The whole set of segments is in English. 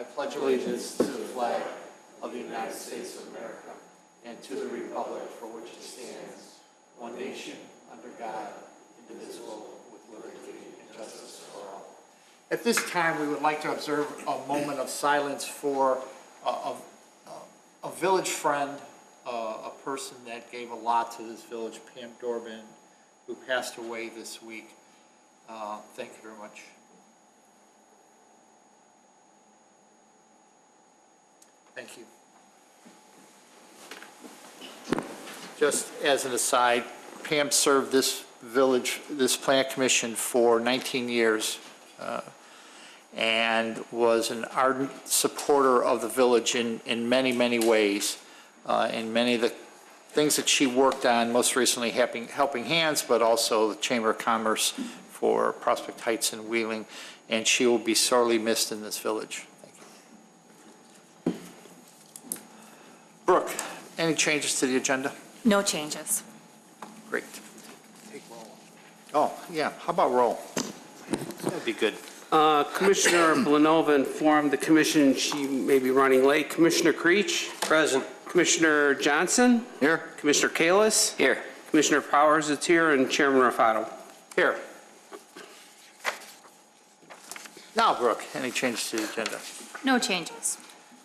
I pledge allegiance to the flag of the United States of America and to the republic for which it stands, one nation, under God, indivisible, with liberty and justice for all. At this time, we would like to observe a moment of silence for a village friend, a person that gave a lot to this village, Pam Dorbin, who passed away this week. Thank you very much. Thank you. Just as an aside, Pam served this village, this plan commission for 19 years and was an ardent supporter of the village in many, many ways. In many of the things that she worked on, most recently Helping Hands, but also the Chamber of Commerce for Prospect Heights and Wheeling, and she will be sorely missed in this village. Thank you. Brooke, any changes to the agenda? No changes. Great. Take roll. Oh, yeah, how about roll? That'd be good. Commissioner Blanova informed the commission she may be running late. Commissioner Creech? Present. Commissioner Johnson? Here. Commissioner Kalis? Here. Commissioner Powers is here, and Chairman Rafato. Here. Now, Brooke, any changes to the agenda? No changes.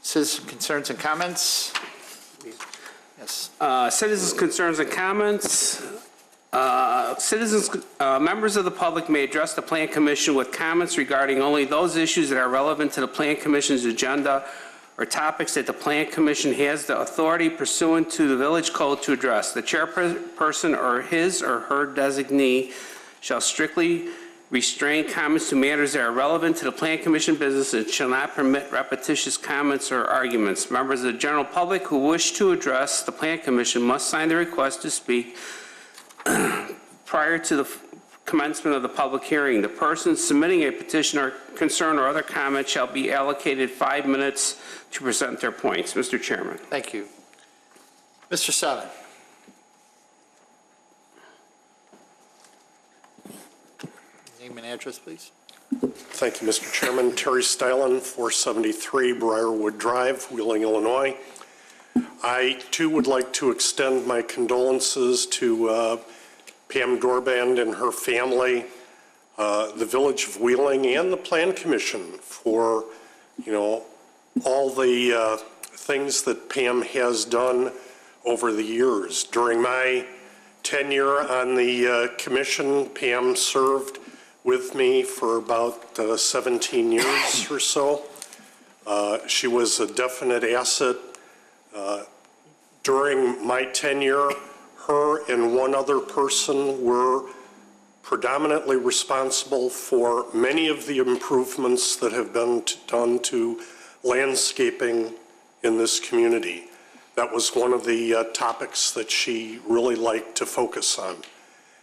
Citizen concerns and comments? Yes. Citizens' concerns and comments. Members of the public may address the Plan Commission with comments regarding only those issues that are relevant to the Plan Commission's agenda or topics that the Plan Commission has the authority pursuant to the Village Code to address. The chairperson or his or her designee shall strictly restrain comments to matters that are relevant to the Plan Commission business and shall not permit repetitious comments or arguments. Members of the general public who wish to address the Plan Commission must sign the request to speak prior to the commencement of the public hearing. The person submitting a petition or concern or other comment shall be allocated 5 minutes to present their points. Mr. Chairman. Thank you. Mr. Seven. Name and address, please. Thank you, Mr. Chairman. Terry Stylen, 473 Briarwood Drive, Wheeling, Illinois. I, too, would like to extend my condolences to Pam Dorband and her family, the Village of Wheeling, and the Plan Commission for, all the things that Pam has done over the years. During my tenure on the commission, Pam served with me for about 17 years or so. She was a definite asset. During my tenure, her and one other person were predominantly responsible for many of the improvements that have been done to landscaping in this community. That was one of the topics that she really liked to focus on.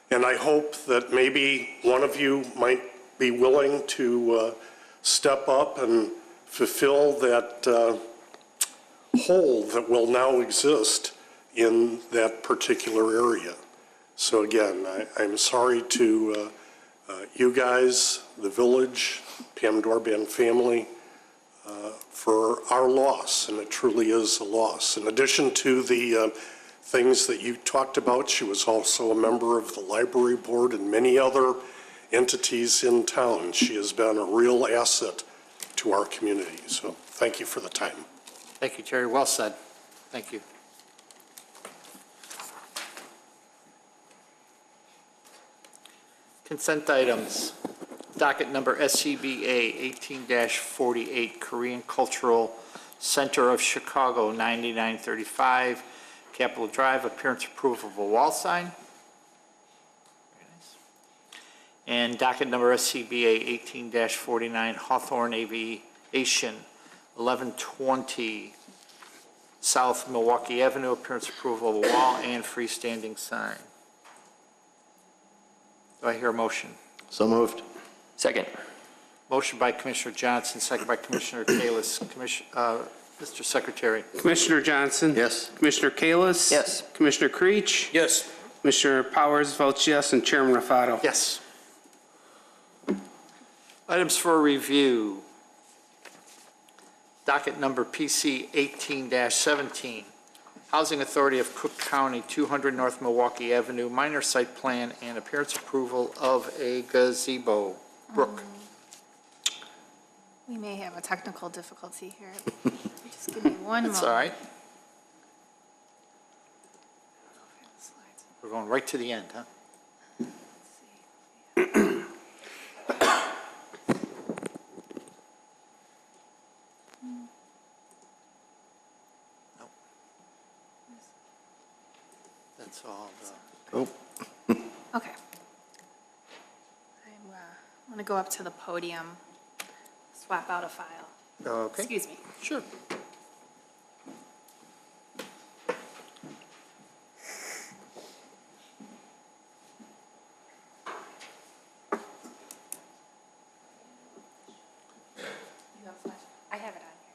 And I hope that maybe one of you might be willing to step up and fulfill that hole that will now exist in that particular area. So again, I'm sorry to you guys, the village, Pam Dorband family, for our loss, and it truly is a loss. In addition to the things that you talked about, she was also a member of the library board and many other entities in town. She has been a real asset to our community. So thank you for the time. Thank you, Terry. Well said. Thank you. Consent items. Docket number SCBA 18-48, Korean Cultural Center of Chicago, 9935 Capitol Drive, appearance approval of a wall sign. Very nice. And docket number SCBA 18-49, Hawthorne Aviation, 1120 South Milwaukee Avenue, appearance approval of a wall and freestanding sign. Do I hear a motion? So moved. Second. Motion by Commissioner Johnson, second by Commissioner Kalis. Mr. Secretary. Commissioner Johnson? Yes. Commissioner Kalis? Yes. Commissioner Creech? Yes. Commissioner Powers votes yes, and Chairman Rafato. Yes. Items for review. Docket number PC 18-17, Housing Authority of Cook County, 200 North Milwaukee Avenue, minor site plan and appearance approval of a gazebo. Brooke? We may have a technical difficulty here. Just give me one moment. That's all right. We're going right to the end, huh? Nope. That's all. Okay. I'm going to go up to the podium, swap out a file. Okay. Excuse me. Sure. You have a flash? I have it on here.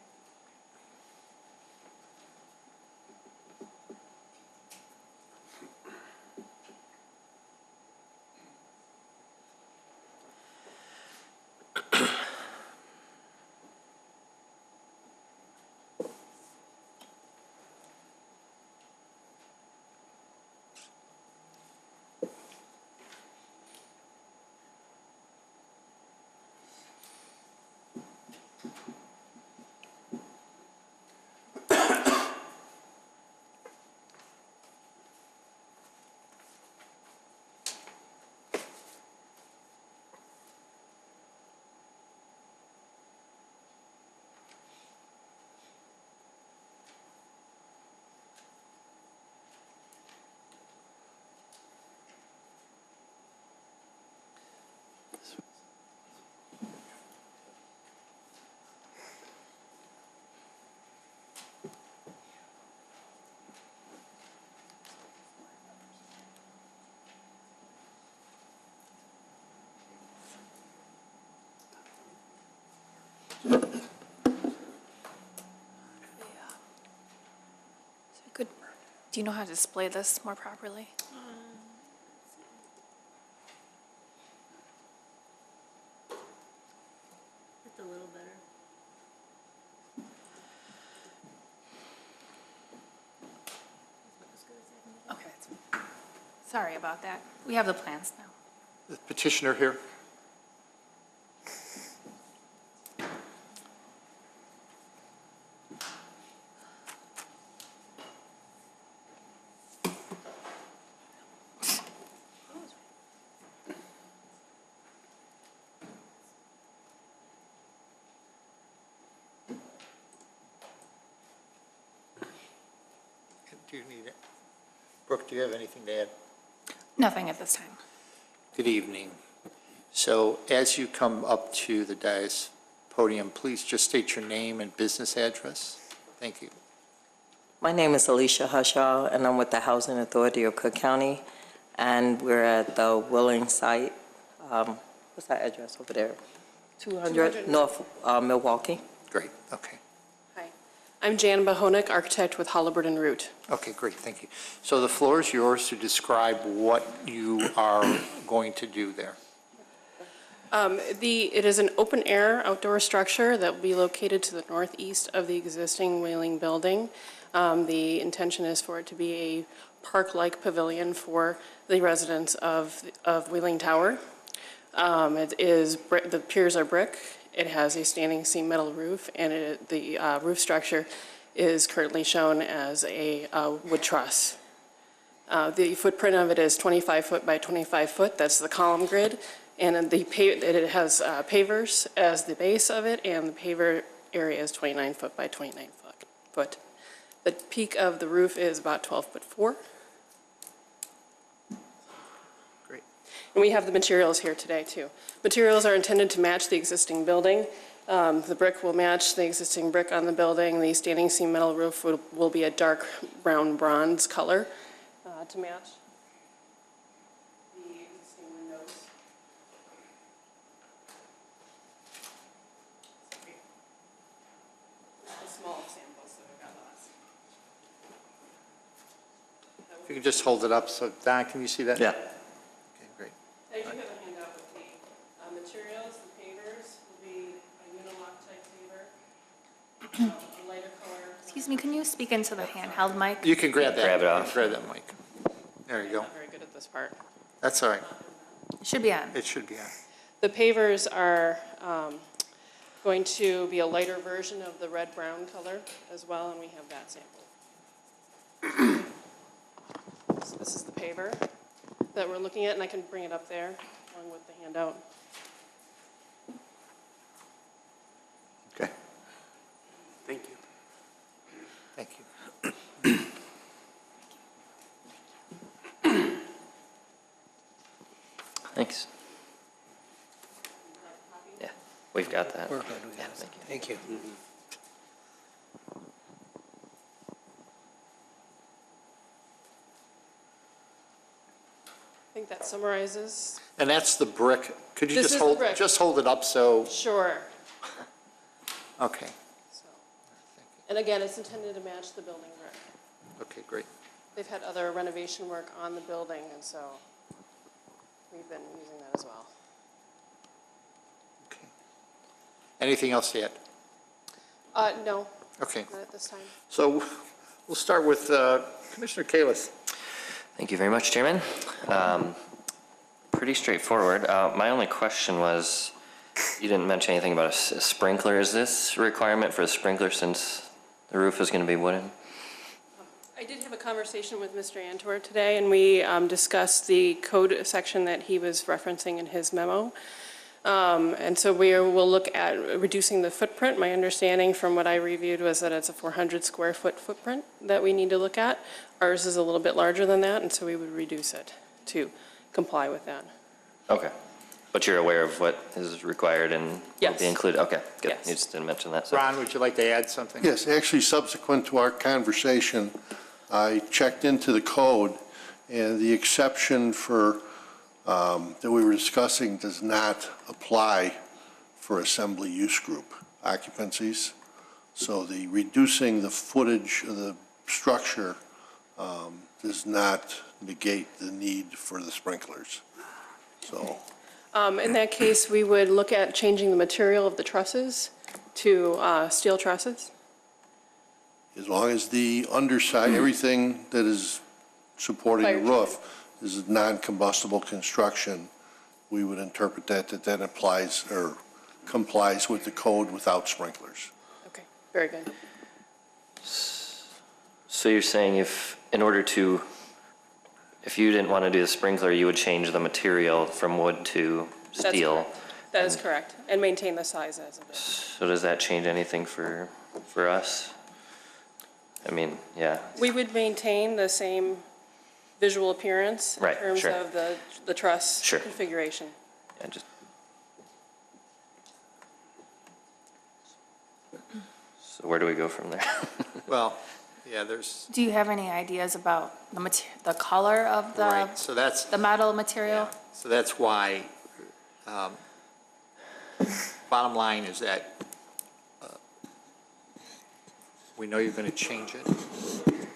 Do you know how to display this more properly? It's a little better. Okay. Sorry about that. We have the plans now. The petitioner here. Do you need it? Brooke, do you have anything to add? Nothing at this time. Good evening. So as you come up to the dais podium, please just state your name and business address. Thank you. My name is Alicia Hushaw, and I'm with the Housing Authority of Cook County, and we're at the Willing site. What's that address over there? 200 North Milwaukee. Great, okay. Hi, I'm Jan Bahonik, architect with Halliburton Root. Okay, great, thank you. So the floor is yours to describe what you are going to do there. It is an open-air outdoor structure that will be located to the northeast of the existing Whaling building. The intention is for it to be a park-like pavilion for the residents of Whaling Tower. The piers are brick. It has a standing seam metal roof, and the roof structure is currently shown as a wood truss. The footprint of it is 25 foot by 25 foot. That's the column grid. And it has pavers as the base of it, and the paver area is 29 foot by 29 foot. The peak of the roof is about 12'4". Great. And we have the materials here today, too. Materials are intended to match the existing building. The brick will match the existing brick on the building. The standing seam metal roof will be a dark brown bronze color to match the existing windows. A small sample, so we got lots. If you could just hold it up, so Don, can you see that? Yeah. Okay, great. I do have a handout with the materials. The pavers will be a unilock type paver. lighter color. Excuse me, can you speak into the handheld mic? You can grab that. Grab it off. Grab that mic. There you go. Not very good at this part. That's all right. It should be on. It should be on. The pavers are going to be a lighter version of the red-brown color as well, and we have that sample. So this is the paver that we're looking at, and I can bring it up there along with the handout. Okay. Thank you. Thank you. Thanks. Yeah, we've got that. We're good, we Yeah, got it. thank you. Thank you. I think that summarizes. And that's the brick. Could you This just is the hold, brick. just hold it up so, Sure. okay. So, and again, it's intended to match the building brick. Okay, great. They've had other renovation work on the building, and so we've been using that as well. Okay. Anything else to add? No, Okay, not at this time. so we'll start with Commissioner Kalis. Thank you very much, Chairman. Pretty straightforward. My only question was, you didn't mention anything about a sprinkler. Is this a requirement for a sprinkler since the roof is going to be wooden? I did have a conversation with Mr. Antor today, and we discussed the code section that he was referencing in his memo. And so will look at reducing the footprint. My understanding from what I reviewed was that it's a 400 square foot footprint that we need to look at. Ours is a little bit larger than that, and so we would reduce it to comply with that. Okay. But you're aware of what is required and will Yes. be included? Okay, good. Yes. You just didn't mention that. So. Ron, would you like to add something? Yes, actually subsequent to our conversation, I checked into the code, and the exception for, that we were discussing does not apply for assembly use group occupancies. So the reducing the footage of the structure does not negate the need for the sprinklers. So, In that case, we would look at changing the material of the trusses to steel trusses. as long as the underside, everything that is supporting the Fire roof is non-combustible construction, we would interpret that applies or complies with the code without sprinklers. Okay, very good. So you're saying if you didn't want to do the sprinkler, you would change the material from wood to That's steel? correct. That is correct, and maintain the size as it is. So does that change anything for us? I mean, yeah. We would maintain the same visual appearance Right, in terms sure. of the truss Sure. configuration. Yeah, just. So where do we go from there? Well, yeah, there's, Do you have any ideas about the color of right, so that's, the metal material? so that's why, bottom line is that we know you're going to change it,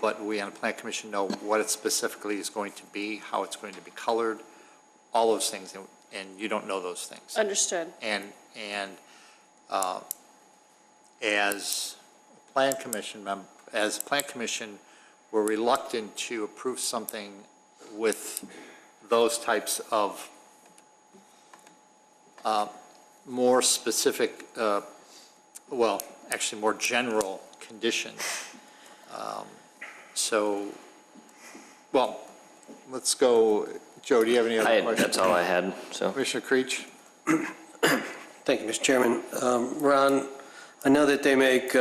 but we on the Plan Commission know what it specifically is going to be, how it's going to be colored, all those things, and you don't know those things. Understood. And as a Plan Commission, we're reluctant to approve something with those types of more specific, well, actually more general conditions. So, well, let's go, Joe, do you have any other questions? That's all I had, so. Commissioner Creech? Thank you, Mr. Chairman. Ron, I know that they make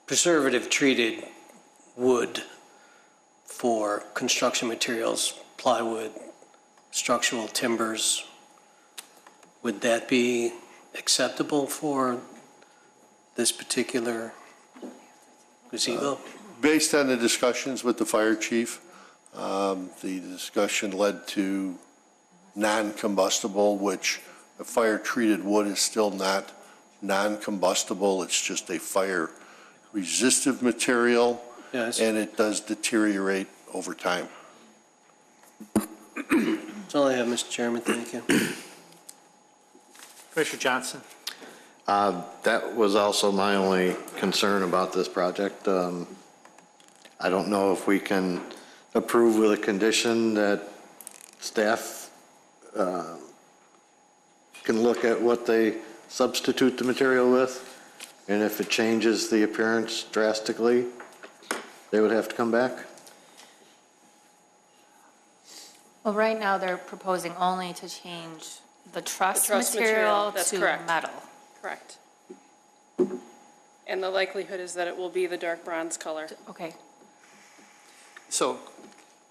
preservative-treated wood for construction materials, plywood, structural timbers. Would that be acceptable for this particular gazebo? Based on the discussions with the fire chief, the discussion led to non-combustible, which a fire-treated wood is still not non-combustible. It's just a fire-resistive material, Yes. and it does deteriorate over time. That's all I have, Mr. Chairman. Thank you. Commissioner Johnson? That was also my only concern about this project. I don't know if we can approve with a condition that staff can look at what they substitute the material with, and if it changes the appearance drastically, they would have to come back. Well, right now, they're proposing only to change the truss truss material, material that's to correct. metal. Correct. And the likelihood is that it will be the dark bronze color. Okay. So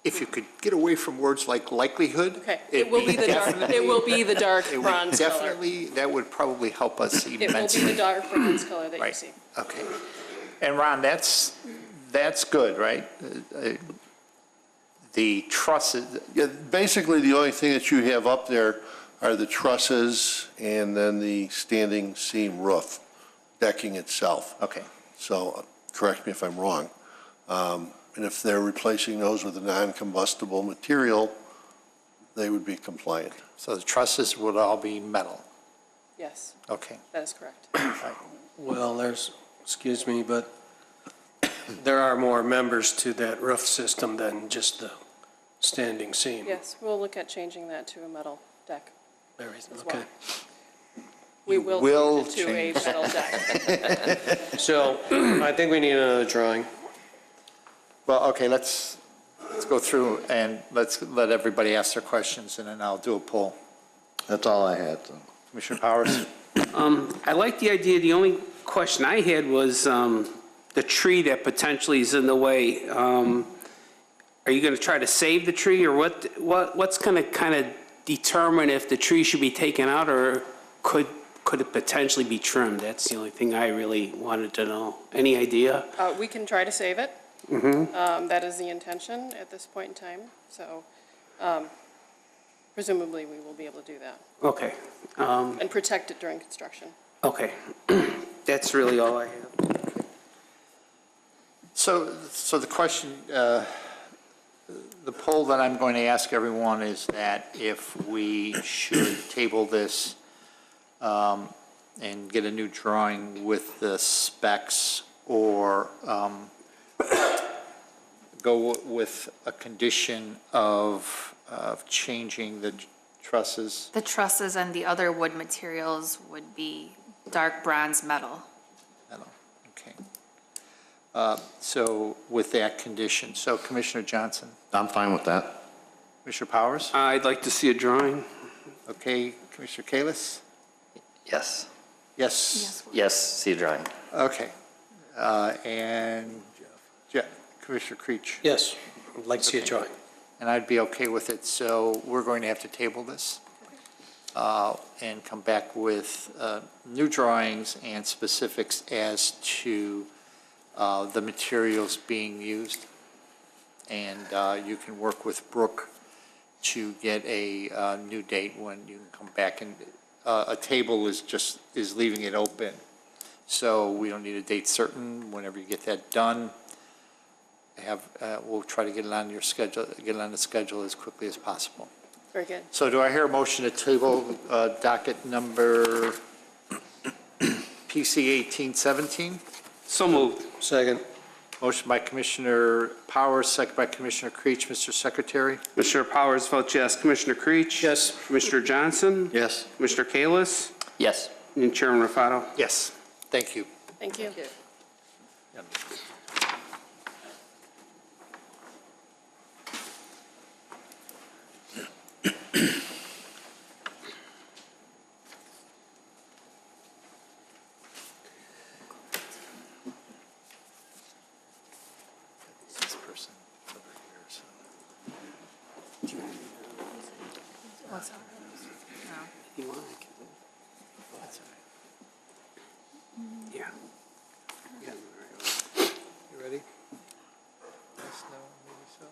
if you could get away from words like likelihood. Okay, it'd it will be the dark, definitely- it will be the dark it would bronze color. Definitely, that would probably help us It will be immensely. the dark bronze color that you Right. see. Okay. And Ron, that's good, right? The trusses, Yeah, basically, the only thing that you have up there are the trusses and then the standing seam roof, decking itself. okay. So, correct me if I'm wrong. And if they're replacing those with a non-combustible material, they would be compliant. So the trusses would all be metal. Yes, Okay. that is correct. Well, excuse me, but there are more members to that roof system than just the standing seam. Yes, we'll look at changing that to a metal deck. There is, as well. okay. We You will will change it to a change metal deck. So I think we need another drawing. Well, okay, let's go through and let's let everybody ask their questions and then I'll do a poll. That's all I had, so. Commissioner Powers? I like the idea. The only question I had was the tree that potentially is in the way. Are you going to try to save the tree, or what's going to kind of determine if the tree should be taken out, or could it potentially be trimmed? That's the only thing I really wanted to know. Any idea? We can try to save it. That is the intention at this point in time, so presumably we will be able to do that Okay. and protect it during construction. Okay. That's really all I have. So the question, the poll that I'm going to ask everyone is that if we should table this and get a new drawing with the specs, or go with a condition of changing the trusses. The trusses and the other wood materials would be dark bronze metal. Okay. So with that condition, so Commissioner Johnson, I'm fine with that. Commissioner Powers? I'd like to see a drawing. Okay, Commissioner Kalis? Yes. Yes? Yes, see a drawing. Okay. And Commissioner Creech? Yes, I'd like to see a drawing. And I'd be okay with it, so we're going to have to table this and come back with new drawings and specifics as to the materials being used. And you can work with Brooke to get a new date when you can come back, and a table is leaving it open. So we don't need a date certain. Whenever you get that done, we'll try to get it on your schedule, get it on the schedule as quickly as possible. Very good. So do I hear a motion to table docket number PC 1817? So moved. Second. Motion by Commissioner Powers, second by Commissioner Creech. Mr. Secretary? Commissioner Powers votes yes. Commissioner Creech? Yes. Commissioner Johnson? Yes. Commissioner Kalis? Yes. And Chairman Rafato? Yes. Thank you. Thank you. This person over here, so. What's that? No. You want it? That's all right. Yeah. You ready? Yes, no, maybe so.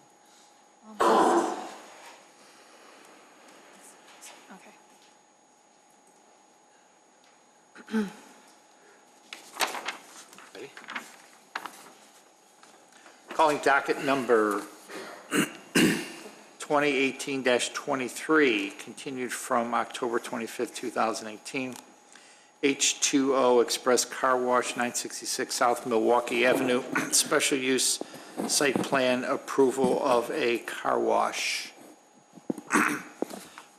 Okay. Ready? Calling docket number 2018-23, continued from October 25th, 2018. H2O Express Car Wash, 966 South Milwaukee Avenue, special use site plan approval of a car wash.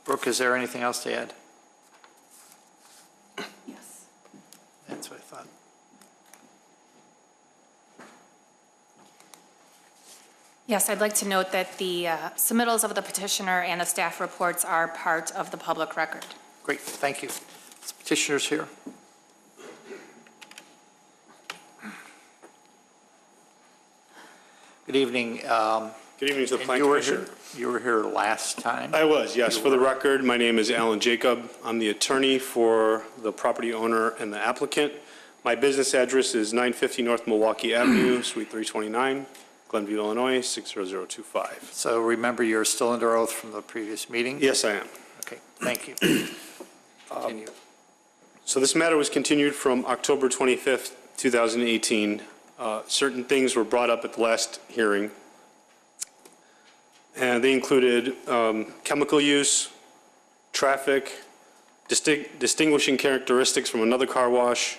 Brooke, is there anything else to add? Yes. That's what I thought. Yes, I'd like to note that the submittals of the petitioner and the staff reports are part of the public record. Great, thank you. Is petitioners here? Good evening. Good evening to the And Plan you were Commission. here- You were here last time? I was, yes. You For the were. record, my name is Alan Jacob. I'm the attorney for the property owner and the applicant. My business address is 950 North Milwaukee Avenue, Suite 329, Glenview, Illinois, 60025. So remember, you're still under oath from the previous meeting? Yes, I am. Okay, thank you. Continue. So this matter was continued from October 25th, 2018. Certain things were brought up at the last hearing, and they included chemical use, traffic, distinguishing characteristics from another car wash,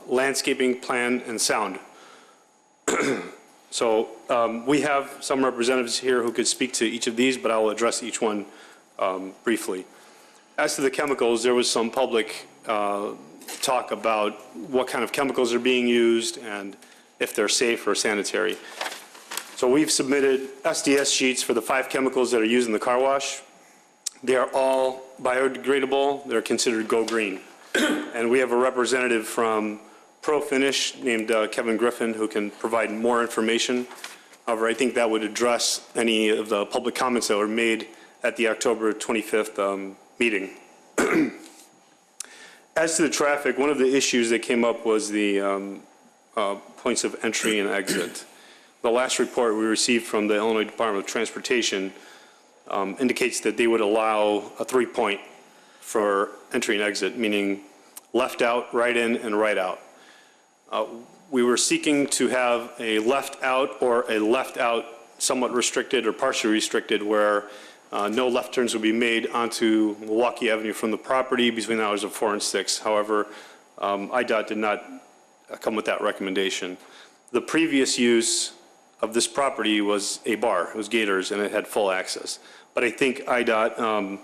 landscaping plan, and sound. So we have some representatives here who could speak to each of these, but I will address each one briefly. As to the chemicals, there was some public talk about what kind of chemicals are being used and if they're safe or sanitary. So we've submitted SDS sheets for the 5 chemicals that are used in the car wash. They are all biodegradable. They're considered Go Green. And we have a representative from Pro Finish named Kevin Griffin who can provide more information. However, I think that would address any of the public comments that were made at the October 25th meeting. As to the traffic, one of the issues that came up was the points of entry and exit. The last report we received from the Illinois Department of Transportation indicates that they would allow a 3-point for entry and exit, meaning left out, right in, and right out. We were seeking to have a left out or a left out somewhat restricted or partially restricted where no left turns would be made onto Milwaukee Avenue from the property between the hours of 4 and 6. However, IDOT did not come with that recommendation. The previous use of this property was a bar. It was Gators, and it had full access. But I think IDOT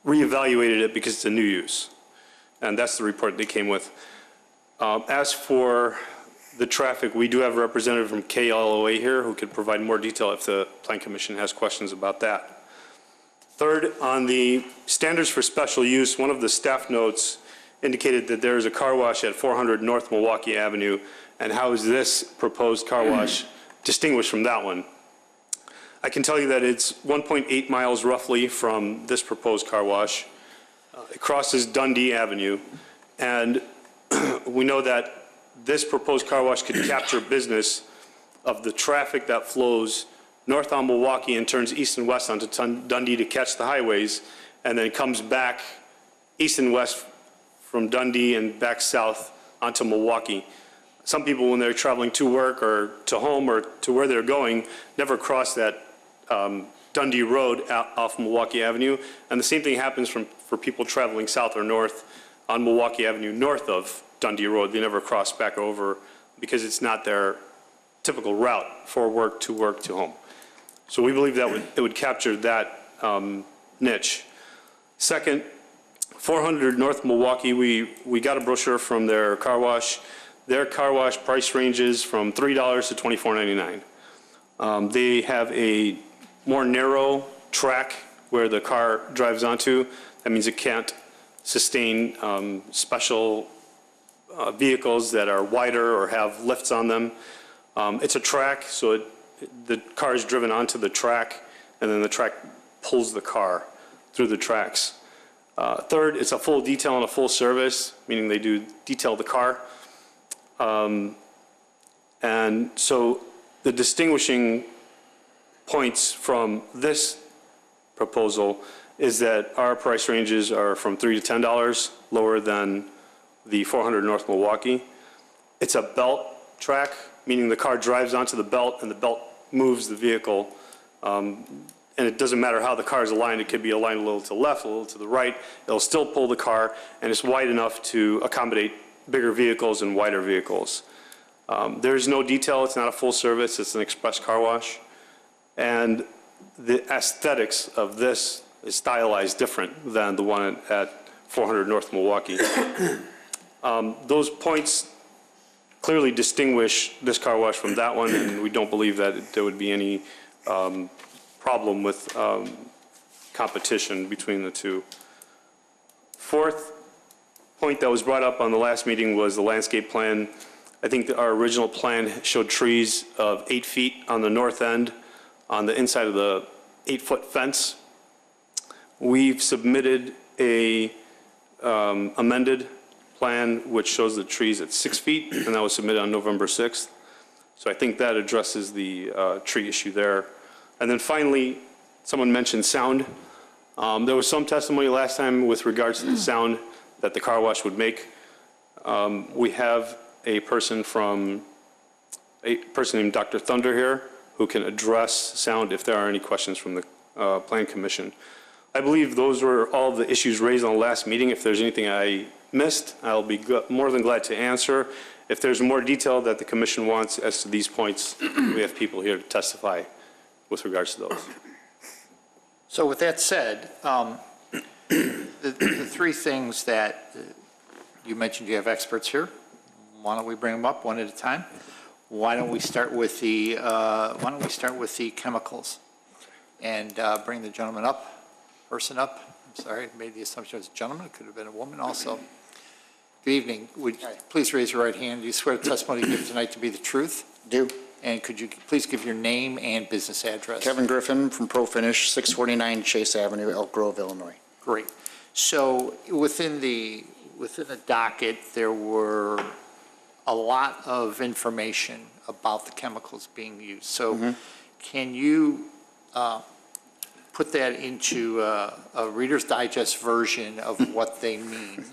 reevaluated it because it's a new use. And that's the report they came with. As for the traffic, we do have a representative from KLOA here who could provide more detail if the Plan Commission has questions about that. Third, on the standards for special use, one of the staff notes indicated that there is a car wash at 400 North Milwaukee Avenue, and how is this proposed car wash distinguished from that one? I can tell you that it's 1.8 miles roughly from this proposed car wash. It crosses Dundee Avenue, and we know that this proposed car wash could capture business of the traffic that flows north on Milwaukee and turns east and west onto Dundee to catch the highways, and then comes back east and west from Dundee and back south onto Milwaukee. Some people, when they're traveling to work or to home or to where they're going, never cross that Dundee Road off Milwaukee Avenue. And the same thing happens for people traveling south or north on Milwaukee Avenue north of Dundee Road. They never cross back over because it's not their typical route for work to home. So we believe that it would capture that niche. Second, 400 North Milwaukee, we got a brochure from their car wash. Their car wash price ranges from $3 to $24.99. They have a more narrow track where the car drives onto. That means it can't sustain special vehicles that are wider or have lifts on them. It's a track, so the car is driven onto the track, and then the track pulls the car through the tracks. Third, it's a full detail and a full service, meaning they do detail the car. And so the distinguishing points from this proposal is that our price ranges are from $3 to $10, lower than the 400 North Milwaukee. It's a belt track, meaning the car drives onto the belt and the belt moves the vehicle. and it doesn't matter how the car is aligned, it could be aligned a little to the left, a little to the right, it'll still pull the car, and it's wide enough to accommodate bigger vehicles and wider vehicles. There's no detail, it's not a full service, it's an express car wash. And the aesthetics of this is stylized different than the one at 400 North Milwaukee. Those points clearly distinguish this car wash from that one, and we don't believe that there would be any problem with competition between the two. Fourth point that was brought up on the last meeting was the landscape plan. I think that our original plan showed trees of 8 feet on the north end on the inside of the 8-foot fence. We've submitted a amended plan which shows the trees at 6 feet, and that was submitted on November 6th. So I think that addresses the tree issue there. And then finally, someone mentioned sound. There was some testimony last time with regards to the sound that the car wash would make. We have a person named Dr. Thunder here who can address sound if there are any questions from the Plan Commission. I believe those were all the issues raised on the last meeting. If there's anything I missed, I'll be more than glad to answer. If there's more detail that the Commission wants as to these points, we have people here to testify with regards to those. So with that said, the three things that you mentioned, you have experts here. Why don't we bring them up one at a time? Why don't we start with the chemicals and bring the gentleman up, person up. I'm sorry, I made the assumption it was a gentleman. It could have been a woman also. Good evening. Would you please raise your right hand? Do you swear the testimony you give tonight to be the truth? Do. And could you please give your name and business address? Kevin Griffin from Pro Finish, 649 Chase Avenue, Elk Grove, Illinois. Great. So within the docket, there were a lot of information about the chemicals being used. So can you put that into a Reader's Digest version of what they mean?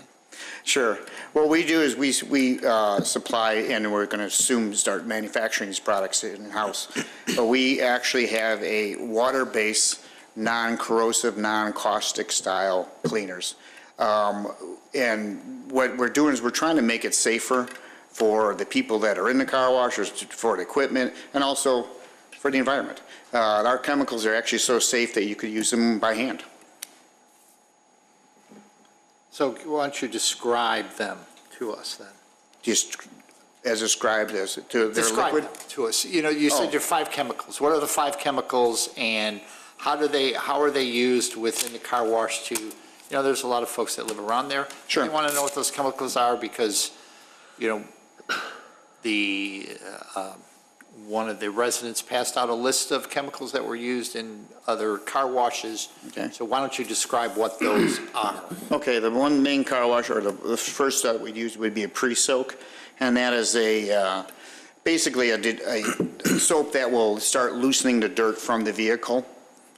Sure. What we do is we supply, and we're going to soon start manufacturing these products in-house, but we actually have a water-based, non-corrosive, non-caustic style cleaners. And what we're doing is we're trying to make it safer for the people that are in the car washers, for the equipment, and also for the environment. Our chemicals are actually so safe that you could use them by hand. So why don't you describe them to us then? Just as described as to their Describe liquid? them to us. You know, you said there are 5 chemicals. What are the 5 chemicals, and how are they used within the car wash to, you know, there's a lot of folks that live around there. Sure. They want to know what those chemicals are because, you know, one of the residents passed out a list of chemicals that were used in other car washes. Okay. So why don't you describe what those are? Okay, the one main car wash, or the first that we'd use would be a pre-soak, and that is basically a soap that will start loosening the dirt from the vehicle,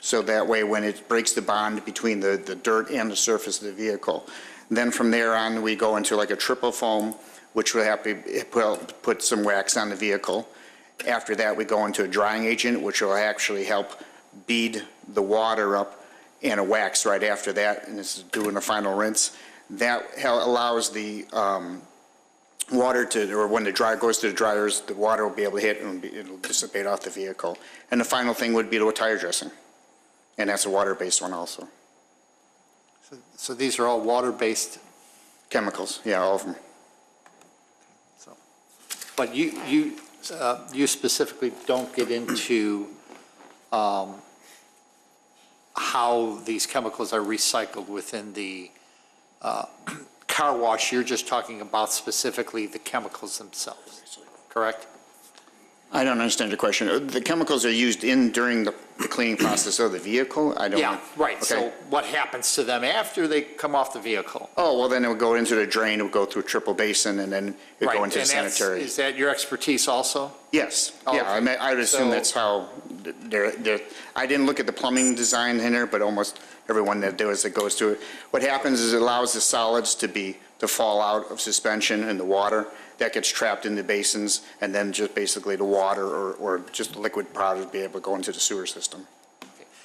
so that way when it breaks the bond between the dirt and the surface of the vehicle. And then from there on, we go into like a triple foam, which will have to put some wax on the vehicle. After that, we go into a drying agent, which will actually help bead the water up, and a wax right after that, and this is doing a final rinse. That allows the water to, or when the dryer goes to the dryers, the water will be able to hit and it'll dissipate off the vehicle. And the final thing would be the tire dressing, and that's a water-based one also. So these are all water-based chemicals, yeah, all of them. So, but you specifically don't get into how these chemicals are recycled within the car wash. You're just talking about specifically the chemicals themselves, correct? I don't understand your question. The chemicals are used during the cleaning process of the vehicle? I don't. Yeah, right. Okay. So what happens to them after they come off the vehicle? Oh, well, then it would go into the drain, it would go through a triple basin, and then it would Right, go into the and that's- sanitary. Is that your expertise also? Yes, Oh, yeah, okay. I would assume So- that's how I didn't look at the plumbing design in there, but almost everyone that does it goes to it. What happens is it allows the solids to fall out of suspension in the water. That gets trapped in the basins, and then just basically the water or just the liquid product be able to go into the sewer system.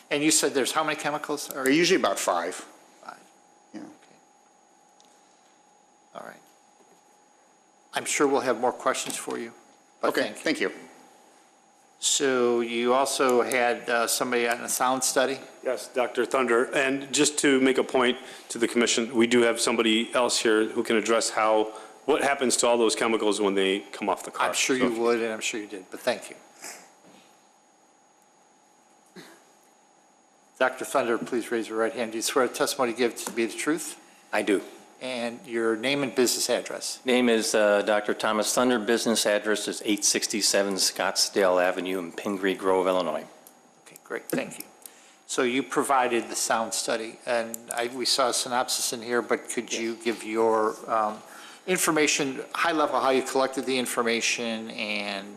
And you said there's how many chemicals? They're usually about 5. 5. Yeah. All right. I'm sure we'll have more questions for you. But Okay, thank you. So you also had somebody on a sound study? Yes, Dr. Thunder. And just to make a point to the commission, we do have somebody else here who can address what happens to all those chemicals when they come off the car. I'm sure you would, and I'm sure you did, but thank you. Dr. Thunder, please raise your right hand. Do you swear the testimony you give to be the truth? I do. And your name and business address? Name is Dr. Thomas Thunder. Business address is 867 Scottsdale Avenue in Pingree Grove, Illinois. Okay, great, thank you. So you provided the sound study, and we saw a synopsis in here, but could you give your information, high level, how you collected the information and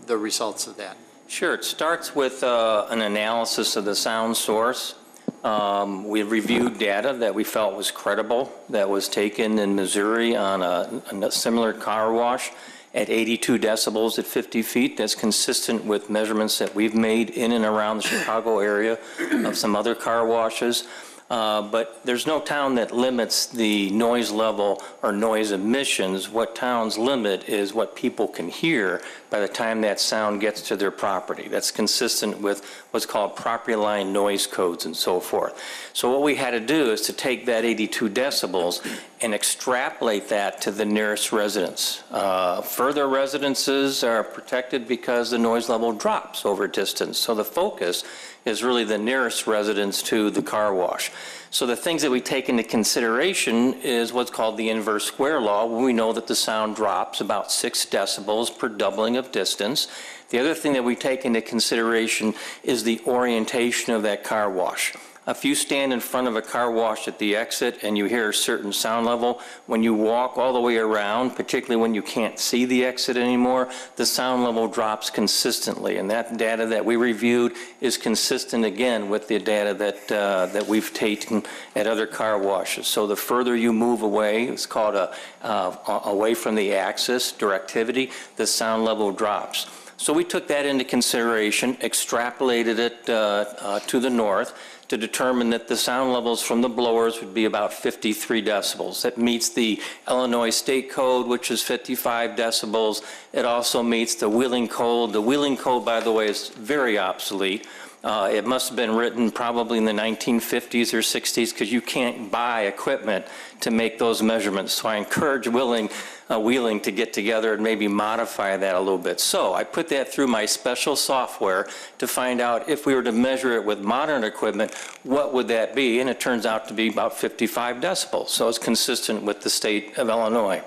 the results of that? Sure. It starts with an analysis of the sound source. We reviewed data that we felt was credible, that was taken in Missouri on a similar car wash at 82 decibels at 50 feet. That's consistent with measurements that we've made in and around the Chicago area of some other car washes. But there's no town that limits the noise level or noise emissions. What towns limit is what people can hear by the time that sound gets to their property. That's consistent with what's called property line noise codes and so forth. So what we had to do is to take that 82 decibels and extrapolate that to the nearest residence. Further residences are protected because the noise level drops over distance. So the focus is really the nearest residence to the car wash. So the things that we take into consideration is what's called the inverse square law, where we know that the sound drops about 6 decibels per doubling of distance. The other thing that we take into consideration is the orientation of that car wash. If you stand in front of a car wash at the exit and you hear a certain sound level, when you walk all the way around, particularly when you can't see the exit anymore, the sound level drops consistently. And that data that we reviewed is consistent again with the data that we've taken at other car washes. So the further you move away, it's called away from the axis, directivity, the sound level drops. So we took that into consideration, extrapolated it to the north, to determine that the sound levels from the blowers would be about 53 decibels. That meets the Illinois State Code, which is 55 decibels. It also meets the Wheeling Code. The Wheeling Code, by the way, is very obsolete. It must have been written probably in the 1950s or 60s because you can't buy equipment to make those measurements. So I encourage Wheeling to get together and maybe modify that a little bit. So I put that through my special software to find out if we were to measure it with modern equipment, what would that be? And it turns out to be about 55 decibels. So it's consistent with the state of Illinois.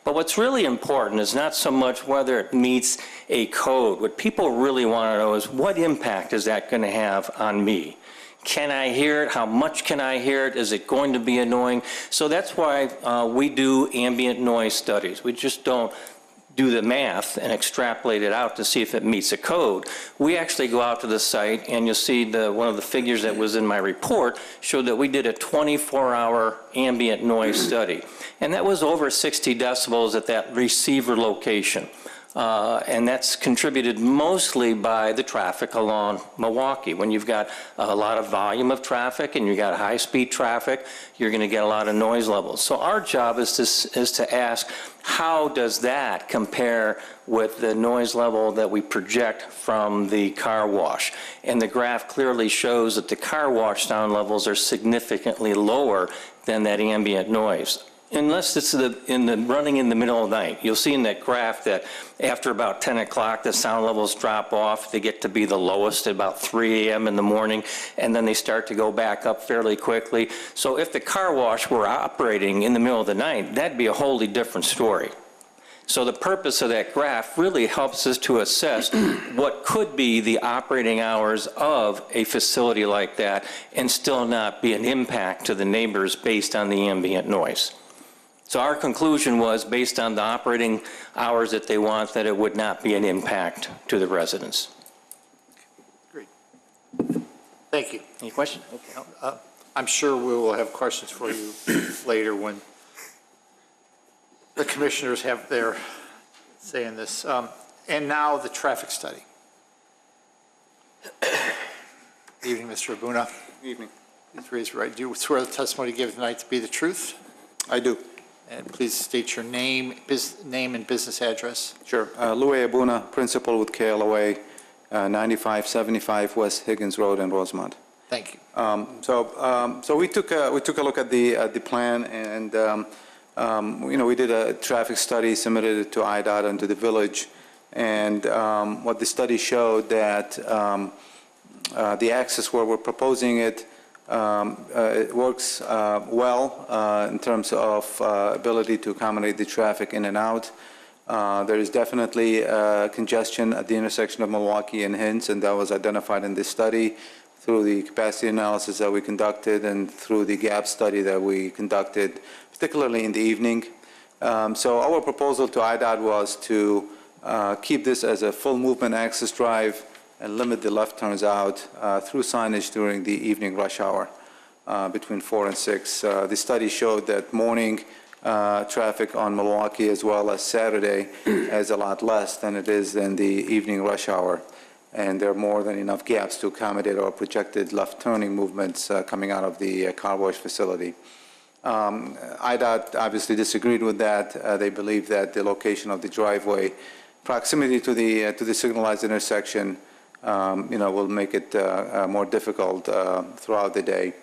But what's really important is not so much whether it meets a code. What people really want to know is what impact is that going to have on me? Can I hear it? How much can I hear it? Is it going to be annoying? So that's why we do ambient noise studies. We just don't do the math and extrapolate it out to see if it meets a code. We actually go out to the site, and you'll see one of the figures that was in my report showed that we did a 24-hour ambient noise study. And that was over 60 decibels at that receiver location. And that's contributed mostly by the traffic along Milwaukee. When you've got a lot of volume of traffic and you've got high-speed traffic, you're going to get a lot of noise levels. So our job is to ask, how does that compare with the noise level that we project from the car wash? And the graph clearly shows that the car wash sound levels are significantly lower than that ambient noise. Unless it's running in the middle of the night. You'll see in that graph that after about 10 o'clock, the sound levels drop off. They get to be the lowest at about 3 a.m. in the morning, and then they start to go back up fairly quickly. So if the car wash were operating in the middle of the night, that'd be a wholly different story. So the purpose of that graph really helps us to assess what could be the operating hours of a facility like that and still not be an impact to the neighbors based on the ambient noise. So our conclusion was, based on the operating hours that they want, that it would not be an impact to the residents. Great. Thank you. Any questions? Okay. I'm sure we will have questions for you later when the commissioners have their say in this. And now the traffic study. Evening, Mr. Abuna. Evening. Please raise your right. Do you swear the testimony you give tonight to be the truth? I do. And please state your name, name and business address. Sure. Louis Abuna, principal with KLOA, 9575 West Higgins Road in Rosemont. Thank you. So we took a look at the plan, and we did a traffic study, submitted it to IDOT and to the village, and what the study showed that the access where we're proposing it works well in terms of ability to accommodate the traffic in and out. There is definitely congestion at the intersection of Milwaukee and Hints, and that was identified in this study through the capacity analysis that we conducted and through the gap study that we conducted, particularly in the evening. So our proposal to IDOT was to keep this as a full movement access drive and limit the left turns out through signage during the evening rush hour between 4 and 6. The study showed that morning traffic on Milwaukee as well as Saturday is a lot less than it is in the evening rush hour. And there are more than enough gaps to accommodate our projected left turning movements coming out of the car wash facility. IDOT obviously disagreed with that. They believe that the location of the driveway, proximity to the signalized intersection, will make it more difficult throughout the day.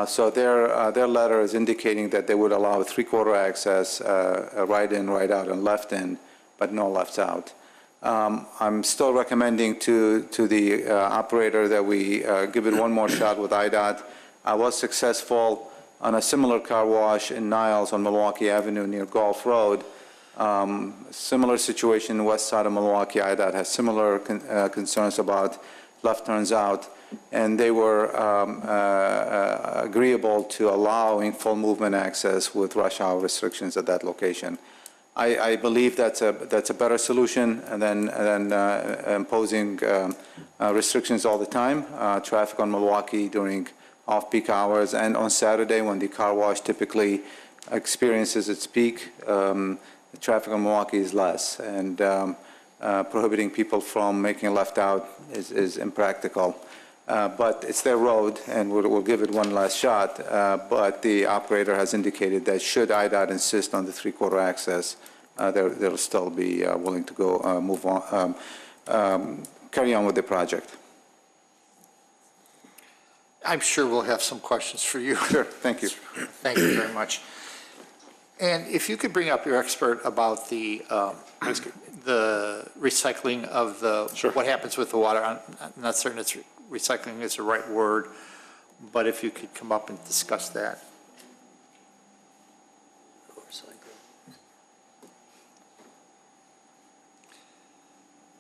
So their letter is indicating that they would allow three-quarter access, right in, right out, and left in, but no left out. I'm still recommending to the operator that we give it one more shot with IDOT. I was successful on a similar car wash in Niles on Milwaukee Avenue near Gulf Road. Similar situation west side of Milwaukee. IDOT has similar concerns about left turns out, and they were agreeable to allowing full movement access with rush hour restrictions at that location. I believe that's a better solution than imposing restrictions all the time. Traffic on Milwaukee during off-peak hours and on Saturday when the car wash typically experiences its peak, the traffic on Milwaukee is less, and prohibiting people from making a left out is impractical. But it's their road, and we'll give it one last shot. But the operator has indicated that should IDOT insist on the three-quarter access, they'll still be willing to go move on, carry on with the project. I'm sure we'll have some questions for you. Sure, thank you. Thank you very much. And if you could bring up your expert about the recycling of what happens with the water. I'm not certain it's recycling is the right word, but if you could come up and discuss that.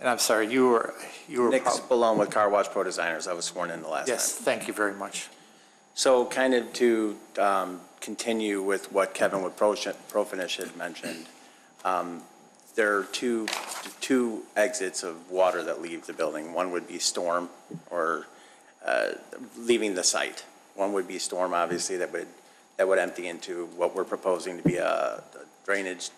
And I'm sorry, you were Nick Spallone with Car Wash Pro Designers. I was sworn in the last time. Yes, thank you very much. So kind of to continue with what Kevin with Profinish had mentioned, there are two exits of water that leave the building. One would be storm or leaving the site. One would be storm, obviously, that would empty into what we're proposing to be a drainage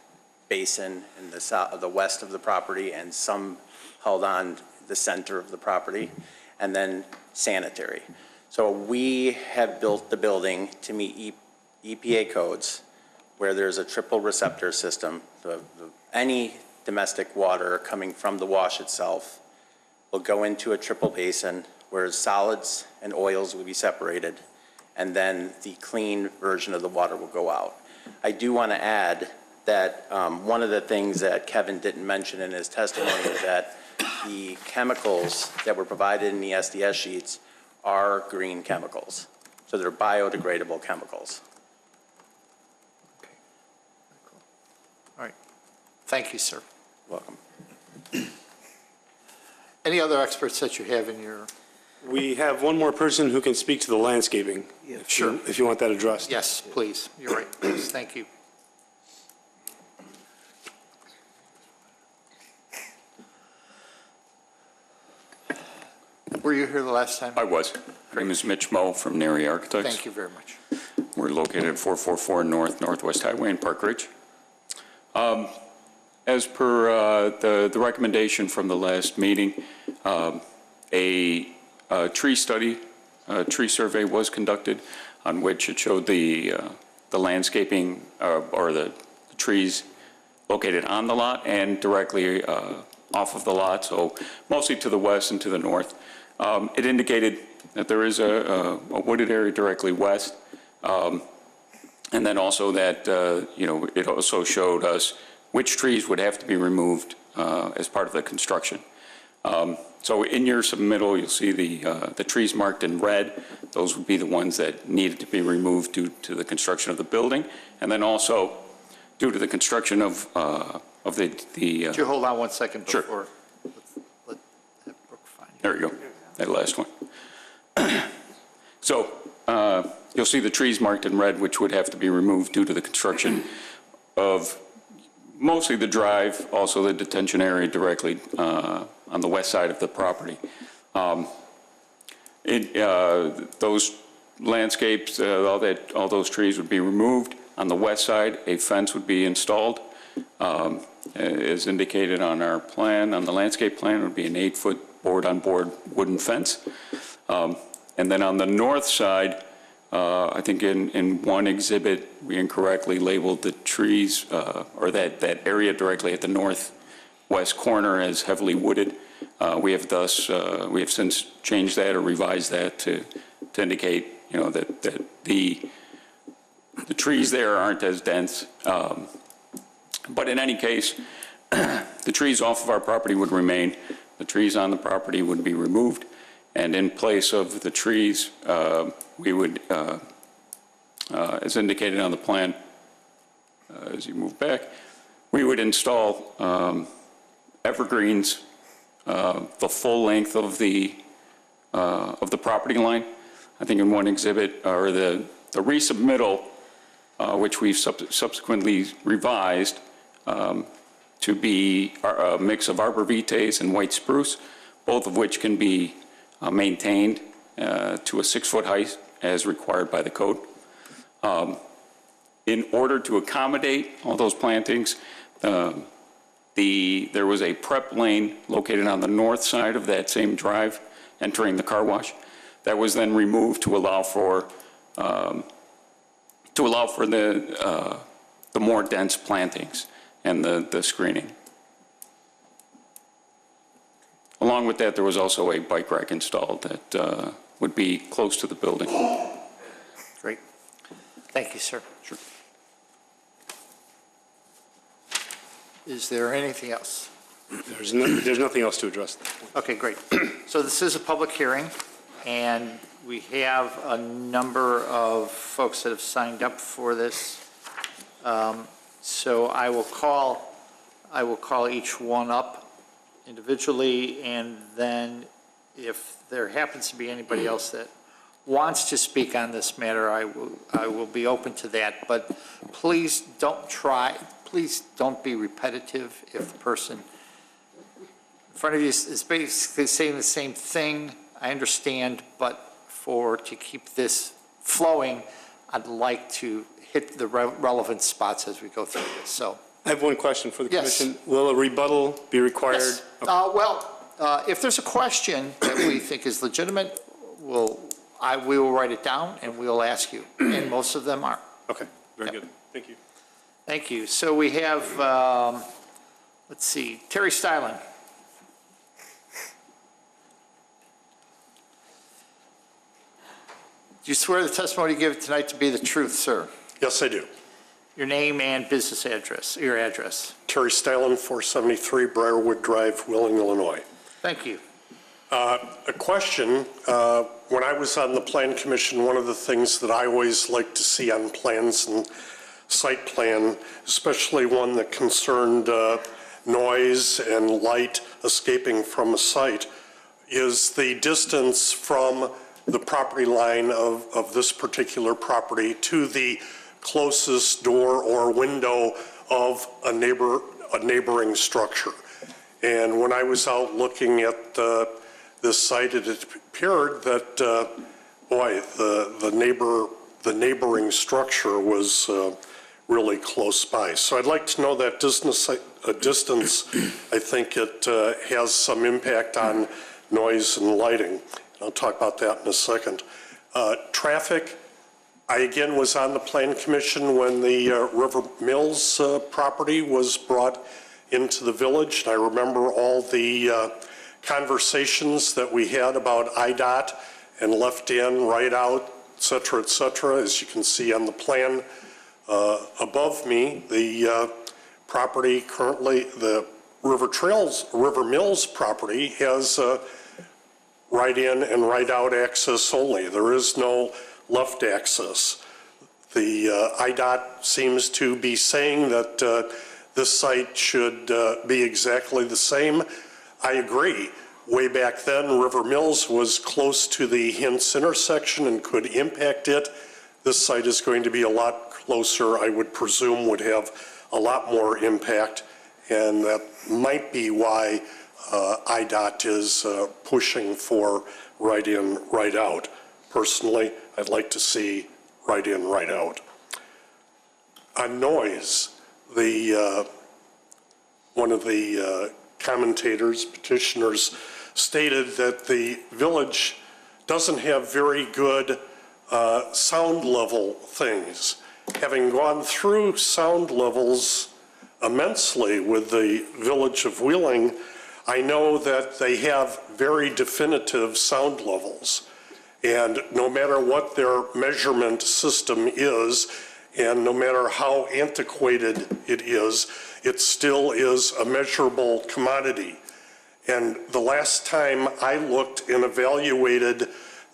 basin in the west of the property, and some held on the center of the property, and then sanitary. So we have built the building to meet EPA codes where there's a triple receptor system. Any domestic water coming from the wash itself will go into a triple basin where solids and oils will be separated, and then the clean version of the water will go out. I do want to add that one of the things that Kevin didn't mention in his testimony is that the chemicals that were provided in the SDS sheets are green chemicals. So they're biodegradable chemicals. Okay. Cool. All right. Thank you, sir. Welcome. Any other experts that you have in your? We have one more person who can speak to the landscaping. Yeah, sure. If you want that addressed. Yes, please. You're right. Please. Thank you. Were you here the last time? I was. My name is Mitch Moe from Neri Architects. Thank you very much. We're located at 444 Northwest Highway in Park Ridge. As per the recommendation from the last meeting, a tree study, tree survey was conducted on which it showed the landscaping or the trees located on the lot and directly off of the lot, so mostly to the west and to the north. It indicated that there is a wooded area directly west, and then also that, it also showed us which trees would have to be removed as part of the construction. So in your submittal, you'll see the trees marked in red. Those would be the ones that needed to be removed due to the construction of the building, and then also due to the construction of the. Could you hold on one second before? Sure. Let Brooke find you. There you go, that last one. So you'll see the trees marked in red, which would have to be removed due to the construction of mostly the drive, also the detention area directly on the west side of the property. Those landscapes, all those trees would be removed. On the west side, a fence would be installed. As indicated on our plan, on the landscape plan, it would be an 8-foot board-on-board wooden fence. And then on the north side, I think in one exhibit, we incorrectly labeled the trees, or that area directly at the northwest corner as heavily wooded. We have since changed that or revised that to indicate, that the trees there aren't as dense. But in any case, the trees off of our property would remain. The trees on the property would be removed. And in place of the trees, we would, as indicated on the plan, as you move back, we would install evergreens the full length of the property line. I think in one exhibit, or the resubmittal, which we've subsequently revised to be a mix of arborvitaes and white spruce, both of which can be maintained to a 6-foot height as required by the code. In order to accommodate all those plantings, there was a prep lane located on the north side of that same drive entering the car wash that was then removed to allow for the more dense plantings and the screening. Along with that, there was also a bike rack installed that would be close to the building. Great. Thank you, sir. Sure. Is there anything else? There's nothing else to address. Okay, great. So this is a public hearing, and we have a number of folks that have signed up for this. So I will call each one up individually, and then if there happens to be anybody else that wants to speak on this matter, I will be open to that. But please don't be repetitive. If the person in front of you is basically saying the same thing, I understand, but to keep this flowing, I'd like to hit the relevant spots as we go through this. So I have one question for the Yes. commission. Will a rebuttal be required? yes. If there's a question that we think is legitimate, we will write it down and we'll ask you, and most of them are. Okay, very good. Thank you. Thank you. So we have, let's see, Terry Stylen. Do you swear the testimony you give tonight to be the truth, sir? Yes, I do. Your name and business address, your address. Terry Stylen, 473 Briarwood Drive, Wheeling, Illinois. Thank you. A question. When I was on the Plan Commission, one of the things that I always like to see on plans and site plan, especially one that concerned noise and light escaping from a site, is the distance from the property line of this particular property to the closest door or window of a neighboring structure. And when I was out looking at this site, it appeared that, the neighboring structure was really close by. So I'd like to know that distance. I think it has some impact on noise and lighting. I'll talk about that in a second. Traffic, I again was on the Plan Commission when the River Mills property was brought into the village. And I remember all the conversations that we had about IDOT and left in, right out, et cetera, as you can see on the plan above me. The property currently, the River Mills property has right in and right out access only. There is no left access. The IDOT seems to be saying that this site should be exactly the same. I agree. Way back then, River Mills was close to the Hintz intersection and could impact it. This site is going to be a lot closer, I would presume would have a lot more impact, and that might be why IDOT is pushing for right in, right out. Personally, I'd like to see right in, right out. On noise, one of the commentators, petitioners, stated that the village doesn't have very good sound level things. Having gone through sound levels immensely with the village of Wheeling, I know that they have very definitive sound levels. And no matter what their measurement system is, and no matter how antiquated it is, it still is a measurable commodity. And the last time I looked and evaluated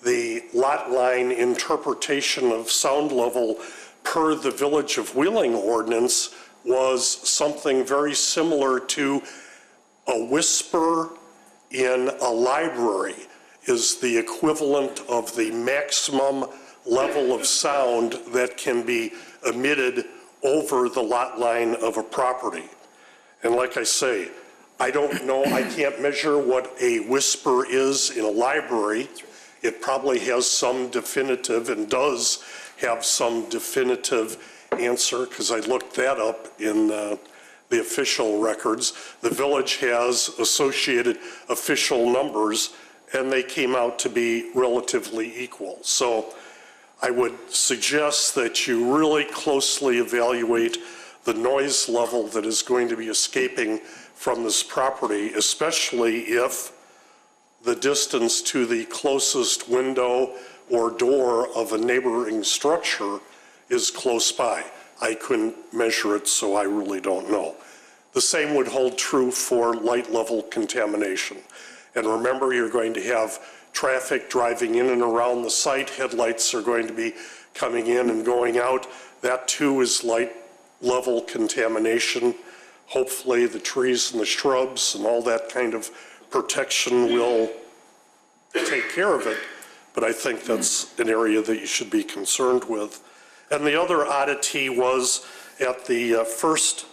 the lot line interpretation of sound level per the Village of Wheeling ordinance was something very similar to a whisper in a library is the equivalent of the maximum level of sound that can be emitted over the lot line of a property. And like I say, I don't know, I can't measure what a whisper is in a library. It probably has some definitive and does have some definitive answer, because I looked that up in the official records. The village has associated official numbers, and they came out to be relatively equal. So I would suggest that you really closely evaluate the noise level that is going to be escaping from this property, especially if the distance to the closest window or door of a neighboring structure is close by. I couldn't measure it, so I really don't know. The same would hold true for light level contamination. And remember, you're going to have traffic driving in and around the site. Headlights are going to be coming in and going out. That too is light level contamination. Hopefully the trees and the shrubs and all that kind of protection will take care of it. But I think that's an area that you should be concerned with. And the other oddity was at the first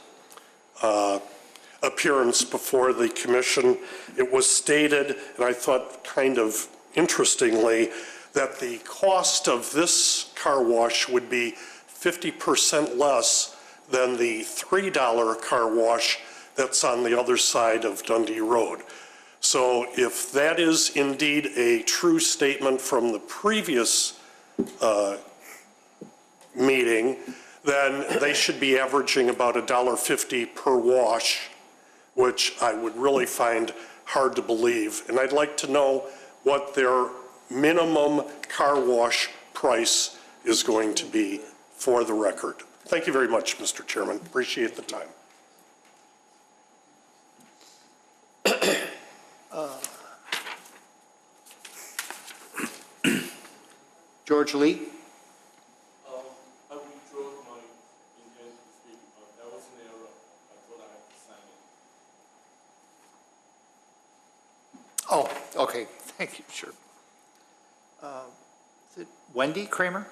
appearance before the commission, it was stated, and I thought kind of interestingly, that the cost of this car wash would be 50% less than the $3 car wash that's on the other side of Dundee Road. So if that is indeed a true statement from the previous meeting, then they should be averaging about $1.50 per wash, which I would really find hard to believe. And I'd like to know what their minimum car wash price is going to be for the record. Thank you very much, Mr. Chairman. Appreciate the time. George Lee. I withdraw my intent to speak. That was an error. I thought I had to sign it. Oh, okay. Thank you. Sure. Is it Wendy Kramer?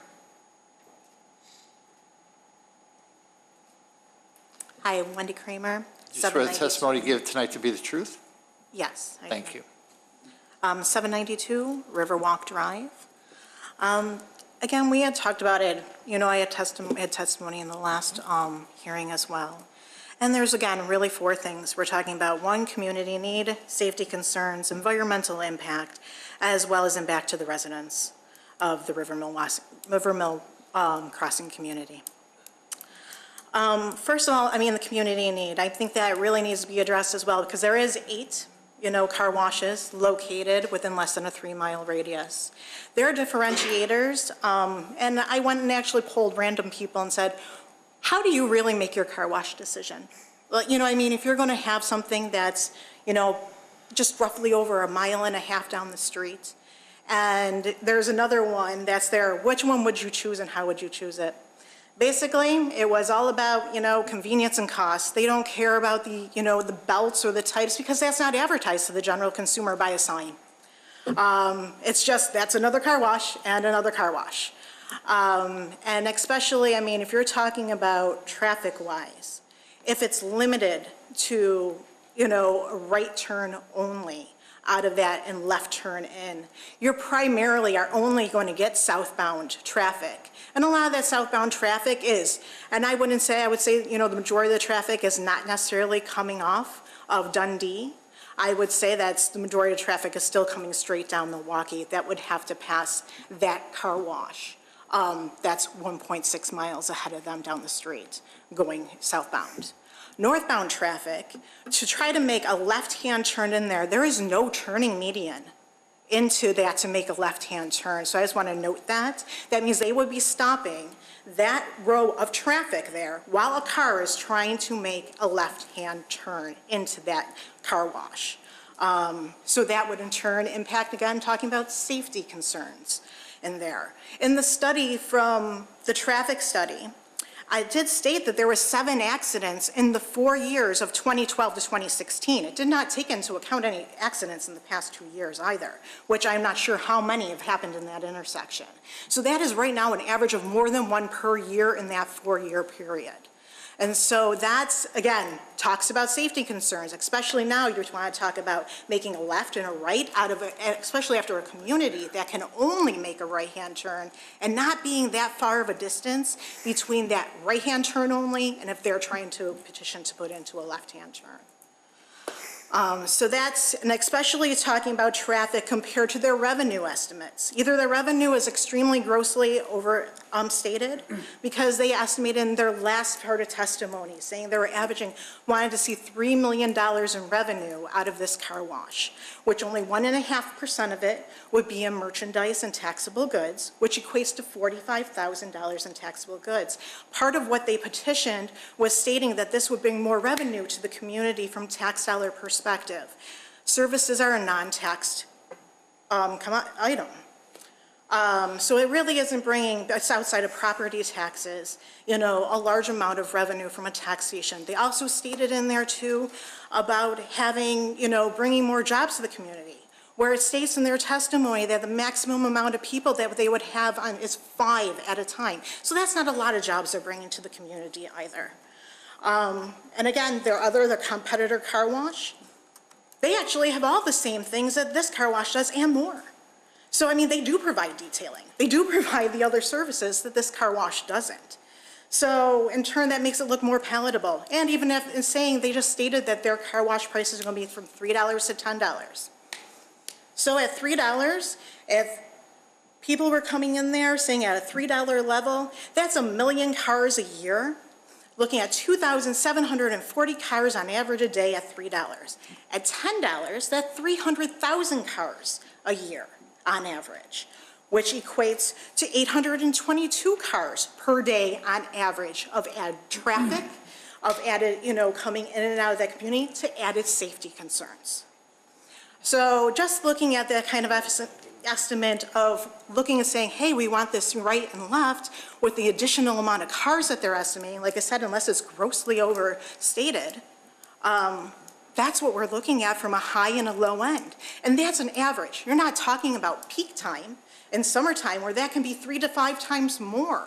Hi, I'm Wendy Kramer. Did you swear the testimony you give tonight to be the truth? Yes. Thank you. 792 Riverwalk Drive. Again, we had talked about it, you know, I had testimony in the last hearing as well. And there's, again, really 4 things. We're talking about 1, community need, safety concerns, environmental impact, as well as impact to the residents of the River Mill Crossing community. First of all, I mean, the community need. I think that really needs to be addressed as well, because there is 8 car washes located within less than a 3-mile radius. There are differentiators, and I went and actually polled random people and said, how do you really make your car wash decision? Well, I mean, if you're going to have something that's, just roughly over 1.5 miles down the street, and there's another one that's there, which one would you choose and how would you choose it? Basically, it was all about, convenience and cost. They don't care about the, the belts or the types, because that's not advertised to the general consumer by a sign. It's just, that's another car wash and another car wash. And especially, I mean, if you're talking about traffic-wise, if it's limited to, a right turn only out of that and left turn in, you primarily are only going to get southbound traffic. And a lot of that southbound traffic is, and I would say, the majority of the traffic is not necessarily coming off of Dundee. I would say that the majority of traffic is still coming straight down Milwaukee. That would have to pass that car wash. That's 1.6 miles ahead of them down the street going southbound. Northbound traffic, to try to make a left-hand turn in there is no turning median into that to make a left-hand turn. So I just want to note that. That means they would be stopping that row of traffic there while a car is trying to make a left-hand turn into that car wash. So that would in turn impact, again, talking about safety concerns in there. In the study from the traffic study, I did state that there were 7 accidents in the 4 years of 2012 to 2016. It did not take into account any accidents in the past 2 years either, which I'm not sure how many have happened in that intersection. So that is right now an average of more than 1 per year in that 4-year period. And so that's, again, talks about safety concerns, especially now you want to talk about making a left and a right out of it, especially after a community that can only make a right-hand turn and not being that far of a distance between that right-hand turn only and if they're trying to petition to put into a left-hand turn. So that's, and especially talking about traffic compared to their revenue estimates. Either their revenue is extremely grossly overstated because they estimated in their last part of testimony saying they were wanted to see $3 million in revenue out of this car wash, which only 1.5% of it would be in merchandise and taxable goods, which equates to $45,000 in taxable goods. Part of what they petitioned was stating that this would bring more revenue to the community from tax dollar perspective. Services are a non-taxed item. So it really isn't bringing, it's outside of property taxes, a large amount of revenue from a taxation. They also stated in there too about having, bringing more jobs to the community, where it states in their testimony that the maximum amount of people that they would have on is 5 at a time. So that's not a lot of jobs they're bringing to the community either. And again, the competitor car wash, they actually have all the same things that this car wash does and more. So, I mean, they do provide detailing. They do provide the other services that this car wash doesn't. So, in turn, that makes it look more palatable. And even if in saying they just stated that their car wash prices are going to be from $3 to $10. So at $3, if people were coming in there saying at a $3 level, that's 1 million cars a year. Looking at 2,740 cars on average a day at $3. At $10, that's 300,000 cars a year on average, which equates to 822 cars per day on average of added traffic, of added, coming in and out of that community to added safety concerns. So just looking at that kind of estimate of looking and saying, hey, we want this right and left with the additional amount of cars that they're estimating, like I said, unless it's grossly overstated, that's what we're looking at from a high and a low end. And that's an average. You're not talking about peak time in summertime where that can be 3 to 5 times more,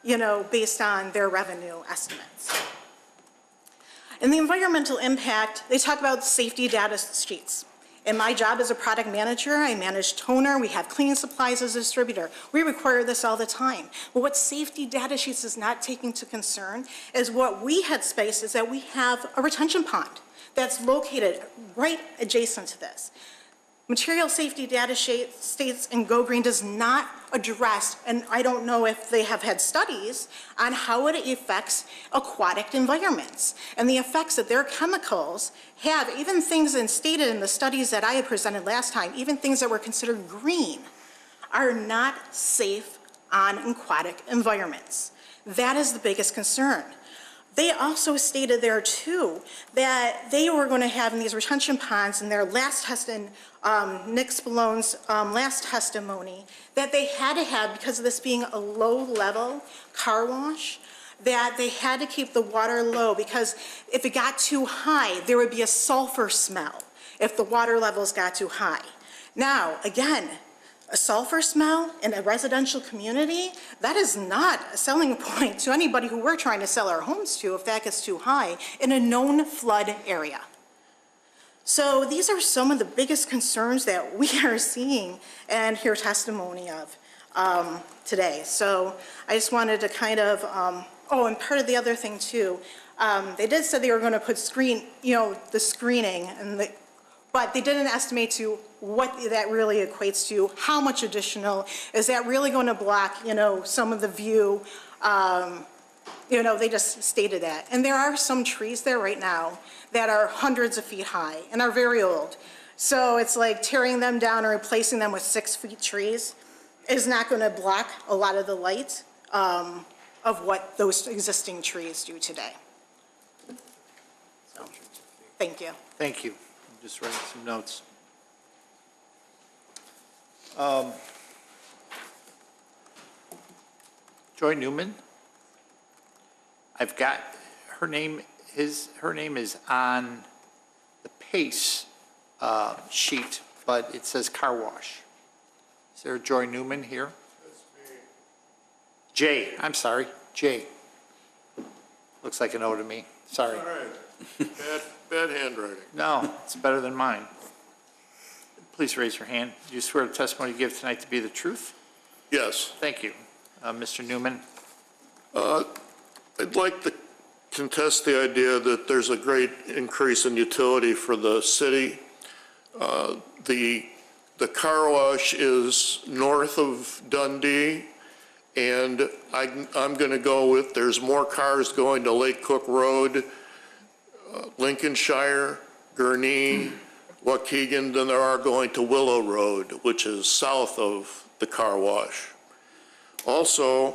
based on their revenue estimates. In the environmental impact, they talk about safety data sheets. In my job as a product manager, I manage toner, we have cleaning supplies as a distributor. We require this all the time. But what safety data sheets is not taking into concern is what we had spaced is that we have a retention pond that's located right adjacent to this. Material safety data sheet states in Go Green does not address, and I don't know if they have had studies on how it affects aquatic environments and the effects that their chemicals have, even things stated in the studies that I had presented last time, even things that were considered green, are not safe on aquatic environments. That is the biggest concern. They also stated there too that they were going to have in these retention ponds in their last test in Nick Spallone's last testimony that they had to have, because of this being a low-level car wash, that they had to keep the water low because if it got too high, there would be a sulfur smell if the water levels got too high. Now, again, a sulfur smell in a residential community, that is not a selling point to anybody who we're trying to sell our homes to if that gets too high in a known flood area. So these are some of the biggest concerns that we are seeing and hear testimony of today. So I just wanted to kind of, oh, and part of the other thing too, they did say they were going to put the screening, and but they didn't estimate to what that really equates to, how much additional, is that really going to block, some of the view? They just stated that. And there are some trees there right now that are hundreds of feet high and are very old. So it's like tearing them down and replacing them with 6-foot trees is not going to block a lot of the light of what those existing trees do today. So, thank you. Thank you. I'm just writing some notes. Joy Newman. I've got her name. Her name is on the PACE sheet, but it says car wash. Is there a Joy Newman here? Jay. I'm sorry, Jay. Looks like an O to me. Sorry. All right. Bad handwriting. No, it's better than mine. Please raise your hand. Do you swear the testimony you give tonight to be the truth? Yes. Thank you. Mr. Newman? I'd like to contest the idea that there's a great increase in utility for the city. The car wash is north of Dundee, and I'm going to go with there's more cars going to Lake Cook Road, Lincolnshire, Gurnee, Waukegan than there are going to Willow Road, which is south of the car wash. Also,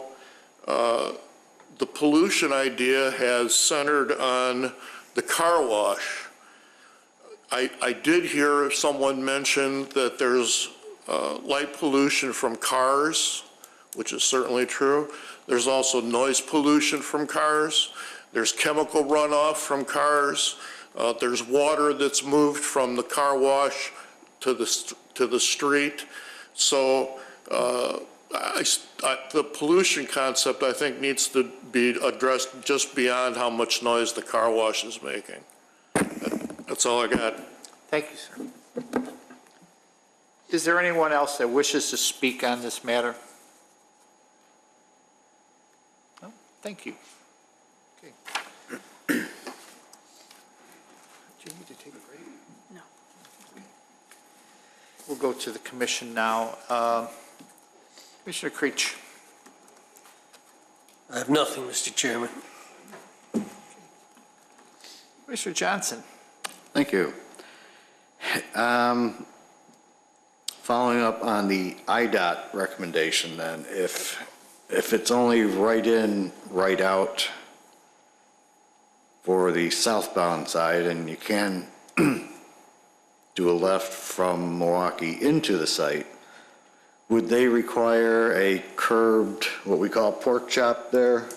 the pollution idea has centered on the car wash. I did hear someone mention that there's light pollution from cars, which is certainly true. There's also noise pollution from cars. There's chemical runoff from cars. There's water that's moved from the car wash to the street. So the pollution concept, I think, needs to be addressed just beyond how much noise the car wash is making. That's all I got. Thank you, sir. Is there anyone else that wishes to speak on this matter? No? Thank you. Okay. Do you need to take a break? No. Okay. We'll go to the commission now. Commissioner Creech. I have nothing, Mr. Chairman. Commissioner Johnson. Thank you. Following up on the IDOT recommendation then, if it's only right in, right out for the southbound side and you can do a left from Milwaukee into the site, would they require a curbed, what we call pork chop there?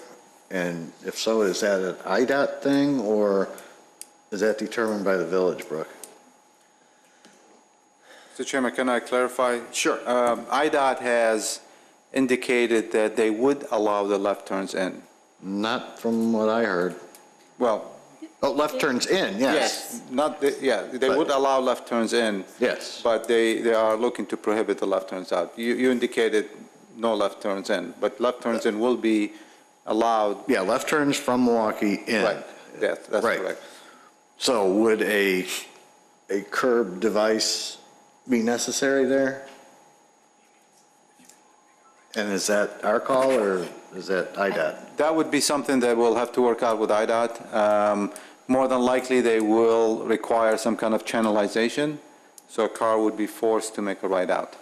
And if so, is that an IDOT thing or is that determined by the village, Brooke? Mr. Chairman, can I clarify? Sure. IDOT has indicated that they would allow the left turns in. Not from what I heard. Well, Oh, left turns in, yes. Yes, not, they would allow left turns in. Yes. But they are looking to prohibit the left turns out. You indicated no left turns in, but left turns in will be allowed. Yeah, left turns from Milwaukee in. Right, that's Right. correct. So would a curb device be necessary there? And is that our call or is that IDOT? That would be something that we'll have to work out with IDOT. More than likely, they will require some kind of channelization, so a car would be forced to make a right out.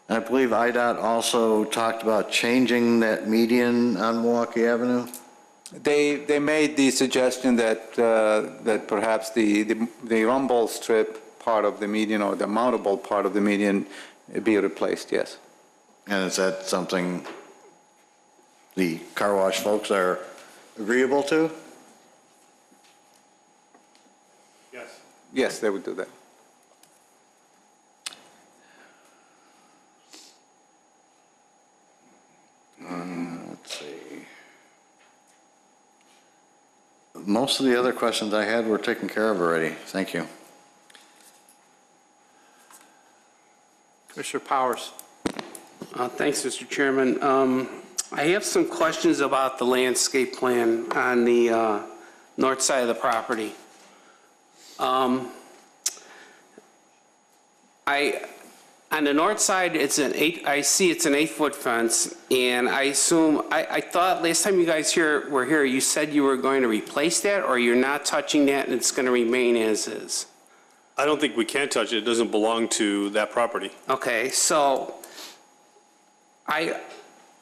I believe IDOT also talked about changing that median on Milwaukee Avenue. They made the suggestion that that perhaps the rumble strip part of the median or the mountable part of the median be replaced, yes. And is that something the car wash folks are agreeable to? Yes. Yes, they would do that. Let's see. Most of the other questions I had were taken care of already. Thank you. Commissioner Powers. Thanks, Mr. Chairman. I have some questions about the landscape plan on the north side of the property. On the north side, I see it's an 8-foot fence, and I assume, I thought last time you guys were here, you said you were going to replace that, or you're not touching that and it's going to remain as is? I don't think we can touch it. It doesn't belong to that property. Okay, so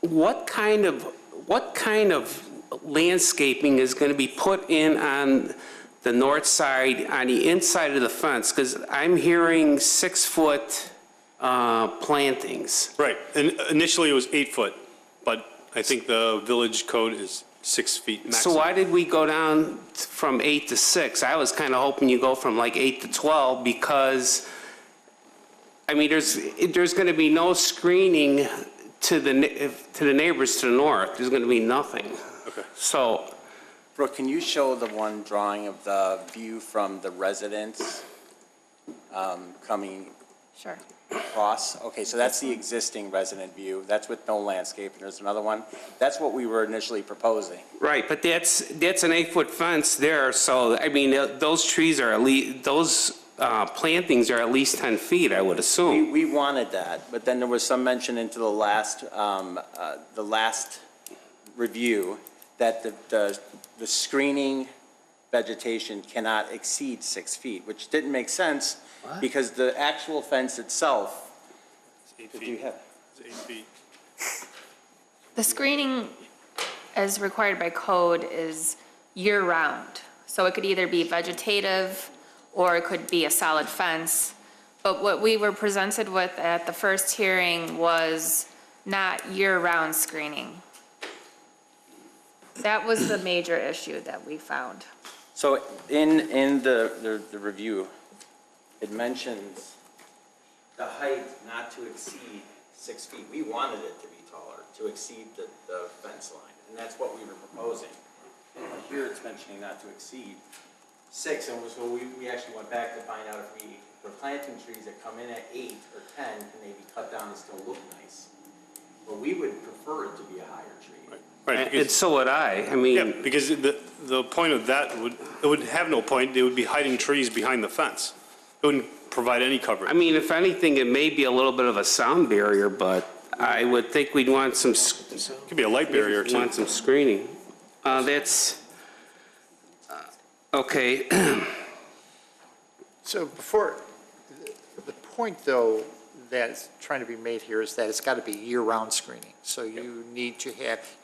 what kind of landscaping is going to be put in on the north side, on the inside of the fence? Because I'm hearing 6-foot plantings. Right. And initially it was 8 foot, but I think the village code is 6 feet maximum. So why did we go down from 8 to 6? I was kind of hoping you go from like 8 to 12 because, I mean, there's going to be no screening to the neighbors to the north. There's going to be nothing. Okay. So, Brooke, can you show the one drawing of the view from the residence coming Sure. across? Okay, so that's the existing resident view. That's with no landscape, and there's another one. That's what we were initially proposing. right, but that's an 8-foot fence there, so, I mean, those trees are at least, those plantings are at least 10 feet, I would assume. We wanted that, but then there was some mention into the last review that the screening vegetation cannot exceed 6 feet, which didn't make sense because the actual fence itself. It's 8 Did feet. you have- It's 8 feet. The screening as required by code is year-round. So it could either be vegetative or it could be a solid fence. But what we were presented with at the first hearing was not year-round screening. That was the major issue that we found. So in the review, it mentions the height not to exceed 6 feet. We wanted it to be taller, to exceed the fence line, and that's what we were proposing. But here it's mentioning not to exceed 6, and so we actually went back to find out if we're planting trees that come in at 8 or 10, can they be cut down and still look nice? But we would prefer it to be a higher tree. Right. And so would I mean. Yeah, because the point of that it would have no point. They would be hiding trees behind the fence. It wouldn't provide any coverage. I mean, if anything, it may be a little bit of a sound barrier, but I would think we'd want some. Could be a light barrier too. Want some screening. That's, okay. So the point though that's trying to be made here is that it's got to be year-round screening. So you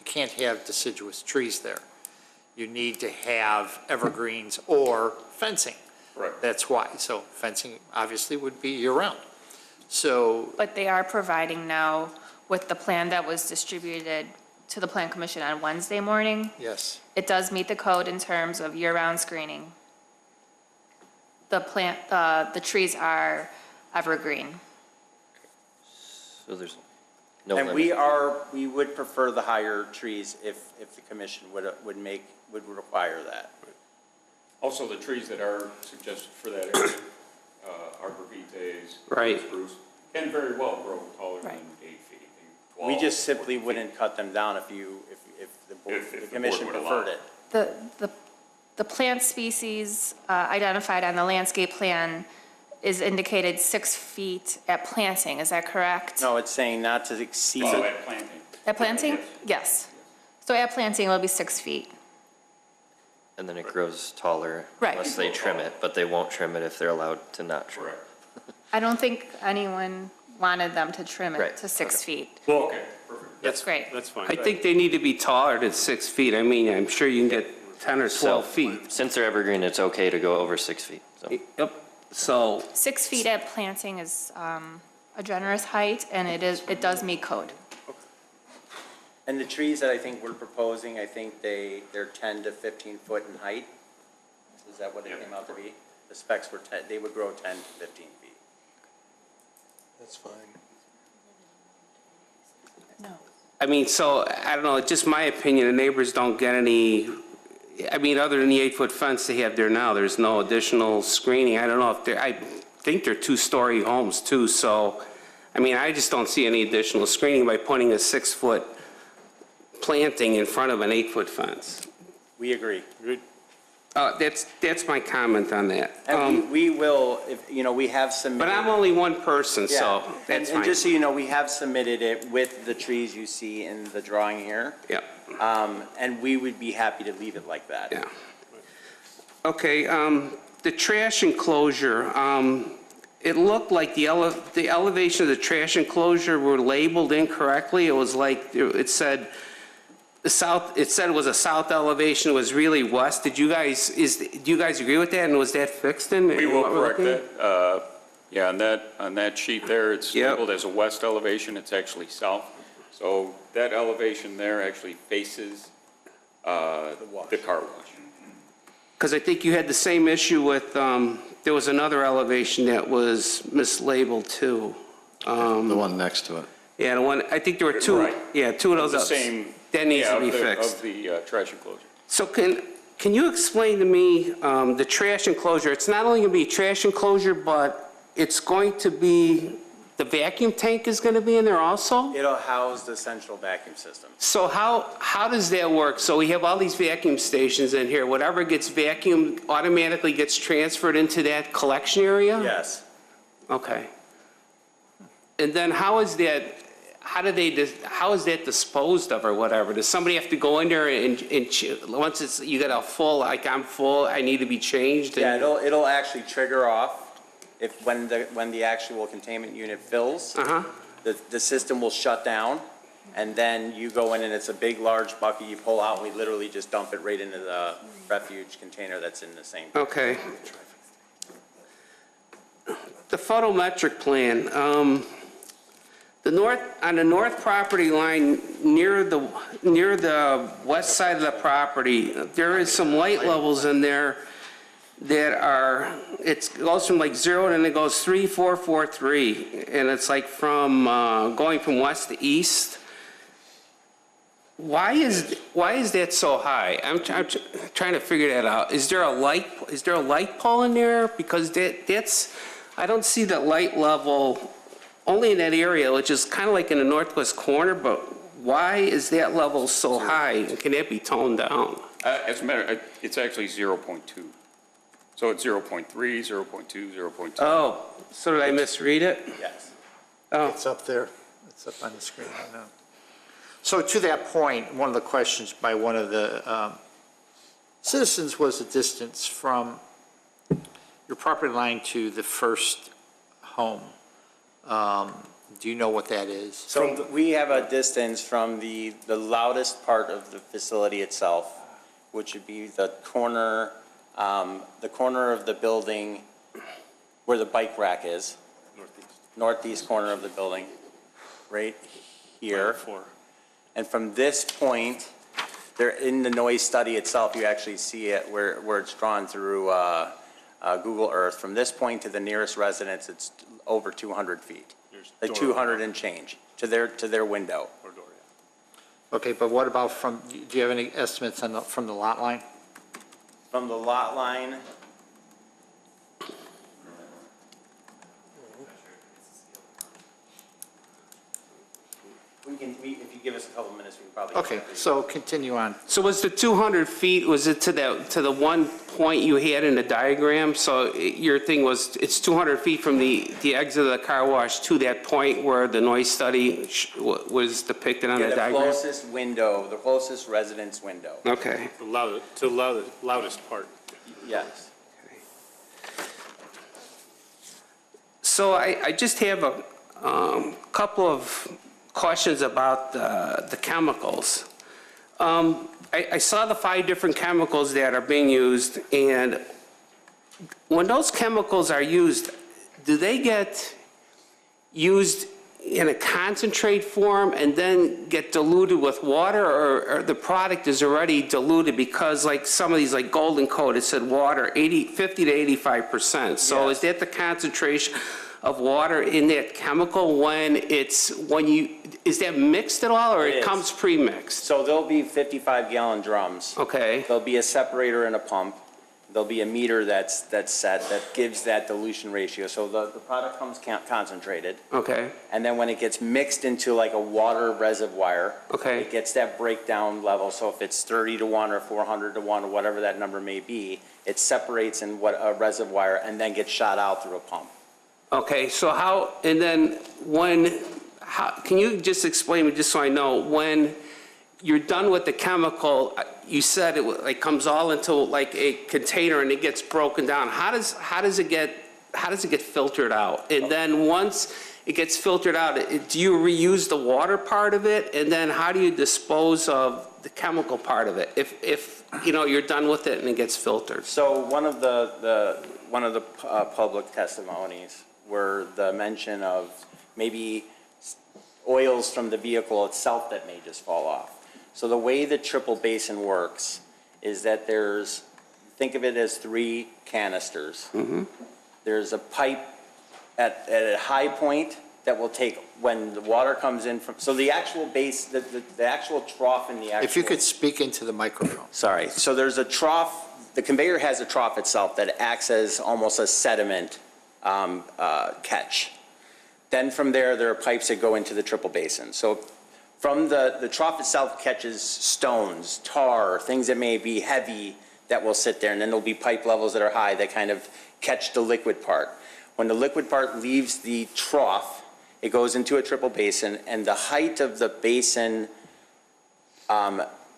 can't have deciduous trees there. You need to have evergreens or fencing. Right. That's why. So fencing obviously would be year-round. So, But they are providing now with the plan that was distributed to the Plan Commission on Wednesday morning. yes. It does meet the code in terms of year-round screening. The trees are evergreen. So there's no And limit. we would prefer the higher trees if the commission would require that. Also, the trees that are suggested for that area, arborvitaes, Right. spruce, can very well grow taller than 8 feet. We just simply wouldn't cut them down if the commission would allow preferred it. The plant species identified on the landscape plan is indicated 6 feet at planting, is that correct? No, it's saying not to exceed. So at planting. At planting? Yes. So at planting, it'll be 6 feet. And then it grows taller Right. unless they trim it, but they won't trim it if they're allowed to not trim it. I don't think anyone wanted them to trim it Right. to 6 feet. Well, okay, perfect. That's great. That's fine. I think they need to be taller than 6 feet. I mean, I'm sure you can get 10 or 12 feet. Since they're evergreen, it's okay to go over 6 feet, so. Yep, so, 6 feet at planting is a generous height, and it does meet code. And the trees that I think we're proposing, I think they're 10 to 15 foot in height. Is that what it came out to be? The specs were 10, they would grow 10 to 15 feet. That's fine. I mean, so, I don't know, just my opinion, the neighbors don't get any, I mean, other than the 8-foot fence they have there now, there's no additional screening. I don't know if I think they're 2-story homes too, so, I mean, I just don't see any additional screening by putting a 6-foot planting in front of an 8-foot fence. We agree. That's my comment on that. And we will, if, we have submitted. But I'm only one person, so Yeah. that's And fine. just so you know, we have submitted it with the trees you see in the drawing here. Yeah. And we would be happy to leave it like that. Yeah. Okay, the trash enclosure, it looked like the elevation of the trash enclosure were labeled incorrectly. It was like, it said it was a south elevation, it was really west. Do you guys agree with that, and was that fixed in? We will what we're correct looking that. Yeah, on that sheet there, it's labeled as a west elevation, it's actually south. So that elevation there actually faces the car wash. Because I think you had the same issue with, there was another elevation that was mislabeled too. The one next to it. Yeah, the one, I think there were two, Right. yeah, two of those. The ups. same. That needs to be Of fixed. the trash enclosure. So can you explain to me, the trash enclosure, it's not only going to be a trash enclosure, but it's going to be, the vacuum tank is going to be in there also? It'll house the central vacuum system. So how does that work? So we have all these vacuum stations in here, whatever gets vacuumed automatically gets transferred into that collection area? Yes. Okay. And then how is that disposed of or whatever? Does somebody have to go in there and once you got a full, like I'm full, I need to be changed? Yeah, it'll actually trigger off when the actual containment unit fills. The system will shut down, and then you go in and it's a big, large bucket you pull out, and we literally just dump it right into the refuge container that's in the same. Okay. The photometric plan, on the north property line, near the west side of the property, there is some light levels in there that are, it goes from like 0 and then it goes 3, 4, 4, 3, and it's like from going from west to east. Why is that so high? I'm trying to figure that out. Is there a light pole in there? Because that's, I don't see that light level only in that area, which is kind of like in the northwest corner, but why is that level so high? Can that be toned down? As a matter, it's actually 0.2. So it's 0.3, 0.2, 0.2. Oh, so did I misread it? Yes. Oh. It's up there. It's up on the screen right now. So to that point, one of the questions by one of the citizens was the distance from your property line to the first home. Do you know what that is? So we have a distance from the loudest part of the facility itself, which would be the corner of the building where the bike rack is. Northeast corner of the building, right here. And from this point, there in the noise study itself, you actually see it where it's drawn through Google Earth. From this point to the nearest residence, it's over 200 feet. Like 200 and change to their window. Okay, but what about do you have any estimates from the lot line? From the lot line, if you give us a couple minutes, we can probably. Okay, so continue on. So was the 200 feet, was it to the one point you had in the diagram? So your thing was, it's 200 feet from the exit of the car wash to that point where the noise study was depicted on the The diagram? closest window, the closest residence window. Okay. To the loudest part. Yes. So I just have a couple of questions about the chemicals. I saw the 5 different chemicals that are being used, and when those chemicals are used, do they get used in a concentrate form and then get diluted with water, or the product is already diluted? Because like some of these, like Golden Coat, it said water 50 to 85%. So is that the concentration of water in that chemical is that mixed at all, or it comes pre-mixed? So there'll be 55-gallon drums. Okay. There'll be a separator and a pump. There'll be a meter that's set that gives that dilution ratio. So the product comes concentrated. Okay. And then when it gets mixed into like a water reservoir, okay, it gets that breakdown level. So if it's 30 to 1 or 400 to 1 or whatever that number may be, it separates in a reservoir and then gets shot out through a pump. Okay, so can you just explain me, just so I know, when you're done with the chemical, you said it comes all into like a container and it gets broken down. How does it get filtered out? And then once it gets filtered out, do you reuse the water part of it? And then how do you dispose of the chemical part of it if you're done with it and it gets filtered? So one of the public testimonies were the mention of maybe oils from the vehicle itself that may just fall off. So the way the triple basin works is that think of it as 3 canisters. Mm-hmm. There's a pipe at a high point that will take when the water comes in from, so the actual base, the actual trough in the actual. If you could speak into the microphone. Sorry. So there's a trough, the conveyor has a trough itself that acts as almost a sediment catch. Then from there are pipes that go into the triple basin. So from the trough itself catches stones, tar, things that may be heavy that will sit there, and then there'll be pipe levels that are high that kind of catch the liquid part. When the liquid part leaves the trough, it goes into a triple basin, and the height of the basin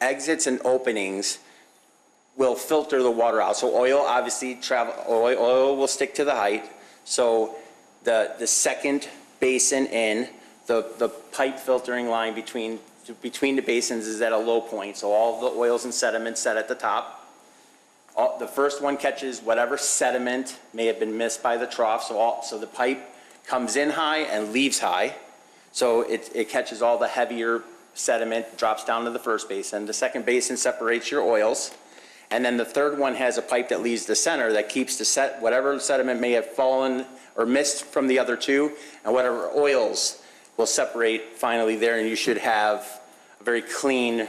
exits and openings will filter the water out. So oil obviously oil will stick to the height. So the second basin in, the pipe filtering line between the basins is at a low point. So all the oils and sediments set at the top. The first one catches whatever sediment may have been missed by the trough. So the pipe comes in high and leaves high. So it catches all the heavier sediment, drops down to the first basin. The second basin separates your oils. And then the third one has a pipe that leaves the center that keeps whatever sediment may have fallen or missed from the other 2, and whatever oils will separate finally there, and you should have a very clean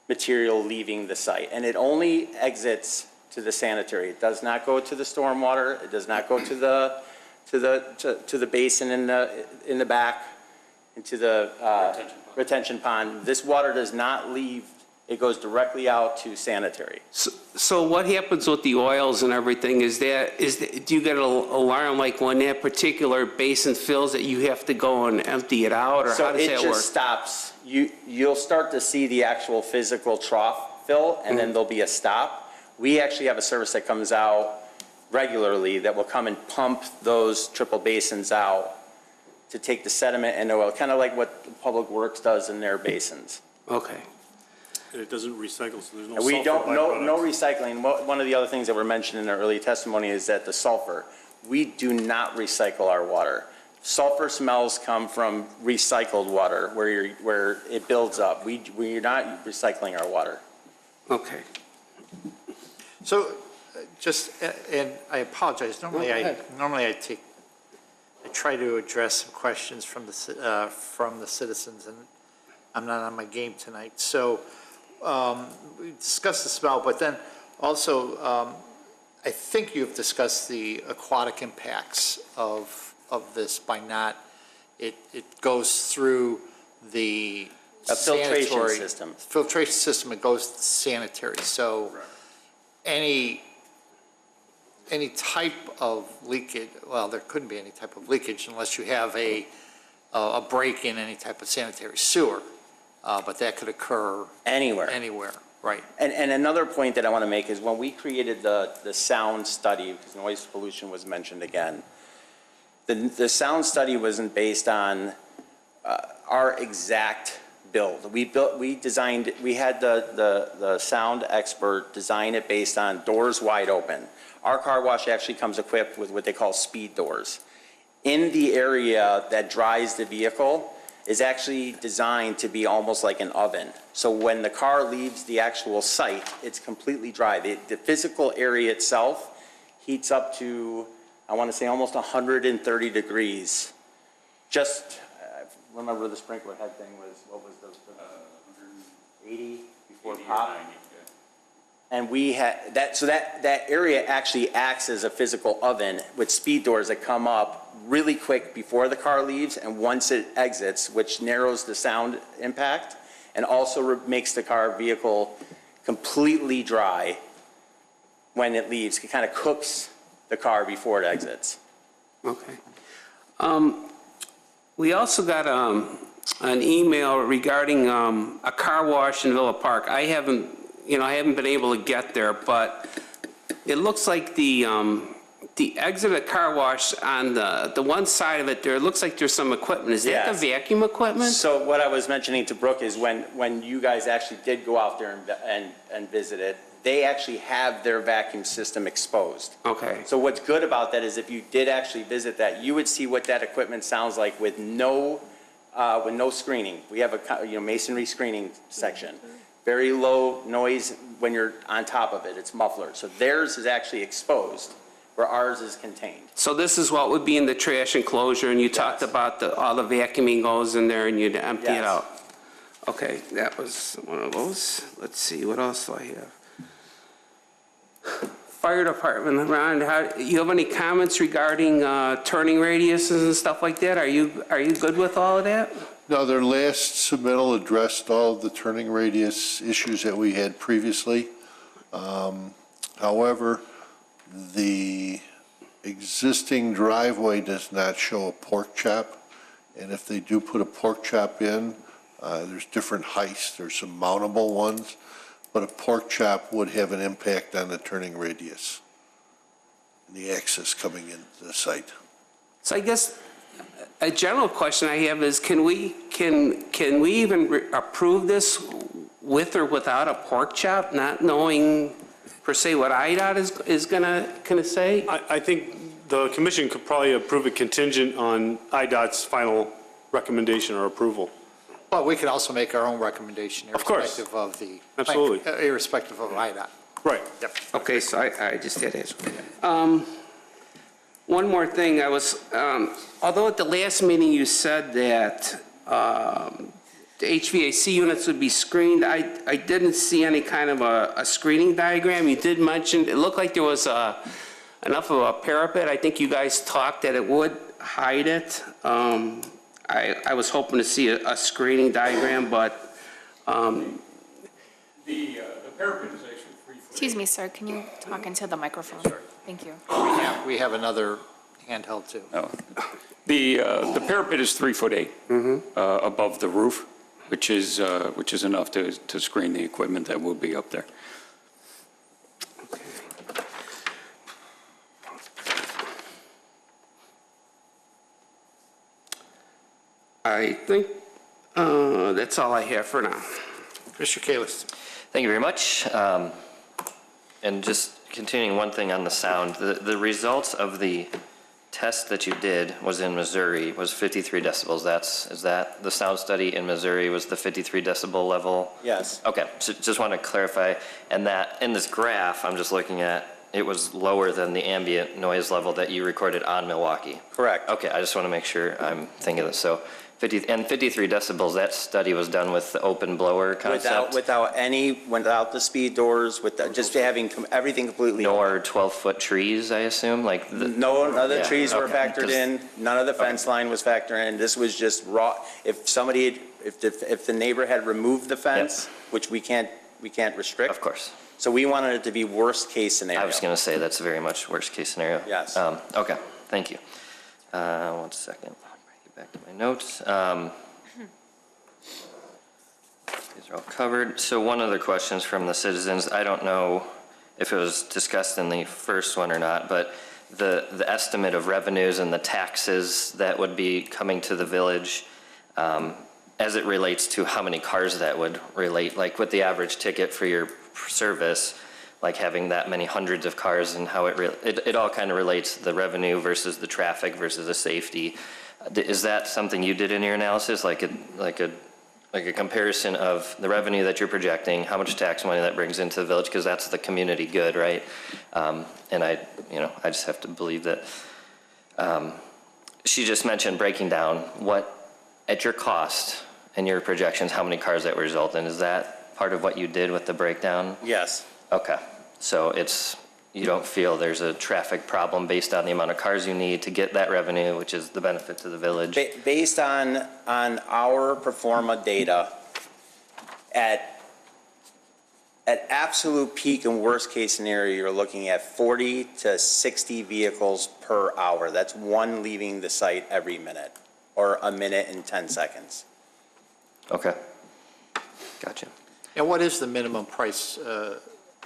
material leaving the site. And it only exits to the sanitary. It does not go to the stormwater. It does not go to the basin in the back, into the retention pond. This water does not leave. It goes directly out to sanitary. So what happens with the oils and everything? Do you get an alarm like when that particular basin fills that you have to go and empty it out, or how does that work? So it just stops. You'll start to see the actual physical trough fill, and then there'll be a stop. We actually have a service that comes out regularly that will come and pump those triple basins out to take the sediment and oil, kind of like what Public Works does in their basins. Okay. And it doesn't recycle, so there's no And we sulfur don't, no byproducts. recycling. One of the other things that were mentioned in our early testimony is that the sulfur, we do not recycle our water. Sulfur smells come from recycled water where it builds up. We're not recycling our water. Okay. So and I apologize, normally I try to address some questions from the citizens, and I'm not on my game tonight. So we discussed the smell, but then Also, I think you've discussed the aquatic impacts of this by not, it goes through the A filtration sanitary- system. Filtration system, it goes sanitary. So any type of leakage, well, there couldn't be any type of leakage unless you have a break in any type of sanitary sewer. But that could occur Anywhere. anywhere, right? And another point that I want to make is when we created the sound study, because noise pollution was mentioned again, the sound study wasn't based on our exact build. We had the sound expert design it based on doors wide open. Our car wash actually comes equipped with what they call speed doors. In the area that dries the vehicle is actually designed to be almost like an oven. So when the car leaves the actual site, it's completely dry. The physical area itself heats up to, I want to say, almost 130 degrees. Just, remember the sprinkler head thing was, what was the 180 before pop? And we had that, so that area actually acts as a physical oven with speed doors that come up really quick before the car leaves and once it exits, which narrows the sound impact and also makes the car vehicle completely dry when it leaves. It kind of cooks the car before it exits. Okay. We also got an email regarding a car wash in Villa Park. I haven't been able to get there, but it looks like the exit of the car wash on the one side of it there, it looks like there's some equipment. Is that the Yes. vacuum equipment? So what I was mentioning to Brooke is when you guys actually did go out there and visit it, they actually have their vacuum system exposed. Okay. So what's good about that is if you did actually visit that, you would see what that equipment sounds like with no screening. We have a masonry screening section. Very low noise when you're on top of it. It's muffler. So theirs is actually exposed, where ours is contained. So this is what would be in the trash enclosure, and you talked about all the vacuuming goes in there and you'd empty it Yes. out. Okay, that was one of those. Let's see, what else do I have? Fire department, Ron, you have any comments regarding turning radiuses and stuff like that? Are you good with all of that? No, their last submittal addressed all of the turning radius issues that we had previously. However, the existing driveway does not show a pork chop, and if they do put a pork chop in, there's different heights. There's some mountable ones, but a pork chop would have an impact on the turning radius and the access coming into the site. So I guess a general question I have is, can we even approve this with or without a pork chop, not knowing per se what IDOT is gonna say? I think the commission could probably approve it contingent on IDOT's final recommendation or approval. But we could also make our own recommendation Of course. irrespective of the. Absolutely. Irrespective of IDOT. Right. Yep. Okay, so I just had to ask. One more thing, although at the last meeting you said that the HVAC units would be screened, I didn't see any kind of a screening diagram. You did mention, it looked like there was enough of a parapet. I think you guys talked that it would hide it. I was hoping to see a screening diagram, but. The parapet is actually 3 foot. Excuse me, sir, can you talk into the microphone? Thank you. We have another handheld too. Oh. The parapet is 3'8" above the roof, which is enough to screen the equipment that will be up there. I think that's all I have for now. Mr. Kalis. Thank you very much. And just continuing one thing on the sound, the results of the test that you did was in Missouri was 53 decibels. Is that the sound study in Missouri was the 53 decibel level? Yes. Okay, so just want to clarify. And that in this graph, I'm just looking at, it was lower than the ambient noise level that you recorded on Milwaukee. Correct. Okay, I just want to make sure I'm thinking of this. So And 53 decibels, that study was done with the open blower concept? Without the speed doors, just having everything completely. Nor 12-foot trees, I assume, like? None of the trees were okay, factored in, none of the fence line was factored in. This was just raw, if the neighbor had removed the fence, which we can't restrict. Of course. So we wanted it to be worst-case scenario. I was going to say that's very much worst-case scenario. Yes. Okay, thank you. 1 second. Back to my notes. These are all covered. So one other question from the citizens. I don't know if it was discussed in the first one or not, but the estimate of revenues and the taxes that would be coming to the village as it relates to how many cars that would relate, like with the average ticket for your service, like having that many hundreds of cars and how it all kind of relates to the revenue versus the traffic versus the safety. Is that something you did in your analysis, like a comparison of the revenue that you're projecting, how much tax money that brings into the village, because that's the community good, right? And I just have to believe that. She just mentioned breaking down what, at your cost and your projections, how many cars that would result in. Is that part of what you did with the breakdown? Yes. Okay, so you don't feel there's a traffic problem based on the amount of cars you need to get that revenue, which is the benefit to the village? Based on our pro forma data, at absolute peak and worst case scenario, you're looking at 40 to 60 vehicles per hour. That's one leaving the site every minute, or a minute and 10 seconds. Okay, gotcha. And what is the minimum price?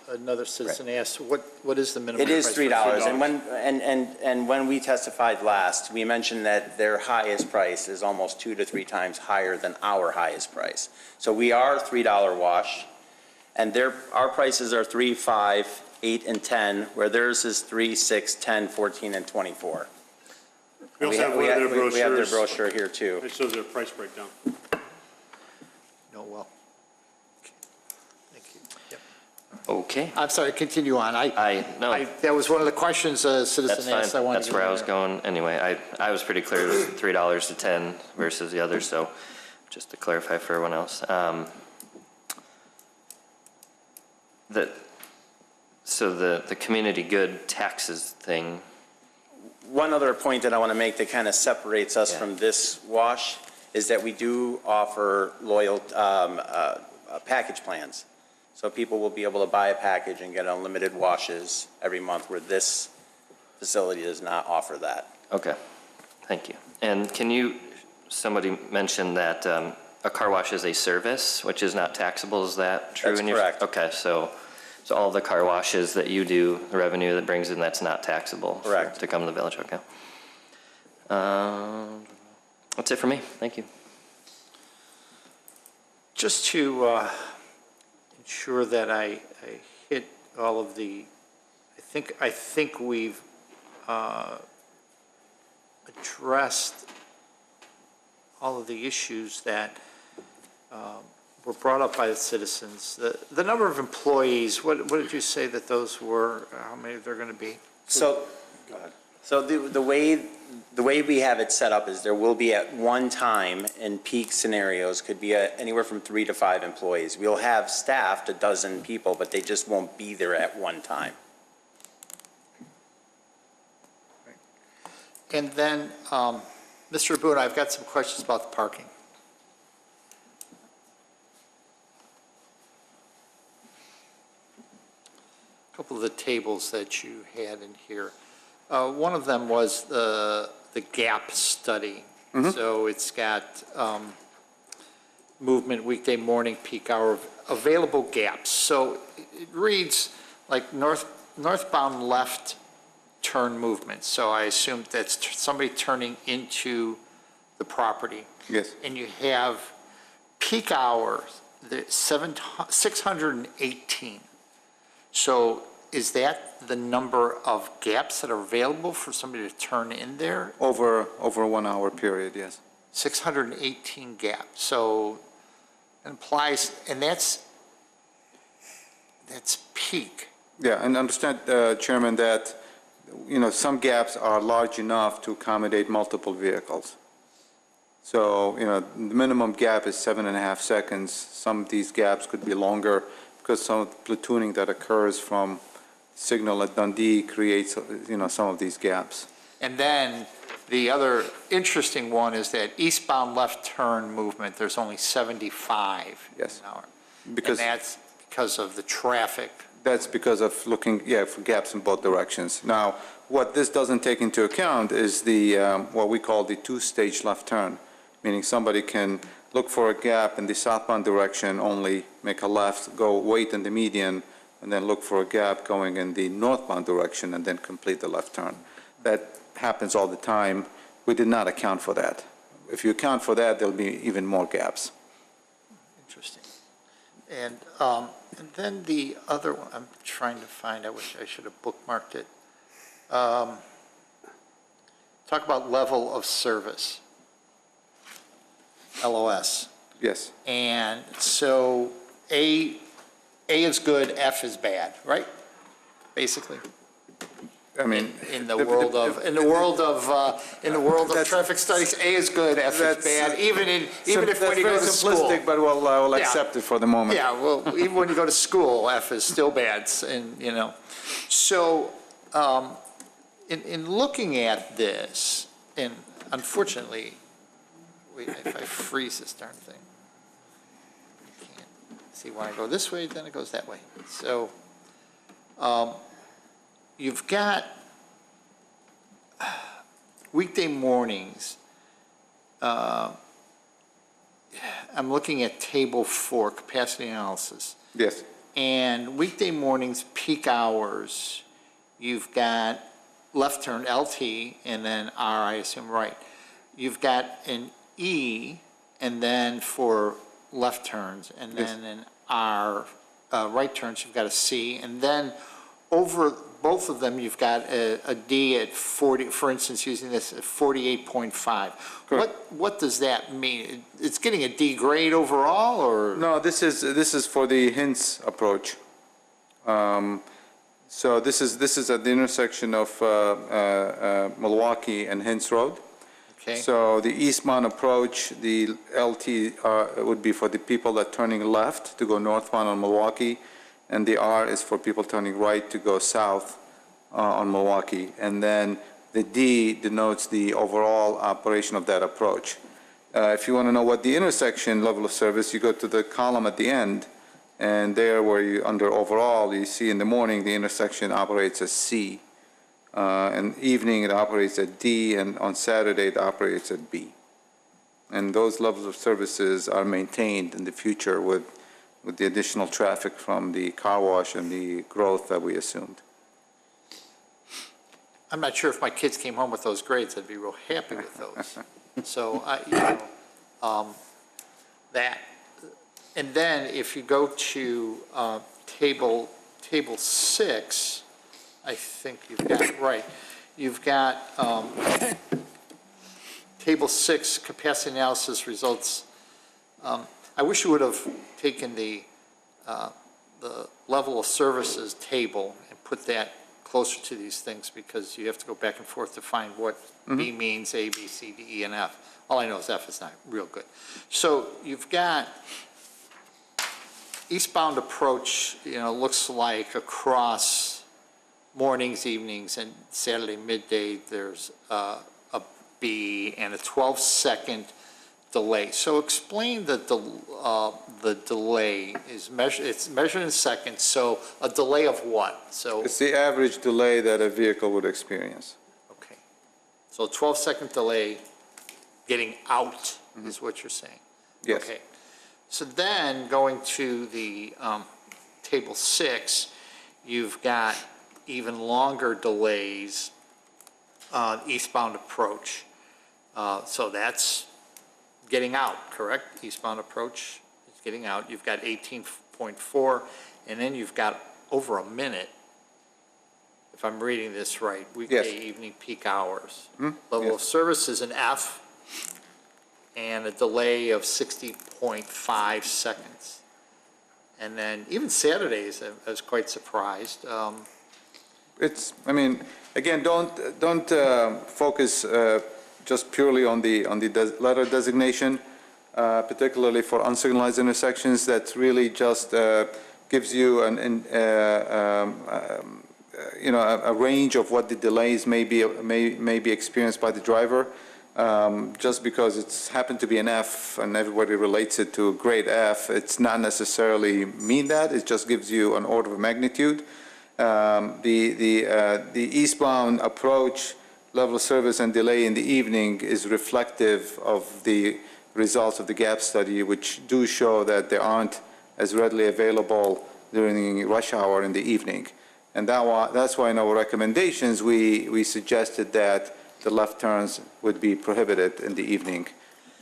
Another citizen asked, what is the minimum price? It is $3, and when we testified last, we mentioned that their highest price is almost 2 to 3 times higher than our highest price. So we are $3 wash, and our prices are 3, 5, 8, and 10, where theirs is 3, 6, 10, 14, and 24. We also have one of their brochures. We have their brochure here too. It shows their price breakdown. No, well. Thank you. Yep. Okay. I'm sorry, continue on. No. That was one of the questions a citizen That's asked. fine. I wanted That's to where get I was there. going anyway. I was pretty clear it was $3 to 10 versus the other, so just to clarify for everyone else. So the community good taxes thing. One other point that I want to make that kind of separates us from this wash is that we do offer package plans. So people will be able to buy a package and get unlimited washes every month, where this facility does not offer that. Okay, thank you. And somebody mentioned that a car wash is a service, which is not taxable. Is that true? That's correct. Okay, so all the car washes that you do, the revenue that brings in, that's not taxable? Correct. To come to the village, okay. That's it for me, thank you. Just to ensure that I hit all of the, I think we've addressed all of the issues that were brought up by the citizens. The number of employees, what did you say that those were, how many they're going to be? So, go ahead. So the way we have it set up is there will be at one time in peak scenarios, could be anywhere from 3 to 5 employees. We'll have staffed 12 people, but they just won't be there at one time. And then, Mr. Boone, I've got some questions about the parking. A couple of the tables that you had in here. One of them was the gap study. Mm-hmm. So it's got movement, weekday morning, peak hour, available gaps. So it reads like northbound left turn movement. So I assume that's somebody turning into the property. Yes. And you have peak hours, 618. So is that the number of gaps that are available for somebody to turn in there? Over a 1 hour period, yes. 618 gaps. So it implies, and that's peak. Yeah, and understand, Chairman, that, some gaps are large enough to accommodate multiple vehicles. So, the minimum gap is 7.5 seconds. Some of these gaps could be longer because some of the platooning that occurs from signal at Dundee creates, some of these gaps. And then the other interesting one is that eastbound left turn movement, there's only 75 an hour. Because and that's because of the traffic. That's because of looking, for gaps in both directions. Now, what this doesn't take into account is the, what we call the two-stage left turn, meaning somebody can look for a gap in the southbound direction, only make a left, go wait in the median, and then look for a gap going in the northbound direction, and then complete the left turn. That happens all the time. We did not account for that. If you account for that, there'll be even more gaps. Interesting. And then the other one, I'm trying to find, I wish I should have bookmarked it. Talk about level of service, LOS. Yes. And so A is good, F is bad, right? Basically. I mean, in the world of traffic studies, A is good, F is bad, even if when you go to school. That's very simplistic, but we'll accept it for the moment. Yeah, well, even when you go to school, F is still bad, and So, in looking at this, and unfortunately, if I freeze this darn thing, I can't see when I go this way, then it goes that way. So, you've got weekday mornings. I'm looking at table 4, capacity analysis. Yes. And weekday mornings, peak hours, you've got left turn LT and then R, I assume, right. You've got an E and then for left turns, and then an R, right turns, you've got a C, and then over both of them, you've got a D at 40, for instance, using this at 48.5. What does that mean? It's getting a D grade overall, or? No, this is for the Hints approach. So this is at the intersection of Milwaukee and Hints Road. Okay. So the eastbound approach, the LT would be for the people that are turning left to go northbound on Milwaukee, and the R is for people turning right to go south on Milwaukee. And then the D denotes the overall operation of that approach. If you want to know what the intersection level of service, you go to the column at the end, and there where you, under overall, you see in the morning the intersection operates as C. And evening it operates at D, and on Saturday it operates at B. And those levels of services are maintained in the future with the additional traffic from the car wash and the growth that we assumed. I'm not sure if my kids came home with those grades, I'd be real happy with those. So, that. And then if you go to table 6, I think you've got it right. You've got table 6, capacity analysis results. I wish you would have taken the level of services table and put that closer to these things, because you have to go back and forth to find what B means, A, B, C, D, E, and F. All I know is F is not real good. So you've got eastbound approach, looks like across mornings, evenings, and Saturday midday, there's a B and a 12-second delay. So explain the delay is measured. It's measured in seconds. So a delay of what? So it's the average delay that a vehicle would experience. Okay. So a 12-second delay getting out is what you're saying. Yes. Okay. So then going to the table 6, you've got even longer delays eastbound approach. So that's getting out, correct? Eastbound approach is getting out. You've got 18.4, and then you've got over a minute, if I'm reading this right, weekday evening peak hours. Level of service is an F, and a delay of 60.5 seconds. And then even Saturdays, I was quite surprised. Again, don't focus just purely on the letter designation, particularly for unsignalized intersections, that really just gives you a range of what the delays may be experienced by the driver. Just because it's happened to be an F and everybody relates it to a grade F, it's not necessarily mean that. It just gives you an order of magnitude. The eastbound approach, level of service and delay in the evening is reflective of the results of the gap study, which do show that they aren't as readily available during rush hour in the evening. And that's why in our recommendations, we suggested that the left turns would be prohibited in the evening,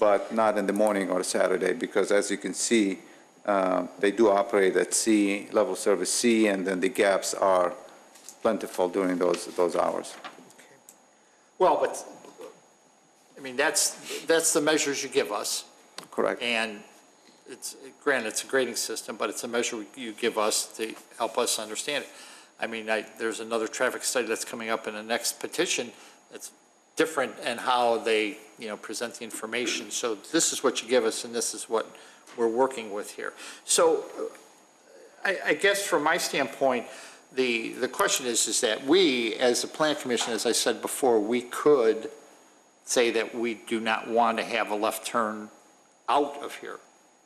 but not in the morning or Saturday, because as you can see, they do operate at C, level service C, and then the gaps are plentiful during those hours. Well, but, I mean, that's the measures you give us. Correct. And it's, granted, it's a grading system, but it's a measure you give us to help us understand it. I mean, there's another traffic study that's coming up in the next petition that's different in how they, present the information. So this is what you give us, and this is what we're working with here. So I guess from my standpoint, the question is that we, as a plan commission, as I said before, we could say that we do not want to have a left turn out of here,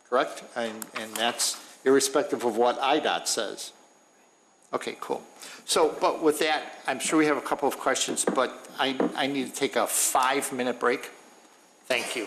correct? And that's irrespective of what IDOT says. Okay, cool. So, but with that, I'm sure we have a couple of questions, but I need to take a 5-minute break. Thank you.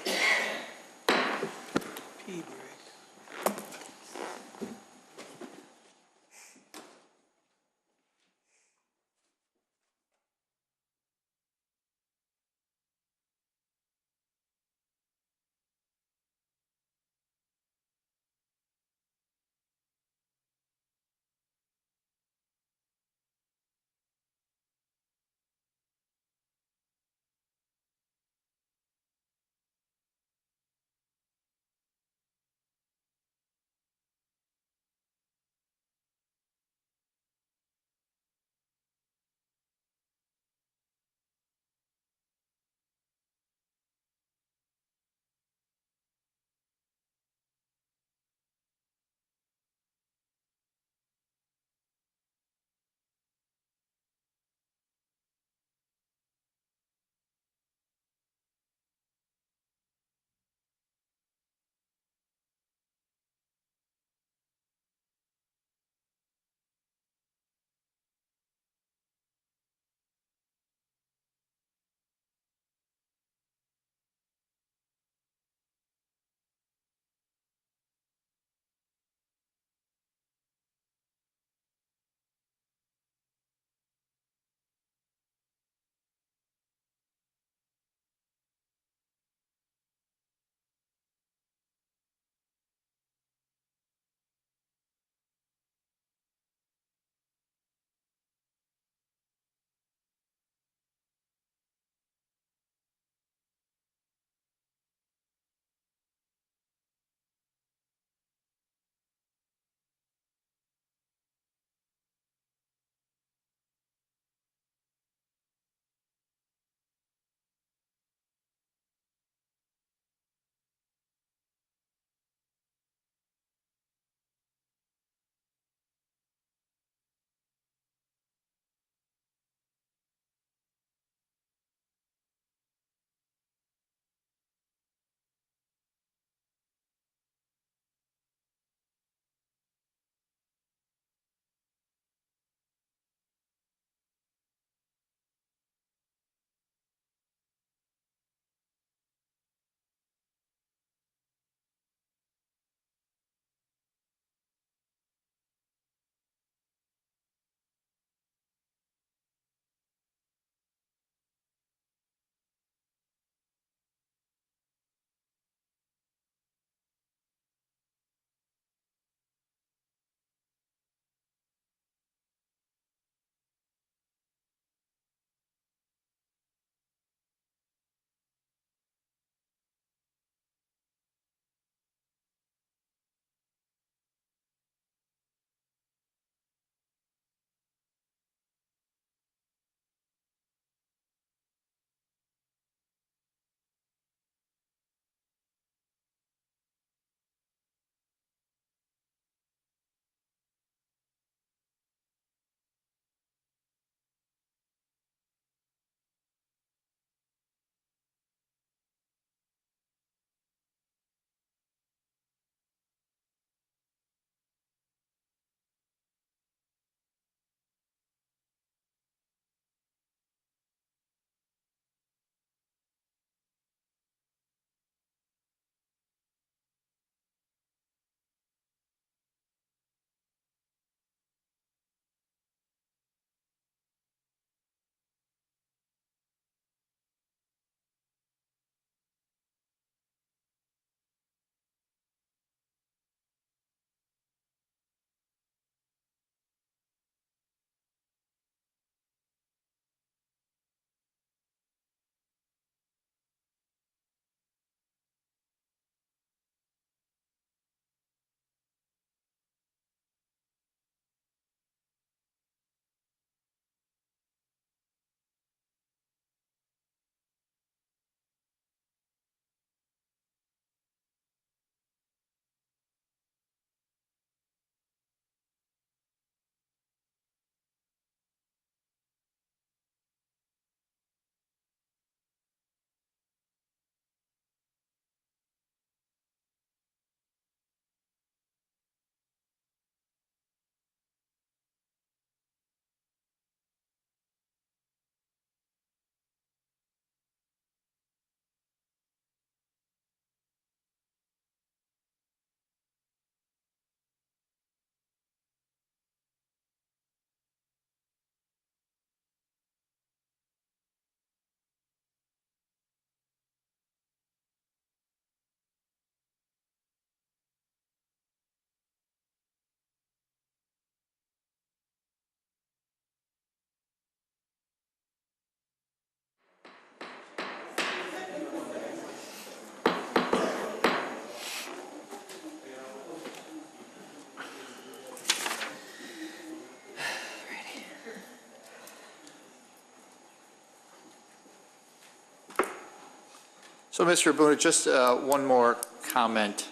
So, Mr. Abuna, just one more comment.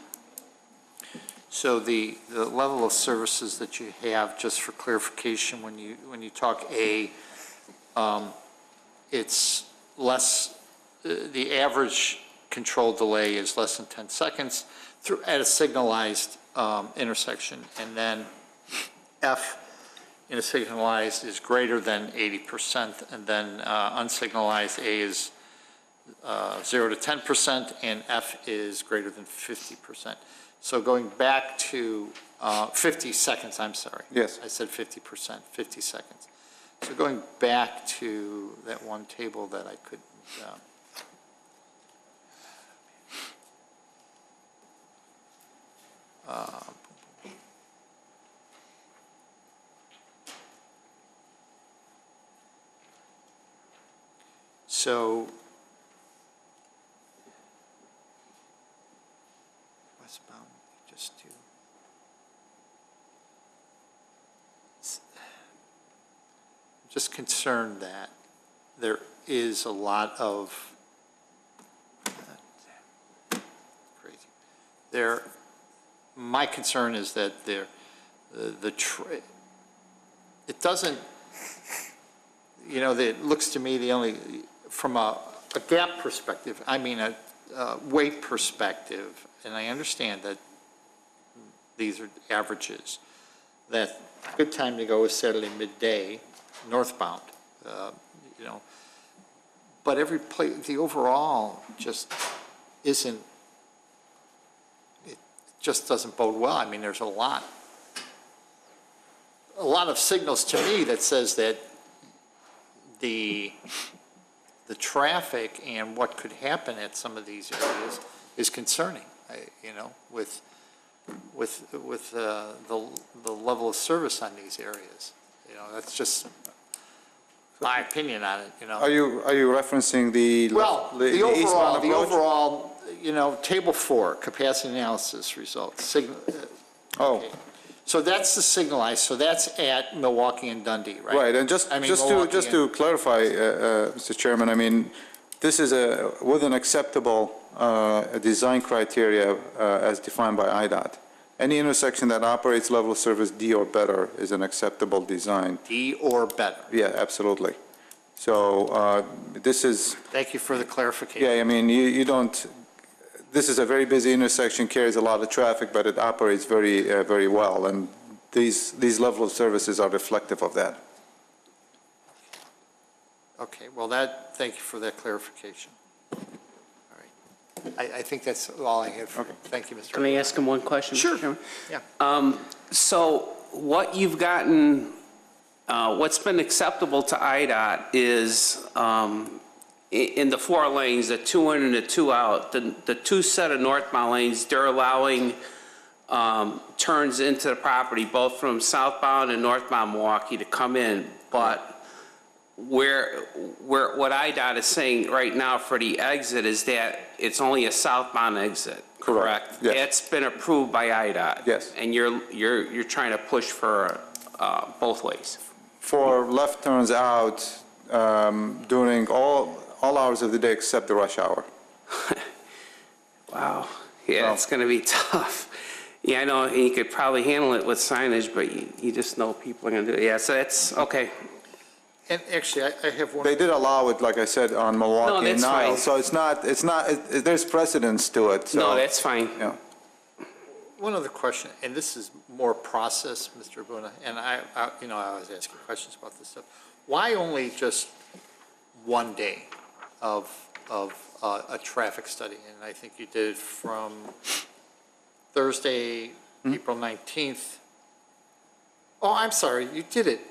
So the level of services that you have, just for clarification, when you talk A, it's less, the average control delay is less than 10 seconds at a signalized intersection, and then F in a signalized is greater than 80%, and then unsignalized A is 0 to 10%, and F is greater than 50%. So going back to 50 seconds, I'm sorry. Yes. I said 50%, 50 seconds. So going back to that one table that I couldn't, so westbound, just do. I'm just concerned that there is a lot of crazy. My concern is that it doesn't. You know, it looks to me the only, from a gap perspective, I mean a weight perspective, and I understand that these are averages, that a good time to go is Saturday midday, northbound, you know. But every place, the overall just isn't, it just doesn't bode well. I mean, there's a lot of signals to me that says that the traffic and what could happen at some of these areas is concerning, you know, with the level of service on these areas. You know, that's just my opinion on it, you know. Are you referencing the overall, you know, table 4, capacity analysis results. Okay. So that's the signalized, so that's at Milwaukee and Dundee, right? Right, and just to clarify, Mr. Chairman, I mean, this is with an acceptable design criteria as defined by IDOT. Any intersection that operates level of service D or better is an acceptable design. D or better. Yeah, absolutely. So this is. Thank you for the clarification. Yeah, I mean, you don't. This is a very busy intersection, carries a lot of traffic, but it operates very, very well, and these level of services are reflective of that. Okay, well thank you for that clarification. All right. I think that's all I have for you. Thank you, Mr. Can I ask him one question? Sure. Mr. Chairman? Yeah. So what you've gotten, what's been acceptable to IDOT is in the 4 lanes, the 2 in and the 2 out, the 2 set of northbound lanes, they're allowing turns into the property, both from southbound and northbound Milwaukee to come in. But what IDOT is saying right now for the exit is that it's only a southbound exit, correct? Yes. It's been approved by IDOT. Yes. And you're trying to push for both ways. For left turns out during all hours of the day except the rush hour. Wow. Yeah, it's going to be tough. Yeah, I know you could probably handle it with signage, but you just know people are going to do it. Yeah, so that's okay. And actually, I have one. They did allow it, like I said, on Milwaukee and Niles, so it's not, there's precedence to it. So, no, that's fine. Yeah. One other question, and this is more process, Mr. Abuna, and I always ask you questions about this stuff. Why only just one day of a traffic study? And I think you did it from Thursday, April 19th. Oh, I'm sorry, you did it.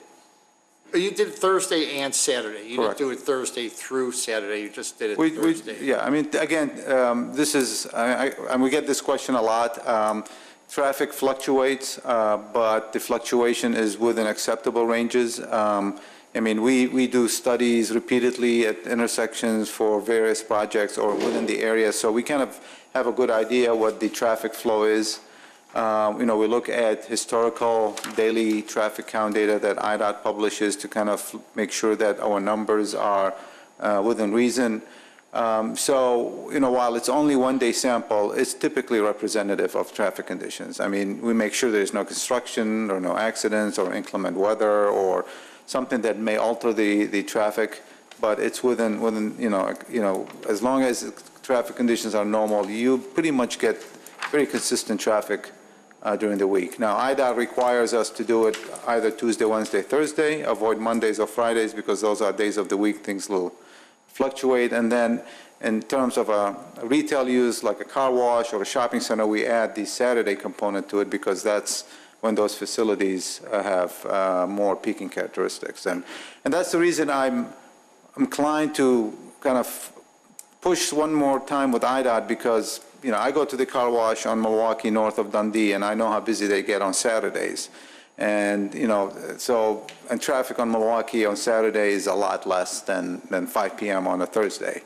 You did Thursday and Saturday. You Correct. didn't do it Thursday through Saturday. You just did it Thursday. Yeah, I mean, again, this is, and we get this question a lot. Traffic fluctuates, but the fluctuation is within acceptable ranges. I mean, we do studies repeatedly at intersections for various projects or within the area, so we kind of have a good idea what the traffic flow is. We look at historical daily traffic count data that IDOT publishes to kind of make sure that our numbers are within reason. So, while it's only one-day sample, it's typically representative of traffic conditions. I mean, we make sure there's no construction or no accidents or inclement weather or something that may alter the traffic, but it's within as long as traffic conditions are normal, you pretty much get very consistent traffic during the week. Now, IDOT requires us to do it either Tuesday, Wednesday, Thursday, avoid Mondays or Fridays because those are days of the week things will fluctuate. And then in terms of a retail use like a car wash or a shopping center, we add the Saturday component to it because that's when those facilities have more peaking characteristics. And that's the reason I'm inclined to kind of push one more time with IDOT because, I go to the car wash on Milwaukee north of Dundee and I know how busy they get on Saturdays. And, and traffic on Milwaukee on Saturday is a lot less than 5 p.m. on a Thursday.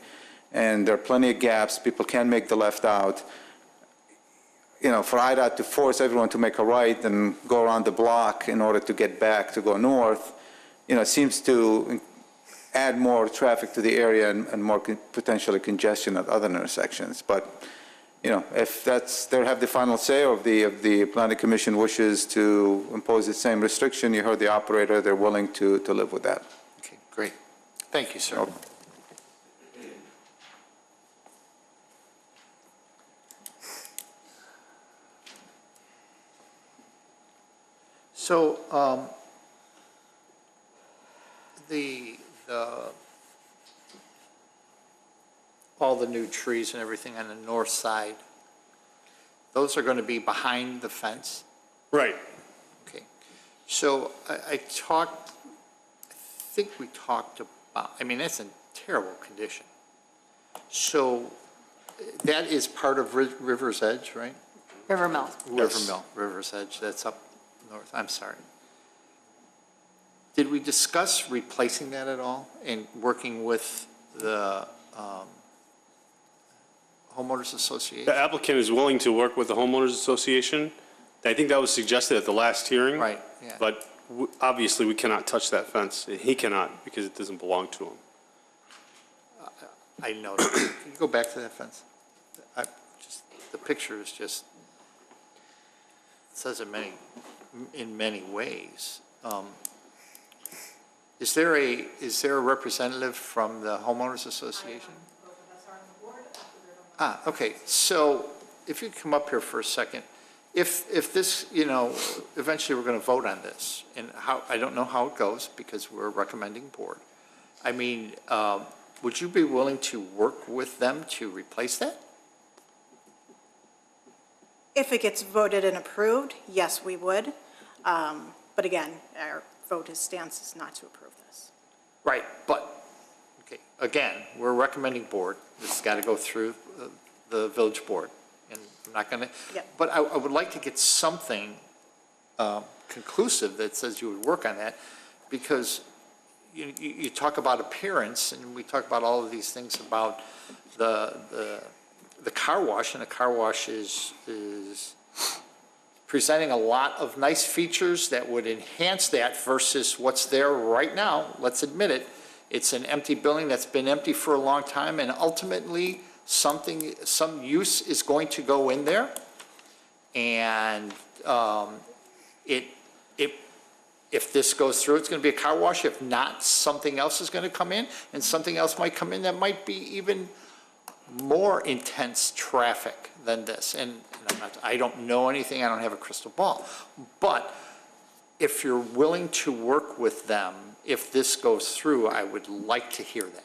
And there are plenty of gaps. People can make the left out. For IDOT to force everyone to make a right and go around the block in order to get back to go north, seems to add more traffic to the area and more potentially congestion at other intersections. But, if they have the final say, or if the Planning Commission wishes to impose the same restriction, you heard the operator, they're willing to live with that. Okay, great. Thank you, sir. So, all the new trees and everything on the north side, those are going to be behind the fence? Right. Okay. So I think we talked about, that's in terrible condition. So that is part of River's Edge, right? River Mill. River's Edge, that's up north, I'm sorry. Did we discuss replacing that at all and working with the homeowners association? The applicant is willing to work with the homeowners association. I think that was suggested at the last hearing. Right, yeah. But obviously, we cannot touch that fence. He cannot because it doesn't belong to him. I know. Can you go back to that fence? The picture is just, it says in many ways. Is there a representative from the homeowners association? Okay. So if you come up here for a second, if this, eventually we're going to vote on this, and I don't know how it goes because we're a recommending board. Would you be willing to work with them to replace that? If it gets voted and approved, yes, we would. But again, our stance is not to approve this. Right, but, okay, again, we're a recommending board. This has got to go through the village board. And I'm not going to, but I would like to get something conclusive that says you would work on that, because you talk about appearance, and we talk about all of these things about the car wash, and the car wash is presenting a lot of nice features that would enhance that versus what's there right now. Let's admit it. It's an empty building that's been empty for a long time, and ultimately some use is going to go in there. And if this goes through, it's going to be a car wash. If not, something else is going to come in, and something else might come in that might be even more intense traffic than this. And I don't know anything, I don't have a crystal ball. But if you're willing to work with them, if this goes through, I would like to hear that.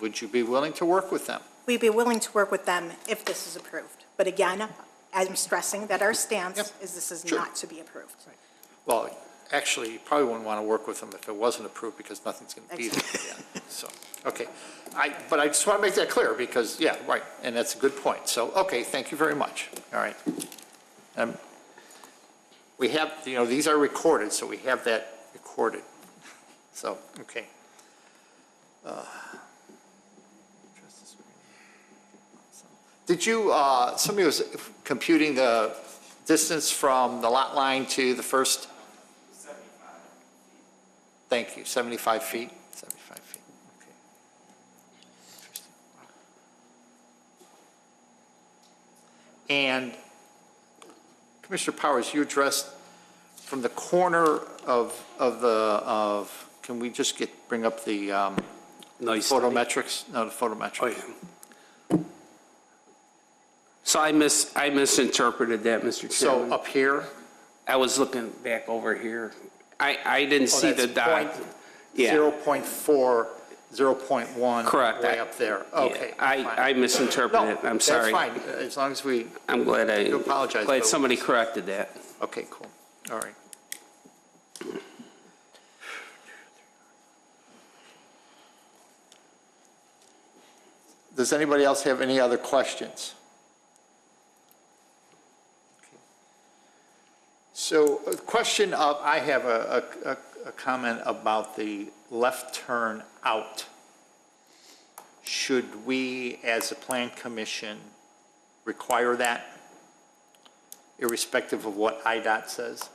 Would you be willing to work with them? We'd be willing to work with them if this is approved. But again, I'm stressing that our stance is this is not to be approved. Right. Well, actually, you probably wouldn't want to work with them if it wasn't approved, because nothing's going to be there yet. So, okay. But I just want to make that clear because, yeah, right, and that's a good point. So, okay, thank you very much. All right. We have, these are recorded, so we have that recorded. So, okay. Did you, somebody was computing the distance from the lot line to the first? 75 feet. Thank you, 75 feet? 75 feet, okay. Interesting. And Commissioner Powers, you addressed from the corner can we just bring up the photometrics? No, the photometrics. Oh, yeah. So I misinterpreted that, Mr. Chairman. So up here? I was looking back over here. I didn't see the dot. Yeah. 0.4, 0.1. Correct. Way up there. Okay. I misinterpreted it. I'm sorry. That's fine, as long as we. I'm glad do apologize. glad somebody corrected that. Okay, cool. All right. Does anybody else have any other questions? So a question of, I have a comment about the left turn out. Should we, as a plan commission, require that, irrespective of what IDOT says?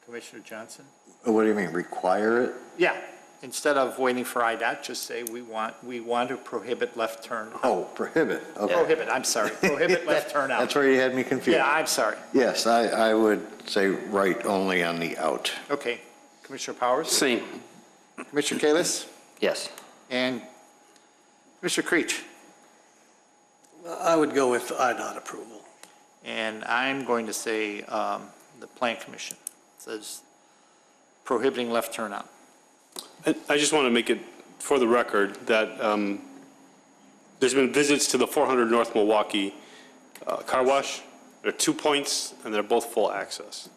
Commissioner Johnson? What do you mean, require it? Yeah, instead of waiting for IDOT, just say we want to prohibit left turn. Oh, prohibit, okay. Prohibit, I'm sorry, prohibit left turn out. That's where you had me confused. Yeah, I'm sorry. Yes, I would say right only on the out. Okay, Commissioner Powers? Same. Commissioner Kalis? Yes. And Commissioner Creech? I would go with IDOT approval. And I'm going to say the Plan Commission says prohibiting left turn out. I just want to make it for the record that there's been visits to the 400 North Milwaukee car wash. There are 2 points, and they're both full access.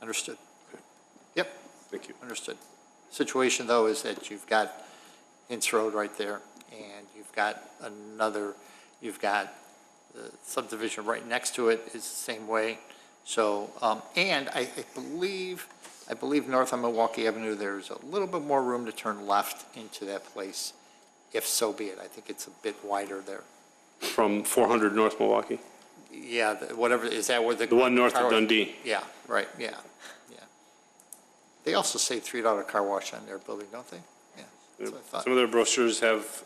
Understood. Okay. Yep. Thank you. Understood. Situation, though, is that you've got Hintz Road right there, and you've got the subdivision right next to it is the same way. So, and I believe north on Milwaukee Avenue, there's a little bit more room to turn left into that place, if so be it. I think it's a bit wider there. From 400 North Milwaukee? Yeah, whatever, is that where the one north of Dundee. Yeah, right, yeah. They also say $3 car wash on their building, don't they? Yeah, that's what I thought. Some of their brochures have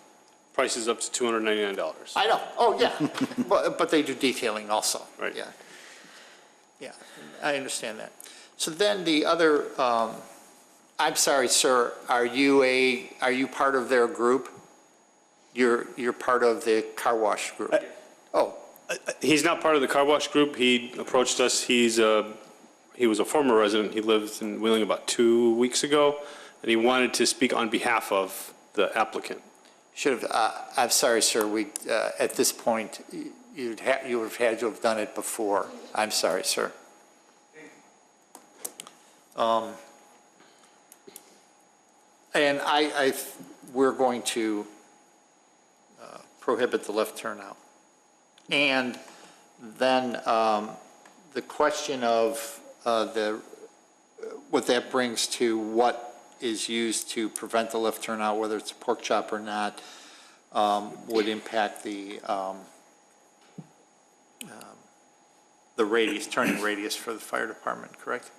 prices up to $299. I know, oh, yeah, but they do detailing also. Right. Yeah. Yeah, I understand that. So then the other, I'm sorry, sir, are you part of their group? You're part of the car wash group? He's not part of the car wash group. He approached us. He was a former resident. He lived in Wheeling about 2 weeks ago, and he wanted to speak on behalf of the applicant. I'm sorry, sir, at this point, you would have had to have done it before. I'm sorry, sir. And we're going to prohibit the left turnout. And then the question of what that brings to what is used to prevent the left turnout, whether it's a pork chop or not, would impact the radius, turning radius for the fire department, correct?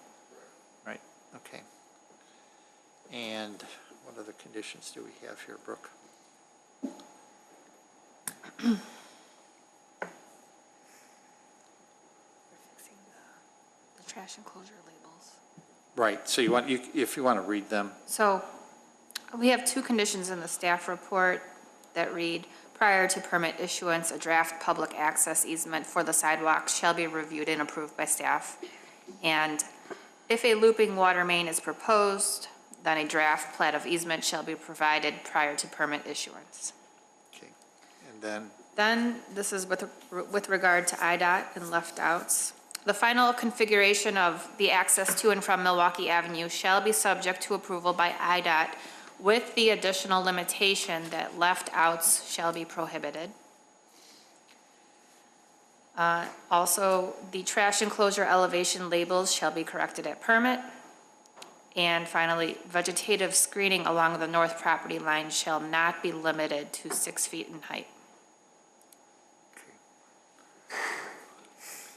Right, okay. And what other conditions do we have here, Brooke? The trash enclosure labels. Right, so if you want to read them. So we have two conditions in the staff report that read, prior to permit issuance, a draft public access easement for the sidewalk shall be reviewed and approved by staff. And if a looping water main is proposed, then a draft plat of easement shall be provided prior to permit issuance. Okay, and then? Then, this is with regard to IDOT and left outs. The final configuration of the access to and from Milwaukee Avenue shall be subject to approval by IDOT with the additional limitation that left outs shall be prohibited. Also, the trash enclosure elevation labels shall be corrected at permit. And finally, vegetative screening along the north property line shall not be limited to 6 feet in height.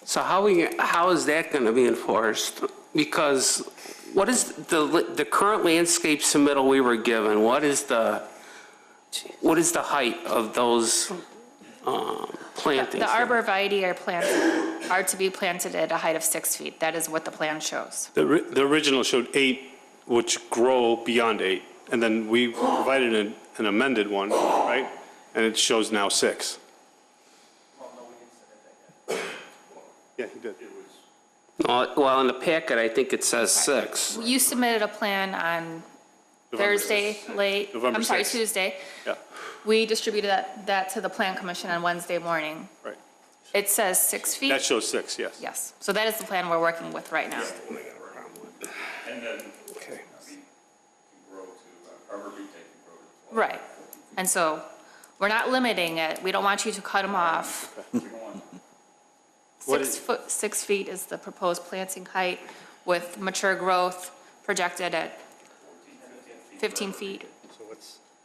So how is that going to be enforced? Because what is the current landscape submittal we were given? What is the height of those plantings. The arborvitae are to be planted at a height of 6 feet. That is what the plan shows. The original showed 8, which grow beyond 8, and then we provided an amended one, right? And it shows now 6. Yeah, he did. Well, in the packet, I think it says 6. You submitted a plan on Thursday late, November I'm sorry, 6th. Tuesday. Yeah. We distributed that to the Plan Commission on Wednesday morning. Right. It says 6 feet? That shows 6, yes. Yes. So that is the plan we're working with right now. And then, Okay. grow to, arborvitae can grow to 12. Right. And so we're not limiting it. We don't want you to cut them off. 6 feet is the proposed planting height with mature growth projected at 15 feet. So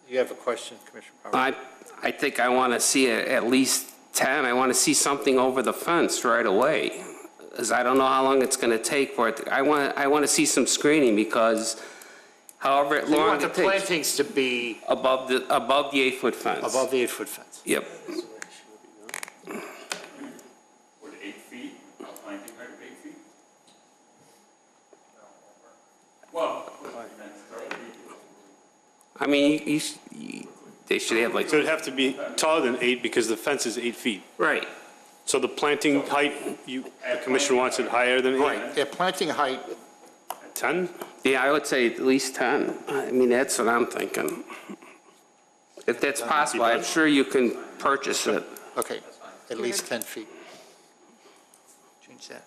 you have a question, Commissioner Powers? I think I want to see at least 10. I want to see something over the fence right away, because I don't know how long it's going to take for it. I want to see some screening, because however You long want the it takes. plantings to be Above the 8-foot fence. above the 8-foot fence? Yep. Would 8 feet, a planting height of 8 feet? Well, I mean, they should have like. So it'd have to be taller than 8 because the fence is 8 feet. Right. So the planting height, the commission wants it higher than 8? Right, yeah, planting height, 10? Yeah, I would say at least 10. I mean, that's what I'm thinking. If that's possible, I'm sure you can purchase it. okay, at least 10 feet. Change that.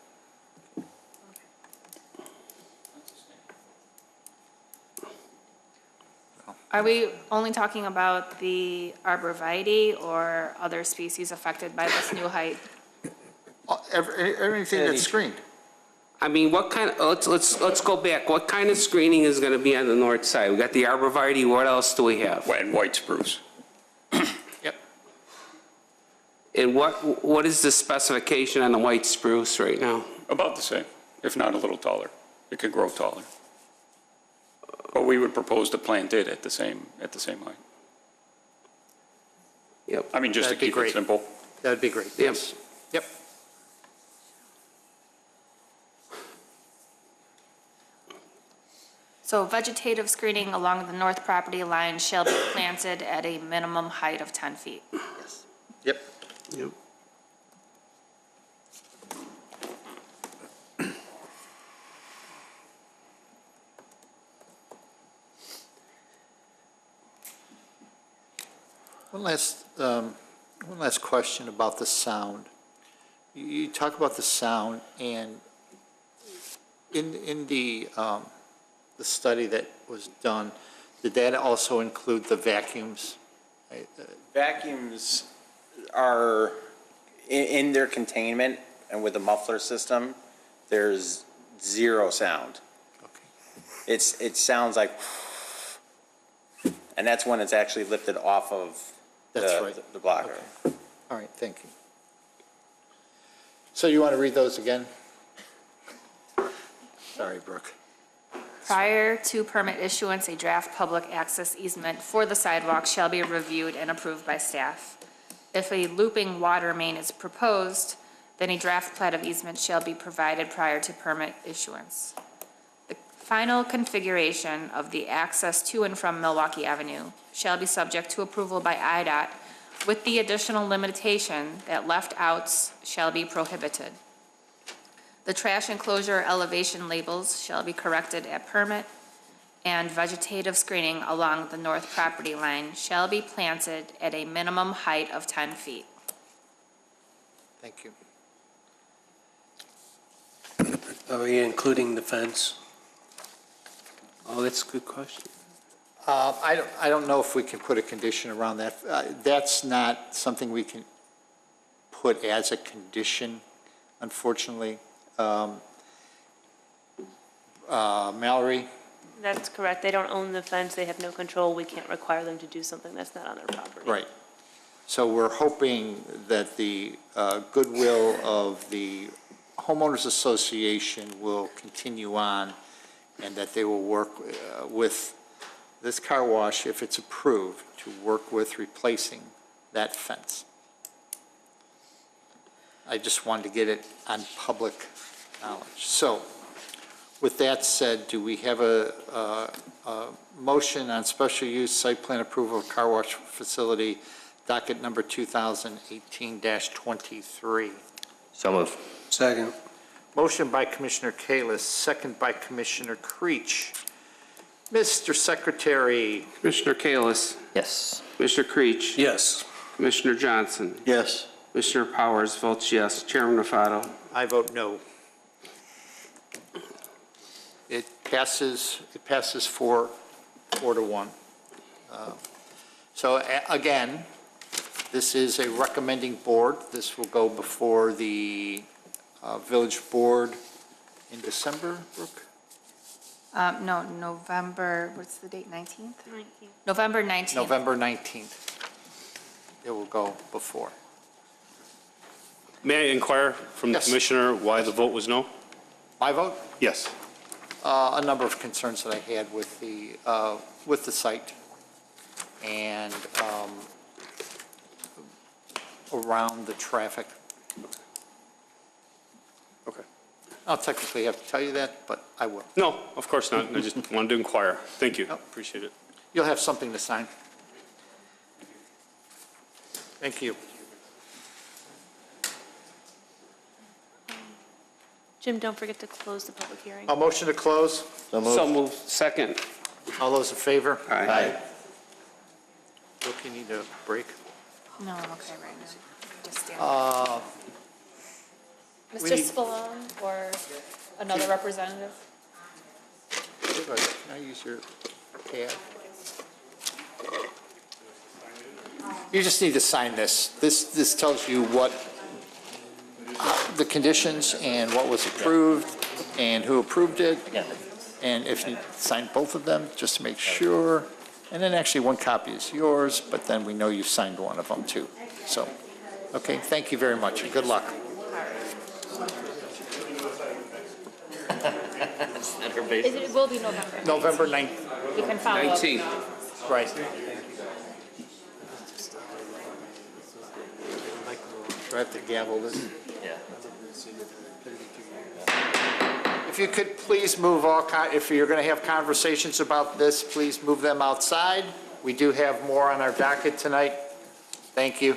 Are we only talking about the arborvitae or other species affected by this new height? Everything that's screened. I mean, what kind of, let's go back. What kind of screening is going to be on the north side? We got the arborvitae, what else do we have? and white spruce. Yep. And what is the specification on the white spruce right now? About the same, if not a little taller. It could grow taller. But we would propose to plant it at the same height. Yep. I mean, just to That'd be keep it great. simple. That'd be great, Yep. yes. Yep. So vegetative screening along the north property line shall be planted at a minimum height of 10 feet. Yes. Yep. Yep. One last question about the sound. You talk about the sound, and in the study that was done, did that also include the vacuums? Vacuums are in their containment, and with the muffler system, there's zero sound. Okay. It sounds like, and that's when it's actually lifted off of That's right. the blocker. Okay. All right, thank you. So you want to read those again? Sorry, Brooke. Prior to permit issuance, a draft public access easement for the sidewalk shall be reviewed and approved by staff. If a looping water main is proposed, then a draft plat of easement shall be provided prior to permit issuance. The final configuration of the access to and from Milwaukee Avenue shall be subject to approval by IDOT with the additional limitation that left outs shall be prohibited. The trash enclosure elevation labels shall be corrected at permit, and vegetative screening along the north property line shall be planted at a minimum height of 10 feet. Thank you. Are we including the fence? Oh, that's a good question. I don't know if we can put a condition around that. That's not something we can put as a condition, unfortunately. Mallory? That's correct. They don't own the fence. They have no control. We can't require them to do something that's not on their property. Right. So we're hoping that the goodwill of the homeowners association will continue on, and that they will work with this car wash, if it's approved, to work with replacing that fence. I just wanted to get it on public knowledge. So, with that said, do we have a motion on special use site plan approval of car wash facility, docket number 2018-23? So move. Second. Motion by Commissioner Kalis, second by Commissioner Creech. Mr. Secretary. Commissioner Kalis. Yes. Commissioner Creech. Yes. Commissioner Johnson. Yes. Commissioner Powers votes yes. Chairman Rafato. I vote no. It passes 4-1. So again, this is a recommending board. This will go before the village board in December, Brooke? No, November, what's the date, 19th? 19th. November 19th. November 19th. It will go before. May I inquire from the Yes. commissioner why the vote was no? My vote? Yes. A number of concerns that I had with the site and around the traffic. Okay. I'll technically have to tell you that, but I will. No, of course not. I just wanted to inquire. Thank you. Appreciate it. You'll have something to sign. Thank you. Jim, don't forget to close the public hearing. A motion to close? So moved. Second. All those in favor? Aye. Brooke, you need a break? No, I'm okay right now. Just stand. We Mr. need- Spallone or another representative? Can I use your pad? You just need to sign this. This tells you what the conditions and what was approved and who approved it. And if you sign both of them, just to make sure. And then actually one copy is yours, but then we know you signed one of them too. So, okay, thank you very much and good luck. It will be November. November 9th. You can follow up. 19th. Right. Do I have to gavel this? Yeah. If you could please move if you're going to have conversations about this, please move them outside. We do have more on our docket tonight. Thank you.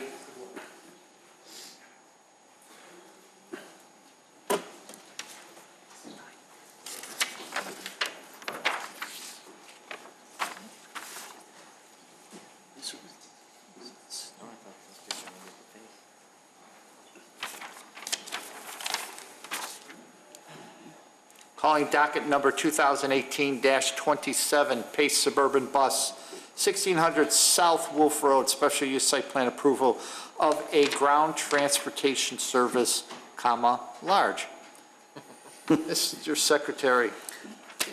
Calling docket number 2018-27, Pace Suburban Bus, 1600 South Wolf Road, special use site plan approval of a ground transportation service, large. Mr. Secretary.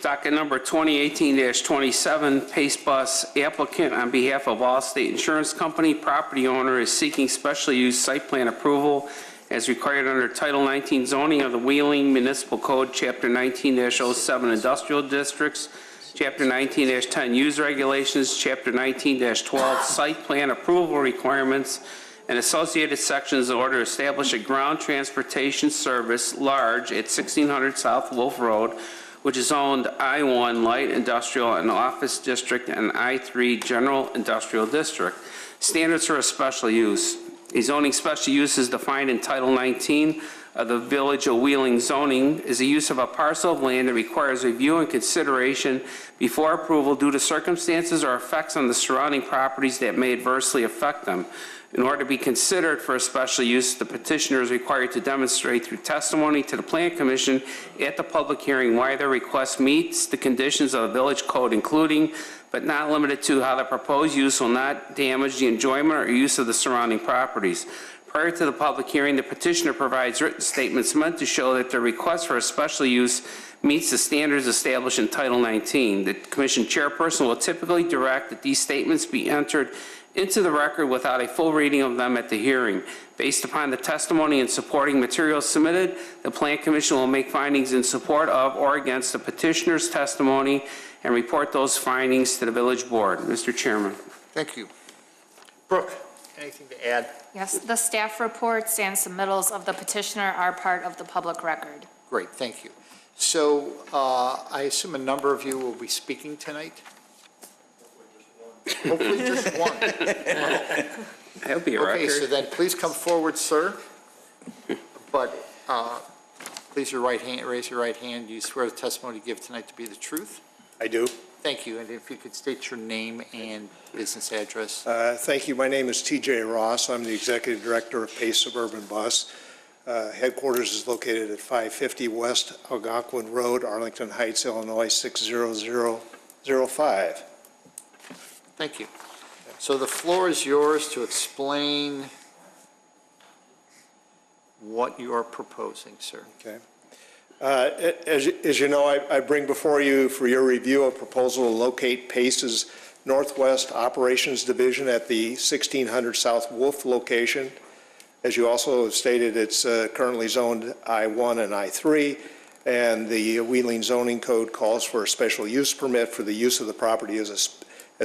Docket number 2018-27, Pace Bus applicant on behalf of Allstate Insurance Company, property owner is seeking special use site plan approval as required under Title 19 zoning of the Wheeling Municipal Code, Chapter 19-07 Industrial Districts, Chapter 19-10 Use Regulations, Chapter 19-12 Site Plan Approval Requirements, and associated sections in order to establish a ground transportation service large at 1600 South Wolf Road, which is owned I-1 Light Industrial and Office District and I-3 General Industrial District. Standards for a special use. A zoning special use is defined in Title 19 of the Village of Wheeling zoning is the use of a parcel of land that requires review and consideration before approval due to circumstances or effects on the surrounding properties that may adversely affect them. In order to be considered for a special use, the petitioner is required to demonstrate through testimony to the Plan Commission at the public hearing why their request meets the conditions of the village code, including but not limited to how the proposed use will not damage the enjoyment or use of the surrounding properties. Prior to the public hearing, the petitioner provides written statements meant to show that their request for a special use meets the standards established in Title 19. The Commission chairperson will typically direct that these statements be entered into the record without a full reading of them at the hearing. Based upon the testimony and supporting materials submitted, the Plan Commission will make findings in support of or against the petitioner's testimony and report those findings to the village board. Mr. Chairman. Thank you. Brooke, anything to add? Yes, the staff reports and submittals of the petitioner are part of the public record. Great, thank you. So I assume a number of you will be speaking tonight? Hopefully just one. That'll be a Okay, so record. then please come forward, sir. But please raise your right hand. Do you swear the testimony you give tonight to be the truth? I do. Thank you. And if you could state your name and business address. Thank you. My name is T.J. Ross. I'm the Executive Director of Pace Suburban Bus. Headquarters is located at 550 West Algonquin Road, Arlington Heights, Illinois, 60005. Thank you. So the floor is yours to explain what you are proposing, sir. Okay. As you know, I bring before you for your review a proposal to locate Pace's Northwest Operations Division at the 1600 South Wolf location. As you also have stated, it's currently zoned I-1 and I-3, and the Wheeling zoning code calls for a special use permit for the use of the property as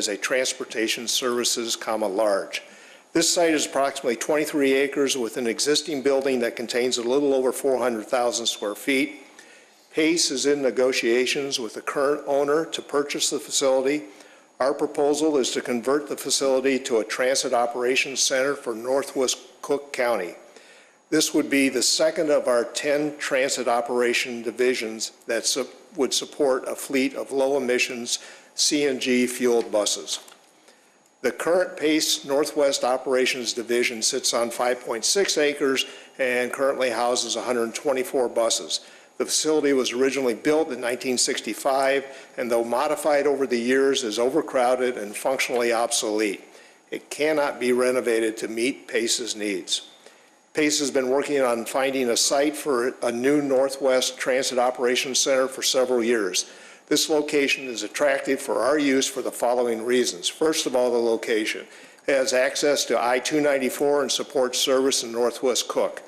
a transportation services, large. This site is approximately 23 acres with an existing building that contains a little over 400,000 square feet. Pace is in negotiations with the current owner to purchase the facility. Our proposal is to convert the facility to a transit operations center for Northwest Cook County. This would be the second of our 10 transit operation divisions that would support a fleet of low-emissions CNG fueled buses. The current Pace Northwest Operations Division sits on 5.6 acres and currently houses 124 buses. The facility was originally built in 1965, and though modified over the years, is overcrowded and functionally obsolete. It cannot be renovated to meet Pace's needs. Pace has been working on finding a site for a new Northwest Transit Operations Center for several years. This location is attractive for our use for the following reasons. First of all, the location. It has access to I-294 and supports service in Northwest Cook,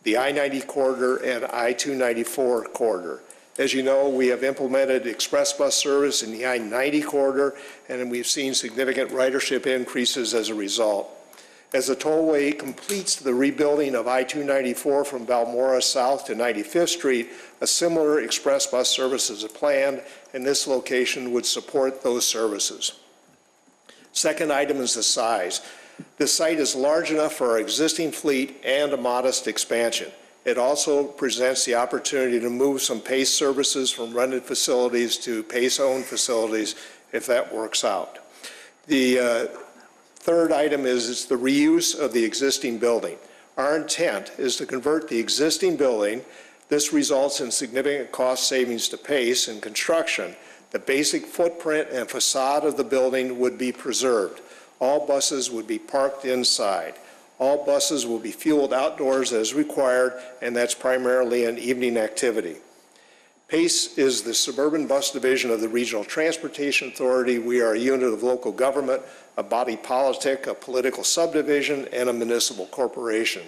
the I-90 corridor and I-294 corridor. As you know, we have implemented express bus service in the I-90 corridor, and we've seen significant ridership increases as a result. As the tollway completes the rebuilding of I-294 from Balmora South to 95th Street, a similar express bus service is planned, and this location would support those services. Second item is the size. This site is large enough for our existing fleet and a modest expansion. It also presents the opportunity to move some Pace services from rented facilities to Pace-owned facilities if that works out. The third item is the reuse of the existing building. Our intent is to convert the existing building. This results in significant cost savings to Pace in construction. The basic footprint and facade of the building would be preserved. All buses would be parked inside. All buses will be fueled outdoors as required, and that's primarily an evening activity. Pace is the suburban bus division of the Regional Transportation Authority. We are a unit of local government, a body politic, a political subdivision, and a municipal corporation.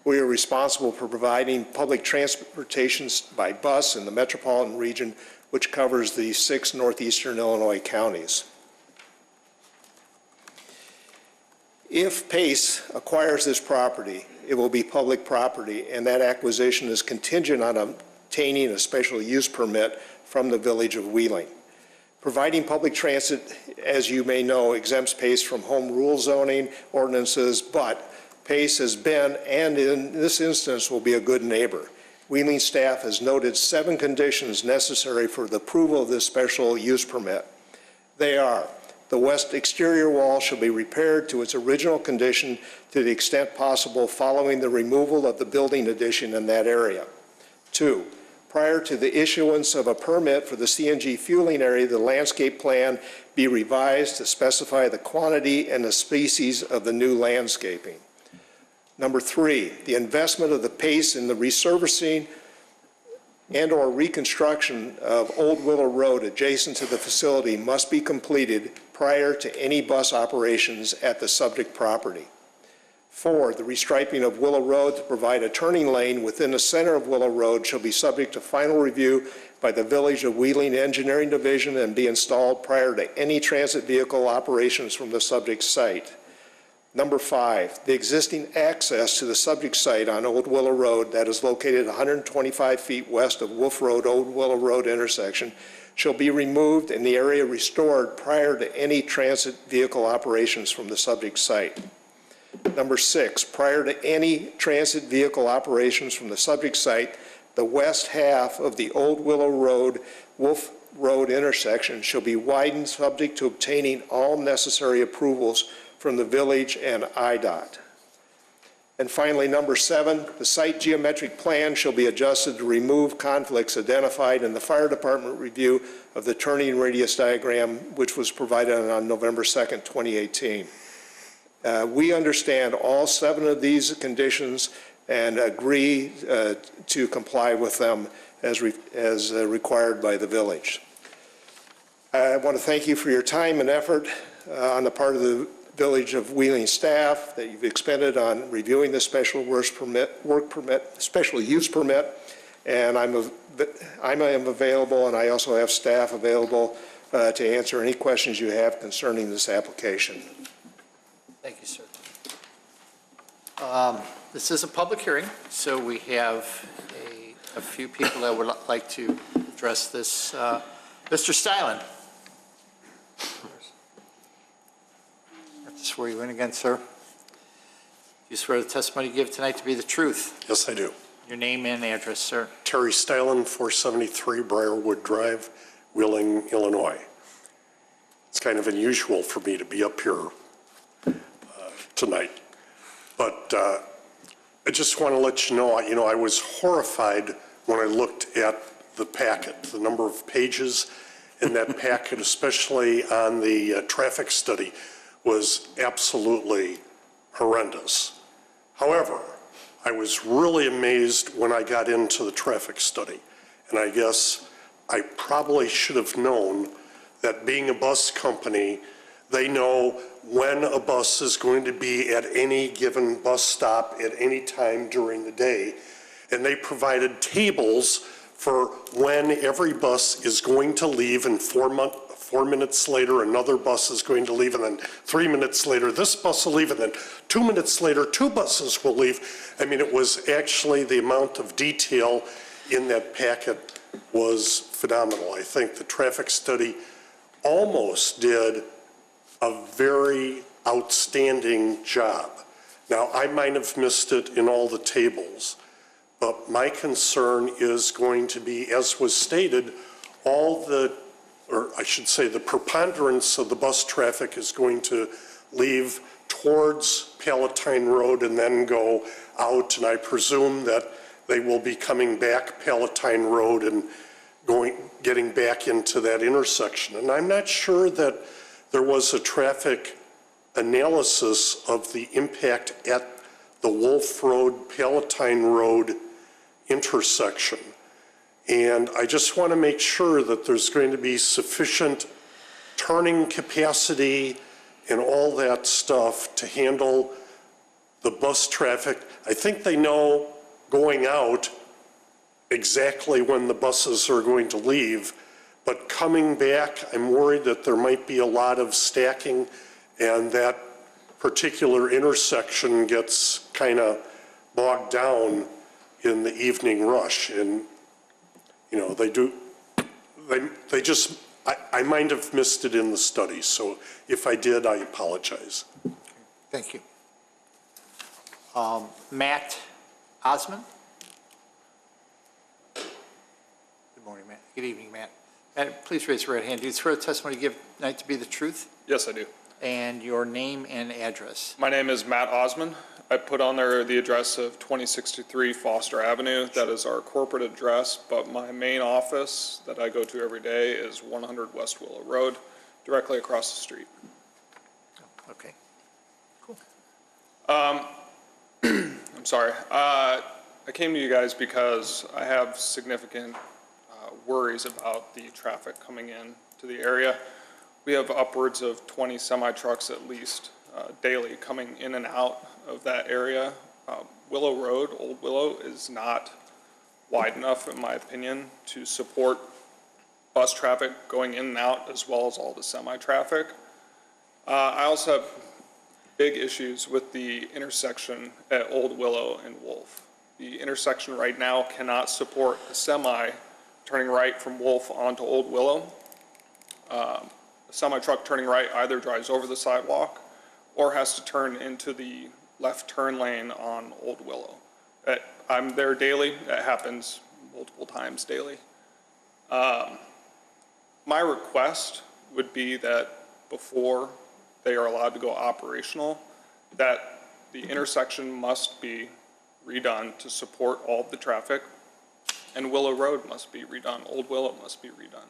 We are responsible for providing public transportation by bus in the metropolitan region, which covers the 6 northeastern Illinois counties. If Pace acquires this property, it will be public property, and that acquisition is contingent on obtaining a special use permit from the Village of Wheeling. Providing public transit, as you may know, exempts Pace from home rule zoning ordinances, but Pace has been, and in this instance will be, a good neighbor. Wheeling staff has noted 7 conditions necessary for the approval of this special use permit. They are: the west exterior wall shall be repaired to its original condition to the extent possible following the removal of the building addition in that area. 2, prior to the issuance of a permit for the CNG fueling area, the landscape plan be revised to specify the quantity and the species of the new landscaping. Number 3, the investment of the Pace in the resurfacing and/or reconstruction of Old Willow Road adjacent to the facility must be completed prior to any bus operations at the subject property. 4, the restriping of Willow Road to provide a turning lane within the center of Willow Road shall be subject to final review by the Village of Wheeling Engineering Division and be installed prior to any transit vehicle operations from the subject site. Number 5, the existing access to the subject site on Old Willow Road that is located 125 feet west of Wolf Road, Old Willow Road intersection shall be removed and the area restored prior to any transit vehicle operations from the subject site. Number 6, prior to any transit vehicle operations from the subject site, the west half of the Old Willow Road, Wolf Road intersection shall be widened subject to obtaining all necessary approvals from the village and IDOT. And finally, number 7, the site geometric plan shall be adjusted to remove conflicts identified in the fire department review of the turning radius diagram, which was provided on November 2nd, 2018. We understand all 7 of these conditions and agree to comply with them as required by the village. I want to thank you for your time and effort on the part of the Village of Wheeling staff that you've expended on reviewing the special use permit, and I'm available, and I also have staff available to answer any questions you have concerning this application. Thank you, sir. This is a public hearing, so we have a few people that would like to address this. Mr. Stylen. I have to swear you in again, sir. You swear the testimony you give tonight to be the truth? Yes, I do. Your name and address, sir. Terry Stylen, 473 Briarwood Drive, Wheeling, Illinois. It's kind of unusual for me to be up here tonight, but I just want to let you know, I was horrified when I looked at the packet, the number of pages in that packet, especially on the traffic study, was absolutely horrendous. However, I was really amazed when I got into the traffic study, and I guess I probably should have known that being a bus company, they know when a bus is going to be at any given bus stop at any time during the day. And they provided tables for when every bus is going to leave, and 4 minutes later another bus is going to leave, and then 3 minutes later this bus will leave, and then 2 minutes later 2 buses will leave. I mean, it was actually, the amount of detail in that packet was phenomenal. I think the traffic study almost did a very outstanding job. Now, I might have missed it in all the tables, but my concern is going to be, as was stated, the preponderance of the bus traffic is going to leave towards Palatine Road and then go out, and I presume that they will be coming back Palatine Road and getting back into that intersection. And I'm not sure that there was a traffic analysis of the impact at the Wolf Road, Palatine Road intersection. And I just want to make sure that there's going to be sufficient turning capacity and all that stuff to handle the bus traffic. I think they know going out exactly when the buses are going to leave, but coming back, I'm worried that there might be a lot of stacking, and that particular intersection gets kind of bogged down in the evening rush. And, I might have missed it in the study, so if I did, I apologize. Thank you. Matt Osmond? Good morning, Matt. Good evening, Matt. Matt, please raise your right hand. Do you swear the testimony you give tonight to be the truth? Yes, I do. And your name and address? My name is Matt Osmond. I put on there the address of 2063 Foster Avenue. That is our corporate address, but my main office that I go to every day is 100 West Willow Road, directly across the street. Okay, cool. I'm sorry. I came to you guys because I have significant worries about the traffic coming in to the area. We have upwards of 20 semi-trucks at least daily coming in and out of that area. Willow Road, Old Willow, is not wide enough, in my opinion, to support bus traffic going in and out, as well as all the semi-traffic. I also have big issues with the intersection at Old Willow and Wolf. The intersection right now cannot support a semi turning right from Wolf onto Old Willow. A semi-truck turning right either drives over the sidewalk or has to turn into the left turn lane on Old Willow. I'm there daily. It happens multiple times daily. My request would be that before they are allowed to go operational, that the intersection must be redone to support all of the traffic, and Willow Road must be redone. Old Willow must be redone.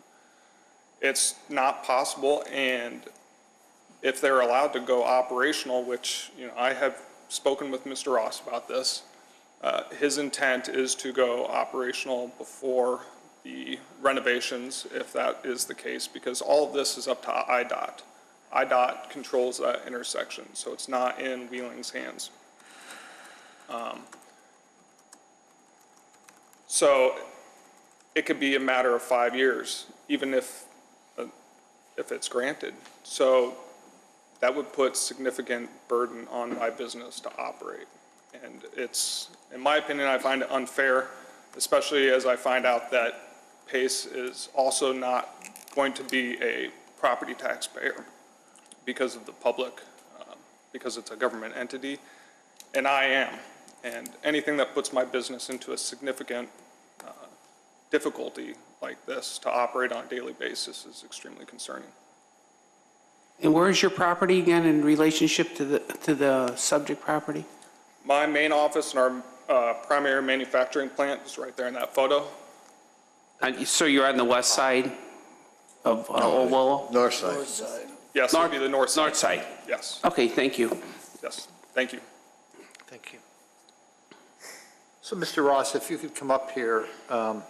It's not possible, and if they're allowed to go operational, which, you know, I have spoken with Mr. Ross about this, his intent is to go operational before the renovations, if that is the case, because all of this is up to IDOT. IDOT controls that intersection, so it's not in Wheeling's hands. So it could be a matter of 5 years, even if it's granted. So that would put significant burden on my business to operate. And it's, in my opinion, I find it unfair, especially as I find out that Pace is also not going to be a property taxpayer because of the public, because it's a government entity, and I am. And anything that puts my business into a significant difficulty like this to operate on a daily basis is extremely concerning. And where is your property again in relationship to the subject property? My main office and our primary manufacturing plant is right there in that photo. So you're on the west side of Old Willow? North side. Yes, it would be the north side. North side. Yes. Okay, thank you. Yes, thank you. Thank you. So, Mr. Ross, if you could come up here, I'm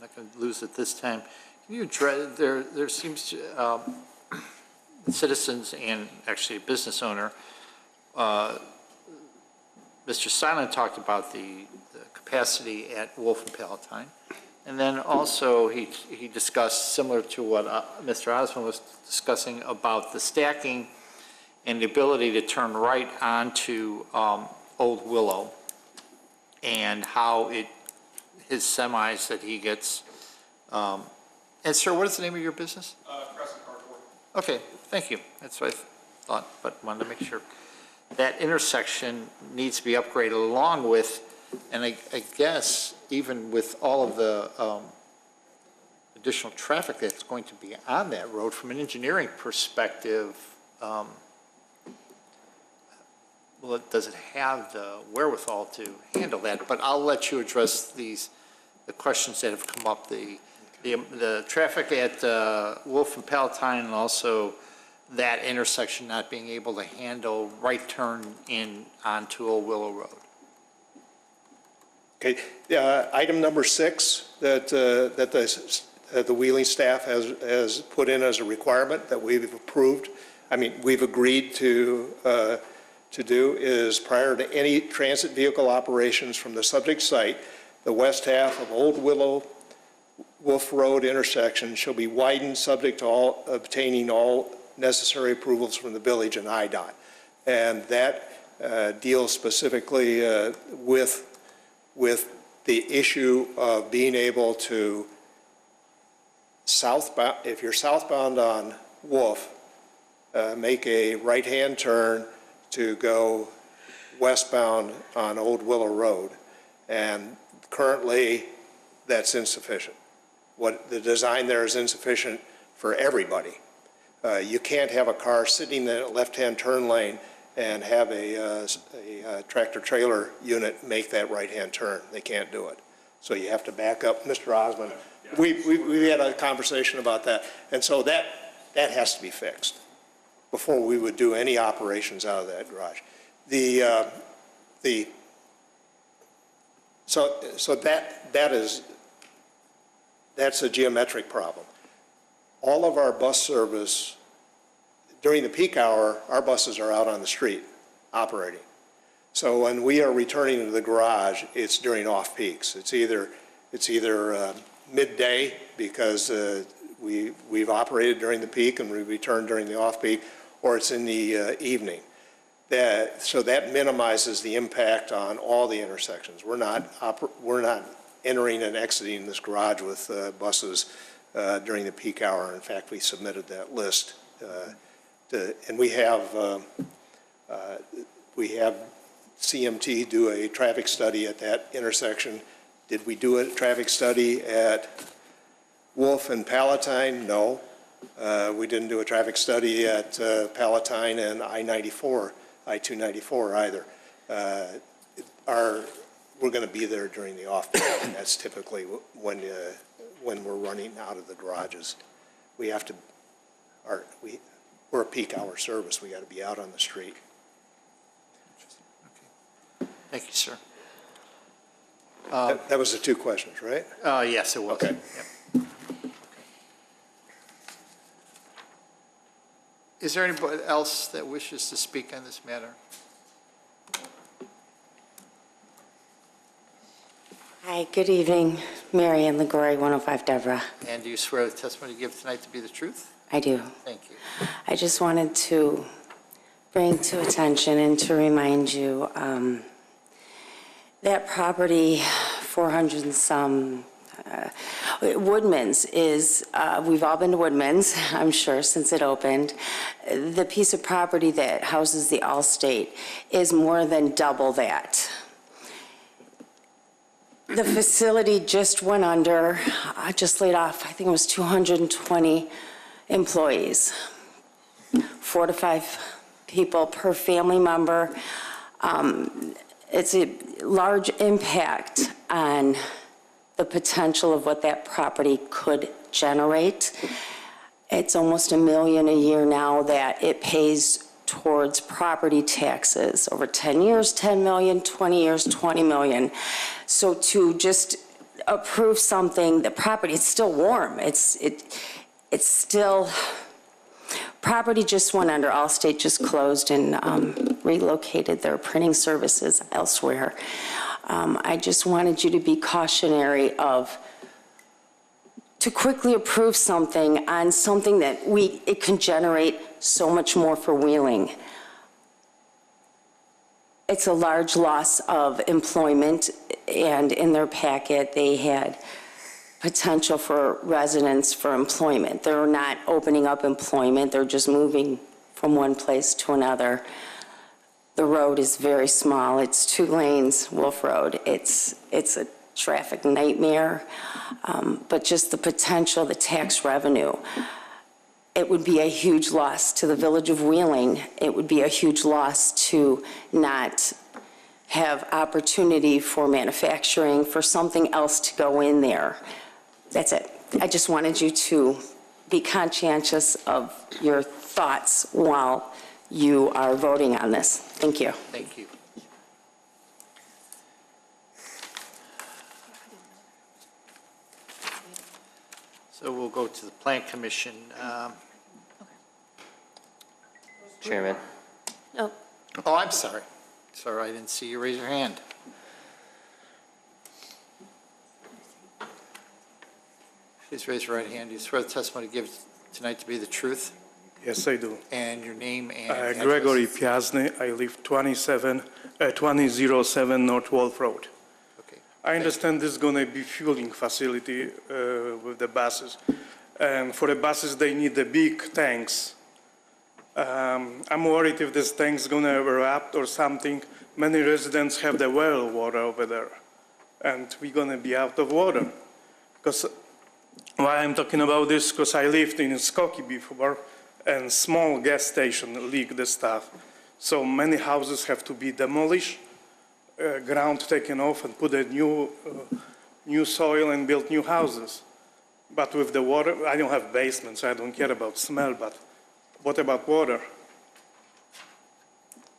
not going to lose it this time. Can you address, there seems to, citizens and actually a business owner, Mr. Silent talked about the capacity at Wolf and Palatine. And then also he discussed, similar to what Mr. Osmond was discussing, about the stacking and the ability to turn right onto Old Willow, and how his semis that he gets. And sir, what is the name of your business? Crescent Cardboard. Okay, thank you. That's what I thought, but wanted to make sure. That intersection needs to be upgraded along with, and I guess even with all of the additional traffic that's going to be on that road, from an engineering perspective, well, does it have the wherewithal to handle that? But I'll let you address the questions that have come up. The traffic at Wolf and Palatine, and also that intersection not being able to handle right turn in onto Old Willow Road. Okay, item number 6 that the Wheeling staff has put in as a requirement that we've approved, we've agreed to do, is prior to any transit vehicle operations from the subject site, the west half of Old Willow Wolf Road intersection shall be widened subject to obtaining all necessary approvals from the village and IDOT. And that deals specifically with the issue of being able to southbound, if you're southbound on Wolf, make a right-hand turn to go westbound on Old Willow Road. And currently, that's insufficient. The design there is insufficient for everybody. You can't have a car sitting in the left-hand turn lane and have a tractor-trailer unit make that right-hand turn. They can't do it. So you have to back up. Mr. Osmond, we had a conversation about that. And so that has to be fixed before we would do any operations out of that garage. So that's a geometric problem. All of our bus service, during the peak hour, our buses are out on the street operating. So when we are returning to the garage, it's during off-peaks. It's either midday because we've operated during the peak and we return during the off-peak, or it's in the evening. So that minimizes the impact on all the intersections. We're not entering and exiting this garage with buses during the peak hour. In fact, we submitted that list. And we have CMT do a traffic study at that intersection. Did we do a traffic study at Wolf and Palatine? No. We didn't do a traffic study at Palatine and I-294 either. We're going to be there during the off-peak, and that's typically when we're running out of the garages. We have to, we're a peak hour service. We got to be out on the street. Thank you, sir. That was the two questions, right? Yes, it was. Okay. Yep. Is there anybody else that wishes to speak on this matter? Hi, good evening. Mary Ann Ligori, 105 Deborah. And do you swear the testimony you give tonight to be the truth? I do. Thank you. I just wanted to bring to attention and to remind you that property, 400 and some, Woodman's is, we've all been to Woodman's, I'm sure, since it opened. The piece of property that houses the Allstate is more than double that. The facility just went under, just laid off, I think it was 220 employees, 4 to 5 people per family member. It's a large impact on the potential of what that property could generate. It's almost $1 million a year now that it pays towards property taxes. Over 10 years, 10 million, 20 years, 20 million. So to just approve something, the property, it's still warm. It's still, property just went under. Allstate just closed and relocated their printing services elsewhere. I just wanted you to be cautionary to quickly approve something on something that it can generate so much more for Wheeling. It's a large loss of employment, and in their packet, they had potential for residents for employment. They're not opening up employment, they're just moving from one place to another. The road is very small. It's 2 lanes, Wolf Road. It's a traffic nightmare, but just the potential, the tax revenue, it would be a huge loss to the village of Wheeling. It would be a huge loss to not have opportunity for manufacturing, for something else to go in there. That's it. I just wanted you to be conscientious of your thoughts while you are voting on this. Thank you. Thank you. So we'll go to the Plan Commission. Chairman. Oh. Oh, I'm sorry. Sorry, I didn't see you raise your hand. Please raise your right hand. Do you swear the testimony you give tonight to be the truth? Yes, I do. And your name and address? Gregory Piasny. I live 2007 North Wolf Road. Okay. I understand this is going to be fueling facility with the buses. And for the buses, they need the big tanks. I'm worried if this tank's going to erupt or something. Many residents have the well water over there, and we're going to be out of water. Because why I'm talking about this, because I lived in Skokie before, and small gas station leak the stuff. So many houses have to be demolished, ground taken off, and put a new soil and build new houses. But with the water, I don't have basements, so I don't care about smell, but what about water?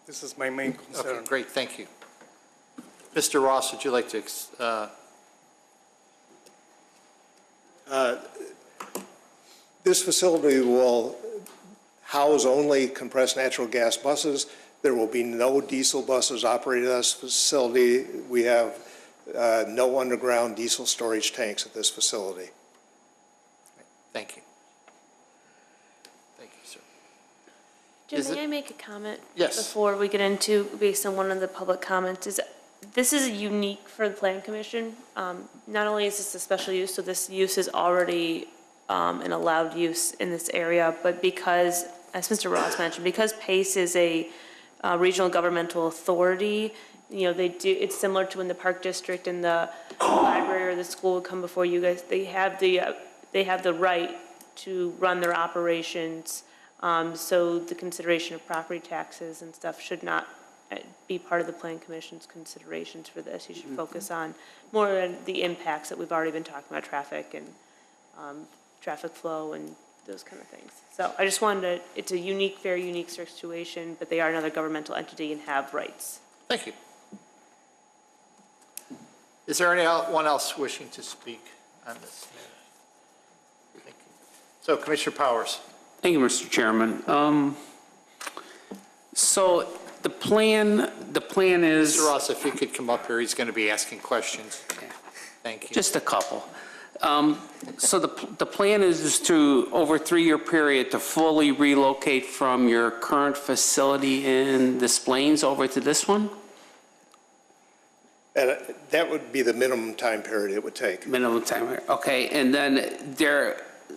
This is my main concern. Okay, great, thank you. Mr. Ross, would you like to This facility will house only compressed natural gas buses. There will be no diesel buses operated at this facility. We have no underground diesel storage tanks at this facility. Thank you. Thank you, sir. Jim, may I make a comment? Yes. Before we get into, based on one of the public comments, this is unique for the Plan Commission. Not only is this a special use, so this use is already an allowed use in this area, but because, as Mr. Ross mentioned, because PACE is a regional governmental authority, you know, it's similar to when the Park District and the library or the school would come before you guys. They have the right to run their operations. So the consideration of property taxes and stuff should not be part of the Plan Commission's considerations for this. You should focus on more on the impacts that we've already been talking about, traffic and traffic flow and those kind of things. So I just wanted to, it's a unique, very unique situation, but they are another governmental entity and have rights. Thank you. Is there anyone else wishing to speak on this matter? Thank you. So Commissioner Powers. Thank you, Mr. Chairman. So the plan is... Mr. Ross, if you could come up here, he's going to be asking questions. Thank you. Just a couple. So the plan is to, over a 3-year period, to fully relocate from your current facility in Des Plaines over to this one? And that would be the minimum time period it would take. Minimum time period, okay. And then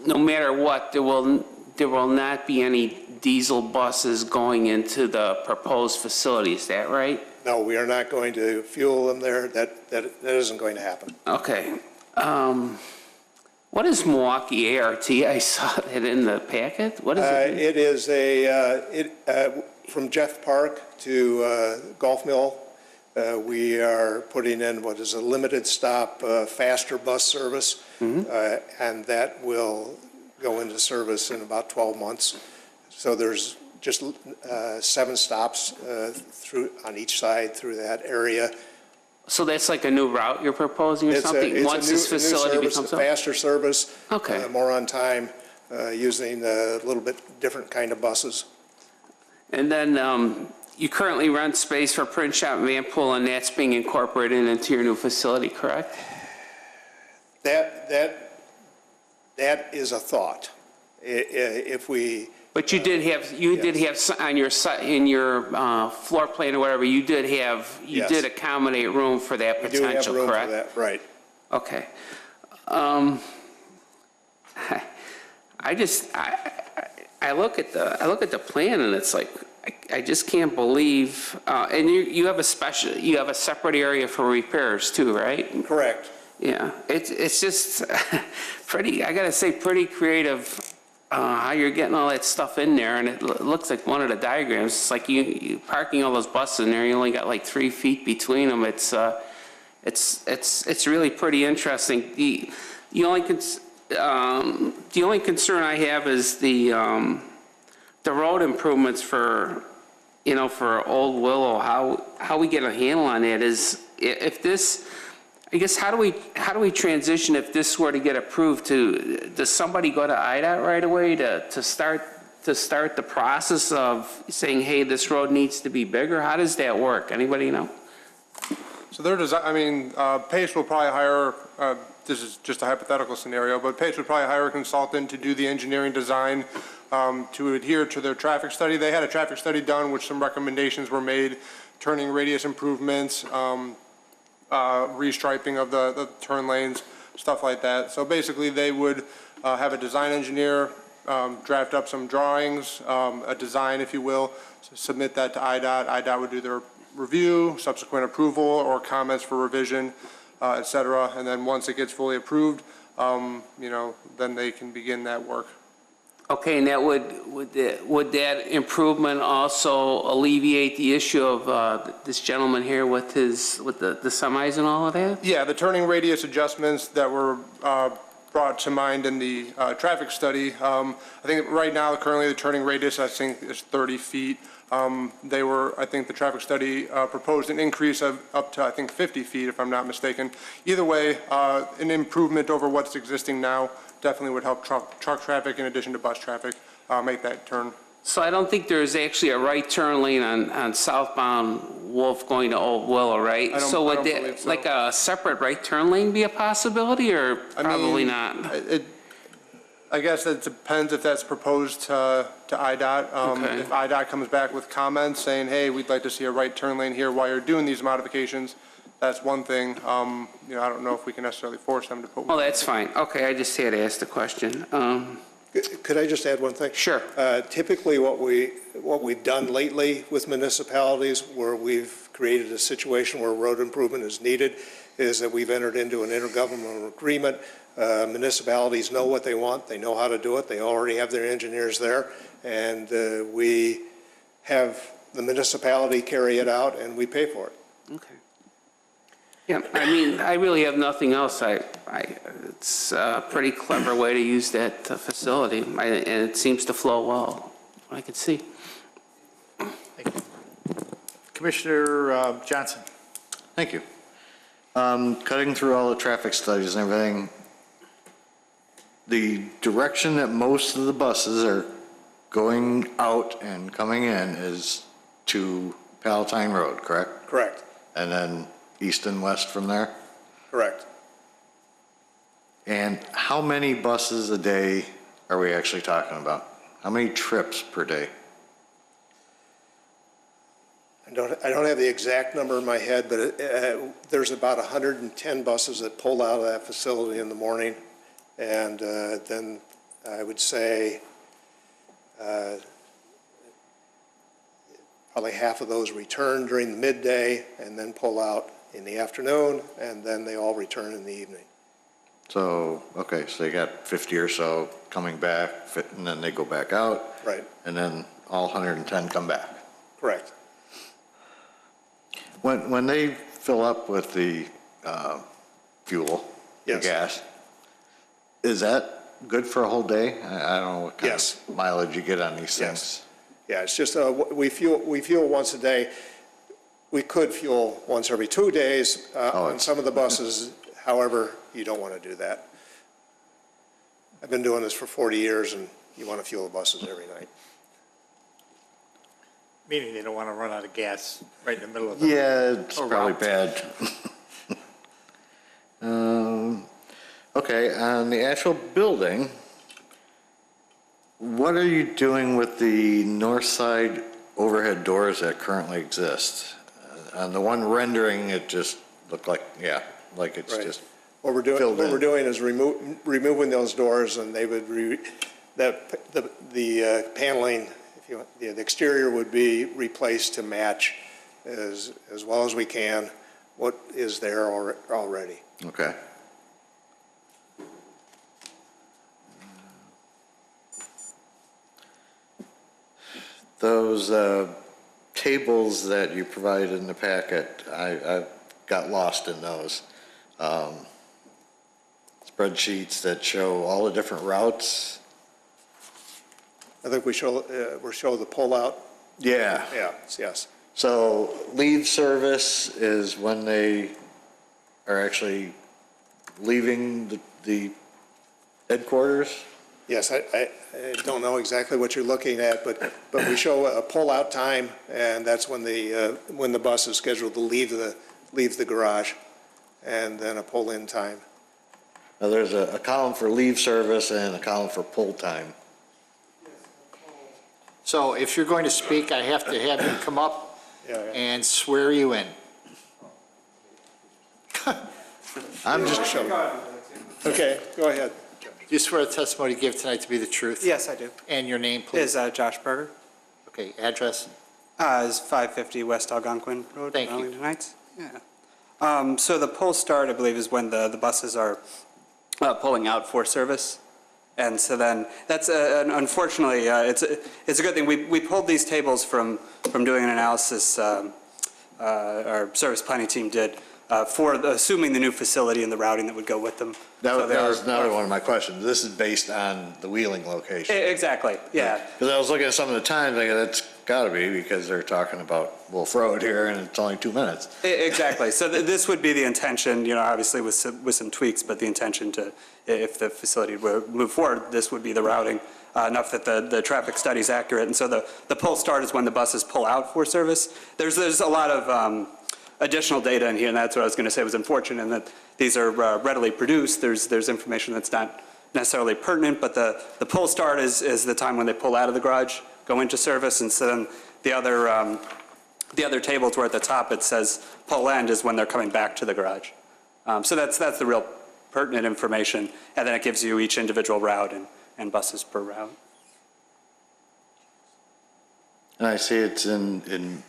no matter what, there will not be any diesel buses going into the proposed facility, is that right? No, we are not going to fuel them there. That isn't going to happen. Okay. What is Milwaukee ART? I saw it in the packet. What is it? It is from Jeff Park to Golf Mill. We are putting in what is a limited stop, faster bus service, and that will go into service in about 12 months. So there's just 7 stops on each side through that area. So that's like a new route you're proposing or something? Once this facility becomes a faster service, okay. More on time, using a little bit different kind of buses. And then you currently rent space for print shop and van pool, and that's being incorporated into your new facility, correct? That is a thought. If we. But you did have on your in your floor plan or whatever, you did accommodate room for that potential, correct? We do have room correct? for that, right. Okay. I look at the plan and it's like I just can't believe. And you have a separate area for repairs too, right? Correct. Yeah, it's just pretty. I gotta say, pretty creative. How you're getting all that stuff in there, and it looks like one of the diagrams. It's like you parking all those buses in there. You only got like 3 feet between them. It's really pretty interesting. The only concern I have is the road improvements for Old Willow. How we get a handle on that is if this. I guess how do we transition if this were to get approved? Does somebody go to IDOT right away to start the process of saying, hey, this road needs to be bigger? How does that work? Anybody know? So their design, PACE will probably hire, this is just a hypothetical scenario, but PACE would probably hire a consultant to do the engineering design to adhere to their traffic study. They had a traffic study done, which some recommendations were made, turning radius improvements, restriping of the turn lanes, stuff like that. So basically they would have a design engineer draft up some drawings, a design, if you will, submit that to IDOT. IDOT would do their review, subsequent approval or comments for revision, et cetera. And then once it gets fully approved, then they can begin that work. Okay, and that would that improvement also alleviate the issue of this gentleman here with the semis and all of that? Yeah, the turning radius adjustments that were brought to mind in the traffic study. I think right now, currently the turning radius, I think, is 30 feet. I think the traffic study proposed an increase of up to, I think, 50 feet, if I'm not mistaken. Either way, an improvement over what's existing now definitely would help truck traffic in addition to bus traffic make that turn. So I don't think there's actually a right turn lane on southbound Wolf going to Old Willow, right? So would that, like a separate right turn lane be a possibility, or probably not? I guess it depends if that's proposed to IDOT. Okay. If IDOT comes back with comments saying, hey, we'd like to see a right turn lane here while you're doing these modifications, that's one thing. I don't know if we can necessarily force them to put. Oh, that's fine. Okay, I just had to ask the question. Could I just add one thing? Sure. Typically, what we've done lately with municipalities where we've created a situation where road improvement is needed is that we've entered into an intergovernmental agreement. Municipalities know what they want. They know how to do it. They already have their engineers there. And we have the municipality carry it out and we pay for it. Okay. Yeah, I mean, I really have nothing else. It's a pretty clever way to use that facility, and it seems to flow well, I can see. Thank you. Commissioner Johnson. Thank you. Cutting through all the traffic studies and everything, the direction that most of the buses are going out and coming in is to Palatine Road, correct? Correct. And then east and west from there? Correct. And how many buses a day are we actually talking about? How many trips per day? I don't have the exact number in my head, but there's about 110 buses that pull out of that facility in the morning. And then I would say probably half of those return during the midday and then pull out in the afternoon, and then they all return in the evening. So, okay, so you got 50 or so coming back, and then they go back out. Right. And then all 110 come back. Correct. When they fill up with the fuel, the gas, is that good for a whole day? I don't know what kind of mileage you get on these things. Yeah, it's just we fuel once a day. We could fuel once every 2 days on some of the buses. However, you don't want to do that. I've been doing this for 40 years, and you want to fuel the buses every night. Meaning they don't want to run out of gas right in the middle of the Yeah, it's probably route. bad. Okay, on the actual building, what are you doing with the north side overhead doors that currently exist? On the one rendering, it just looked like, like it's just What we're doing is removing those doors, and they would the paneling, if you want, the exterior would be replaced to match as well as we can what is there already. Okay. Those tables that you provided in the packet, I got lost in those. Spreadsheets that show all the different routes. I think we show the pull-out. Yeah. Yeah, yes. So leave service is when they are actually leaving the headquarters? Yes, I don't know exactly what you're looking at, but we show a pull-out time, and that's when the bus is scheduled to leave the garage, and then a pull-in time. Now, there's a column for leave service and a column for pull time. So if you're going to speak, I have to have you come up and swear you in. I'm just showing. Okay, go ahead. Do you swear the testimony you give tonight to be the truth? Yes, I do. And your name, please? Is Josh Berger. Okay, address? Is 550 West Algonquin Road, Thank you. Arlington Heights. Yeah. So the pull start, I believe, is when the buses are pulling out for service. And so then that's unfortunately it's a good thing. We pulled these tables from doing an analysis our service planning team did for assuming the new facility and the routing that would go with them. That was another one of my questions. This is based on the Wheeling location. Exactly, yeah. Because I was looking at some of the times, like, that's got to be because they're talking about Wolf Road here and it's only 2 minutes. Exactly. So this would be the intention, obviously with some tweaks, but the intention to, if the facility were move forward, this would be the routing enough that the traffic study is accurate. And so the pull start is when the buses pull out for service. There's a lot of additional data in here, and that's what I was going to say was unfortunate in that these are readily produced. There's information that's not necessarily pertinent, but the pull start is the time when they pull out of the garage, go into service, and so then the other tables where at the top it says pull end is when they're coming back to the garage. So that's the real pertinent information, and then it gives you each individual route and buses per route. And I see it's in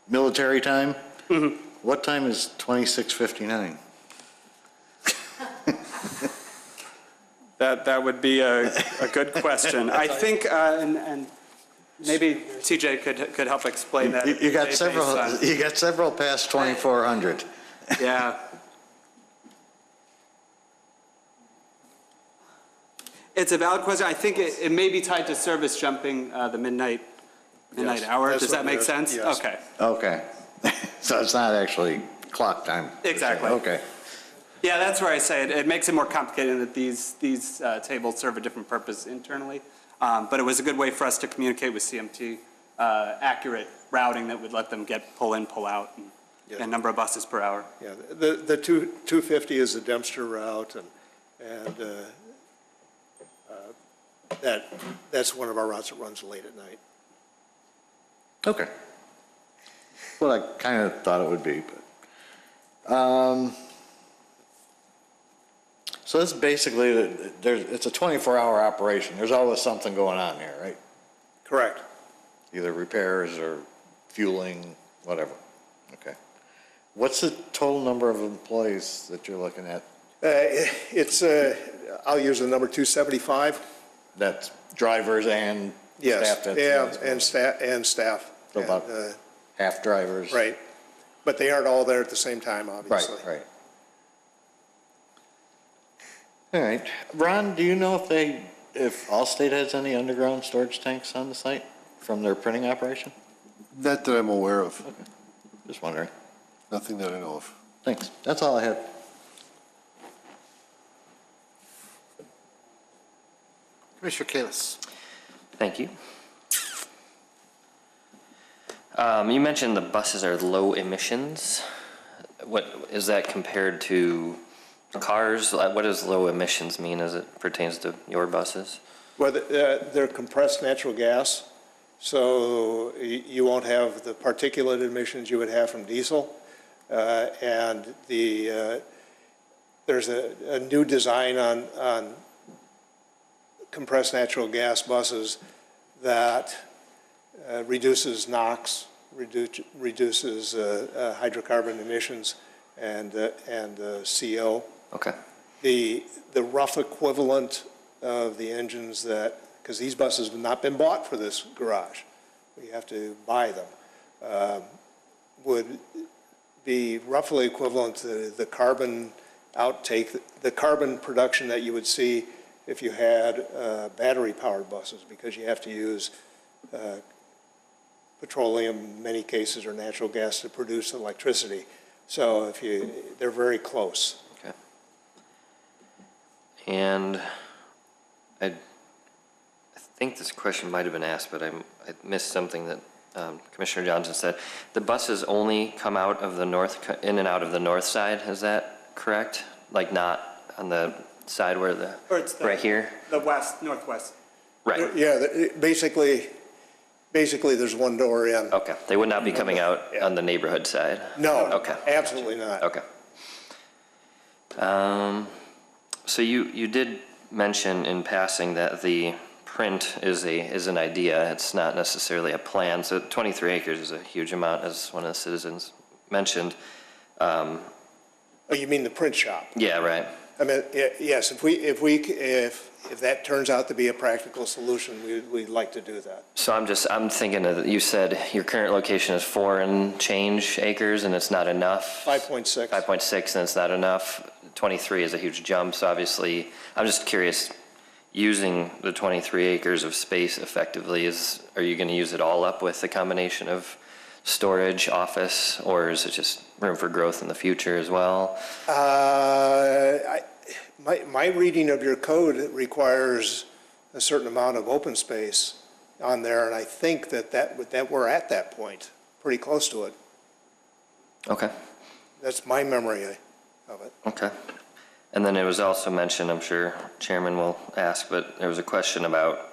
military time. Mm-hmm. What time is 26:59? That would be a good question. I think, and maybe TJ could help explain that. You got several past 2400. Yeah. It's a valid question. I think it may be tied to service jumping the midnight hour. Does that make sense? Yes. Okay. Okay. So it's not actually clock time. Exactly. Okay. Yeah, that's where I say it makes it more complicated in that these tables serve a different purpose internally. But it was a good way for us to communicate with CMT accurate routing that would let them get pull in, pull out, and number of buses per hour. Yeah, the 250 is the Dempster route, and that's one of our routes that runs late at night. Okay. Well, I kind of thought it would be, but. So it's basically, it's a 24-hour operation. There's always something going on here, right? Correct. Either repairs or fueling, whatever. Okay. What's the total number of employees that you're looking at? I'll use the number 275. That's drivers and yes, staff? And staff. So about half drivers? Right. But they aren't all there at the same time, obviously. Right. All right. Ron, do you know if Allstate has any underground storage tanks on the site from their printing operation? Not that I'm aware of. Okay. Just wondering. Nothing that I know of. Thanks. That's all I had. Commissioner Kalis. Thank you. You mentioned the buses are low emissions. What is that compared to cars? What does low emissions mean as it pertains to your buses? Well, they're compressed natural gas, so you won't have the particulate emissions you would have from diesel. And there's a new design on compressed natural gas buses that reduces NOx, reduces hydrocarbon emissions and CO. Okay. The rough equivalent of the engines because these buses have not been bought for this garage, we have to buy them, would be roughly equivalent to the carbon outtake, the carbon production that you would see if you had battery-powered buses, because you have to use petroleum in many cases or natural gas to produce electricity. So they're very close. Okay. And I think this question might have been asked, but I missed something that Commissioner Johnson said. The buses only come out of the in and out of the north side, is that correct? Like not on the side where right here? The northwest. Right. Yeah, basically there's one door in. Okay, they would not be coming out on the neighborhood side? No. Okay. Absolutely not. Okay. So you did mention in passing that the print is an idea, it's not necessarily a plan. So 23 acres is a huge amount, as one of the citizens mentioned. Oh, you mean the print shop? Yeah, right. I mean, yes, if that turns out to be a practical solution, we'd like to do that. So I'm thinking of, you said your current location is 4 and change acres and it's not enough? 5.6. 5.6 and it's not enough. 23 is a huge jump, so obviously, I'm just curious, using the 23 acres of space effectively, are you going to use it all up with the combination of storage, office, or is it just room for growth in the future as well? My reading of your code requires a certain amount of open space on there, and I think that we're at that point, pretty close to it. Okay. That's my memory of it. Okay. And then it was also mentioned, I'm sure Chairman will ask, but there was a question about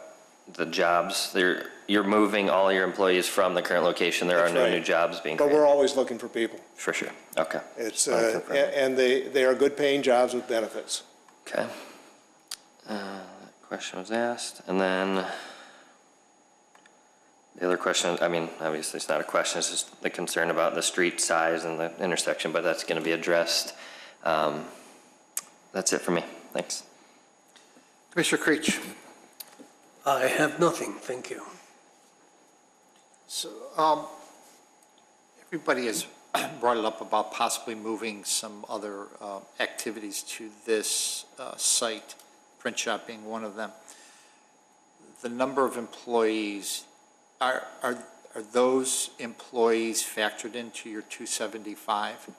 the jobs. You're moving all your employees from the current location. There are no new jobs being But created. we're always looking for people. For sure. Okay. It's, and they are good paying jobs with benefits. Okay. That question was asked. And then the other question, I mean, obviously it's not a question, it's just the concern about the street size and the intersection, but that's going to be addressed. That's it for me. Thanks. Commissioner Creech. I have nothing, thank you. So, everybody has brought it up about possibly moving some other activities to this site, print shop being one of them. The number of employees, are those employees factored into your 275?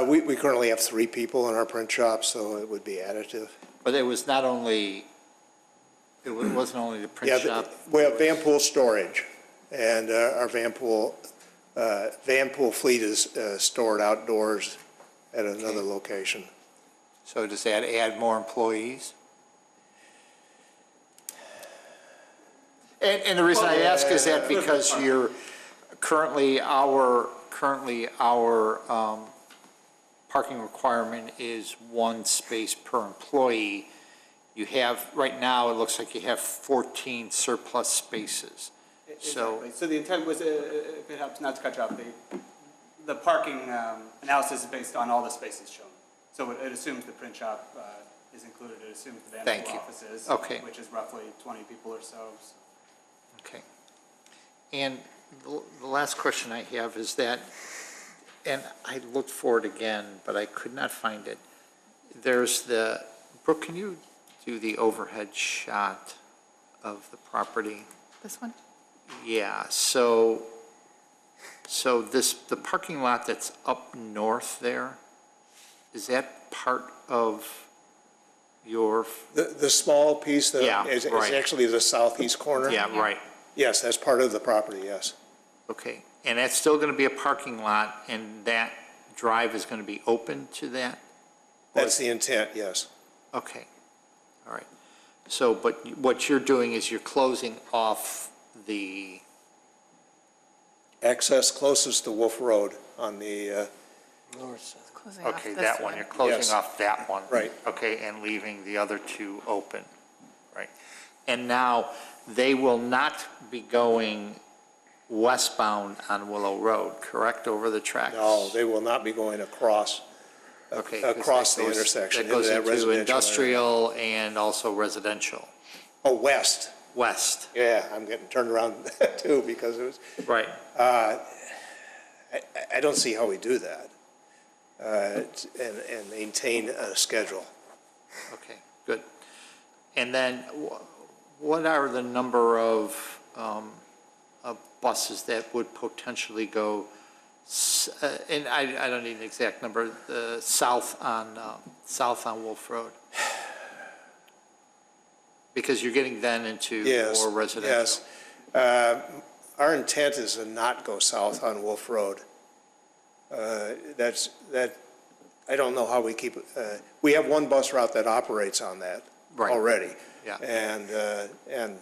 We currently have 3 people in our print shop, so it would be additive. But it was not only, it wasn't only the print shop? We have Vanpool storage, and our Vanpool fleet is stored outdoors at another location. So does that add more employees? And the reason I ask is that because you're currently our parking requirement is 1 space per employee. You have, right now, it looks like you have 14 surplus spaces. Exactly. So the intent was, if it helps not to cut you off, the parking analysis is based on all the spaces shown. So it assumes the print shop is included, it assumes the Vanderbilt offices, which is roughly 20 people or so. Okay. And the last question I have is that, and I looked for it again, but I could not find it. There's the, Brooke, can you do the overhead shot of the property? This one? Yeah, so the parking lot that's up north there, is that part of your? The small piece that is actually the southeast corner? Yeah, right. Yes, that's part of the property, yes. Okay, and that's still going to be a parking lot, and that drive is going to be open to that? That's the intent, yes. Okay, all right. So, but what you're doing is you're closing off the... Access closest to Wolf Road on the... North. Okay, that one, you're closing off that one. Right. Okay, and leaving the other 2 open, right? And now, they will not be going westbound on Willow Road, correct, over the tracks? No, they will not be going across, across the intersection. That goes into residential industrial and also residential. Oh, west. West. Yeah, I'm getting turned around too because it was. Right. I don't see how we do that and maintain a schedule. Okay, good. And then what are the number of buses that would potentially go, and I don't need an exact number, south on Wolf Road? Because you're getting then into more residential. Yes. Our intent is to not go south on Wolf Road. I don't know how we keep, we have 1 bus route that operates on that already. Yeah. And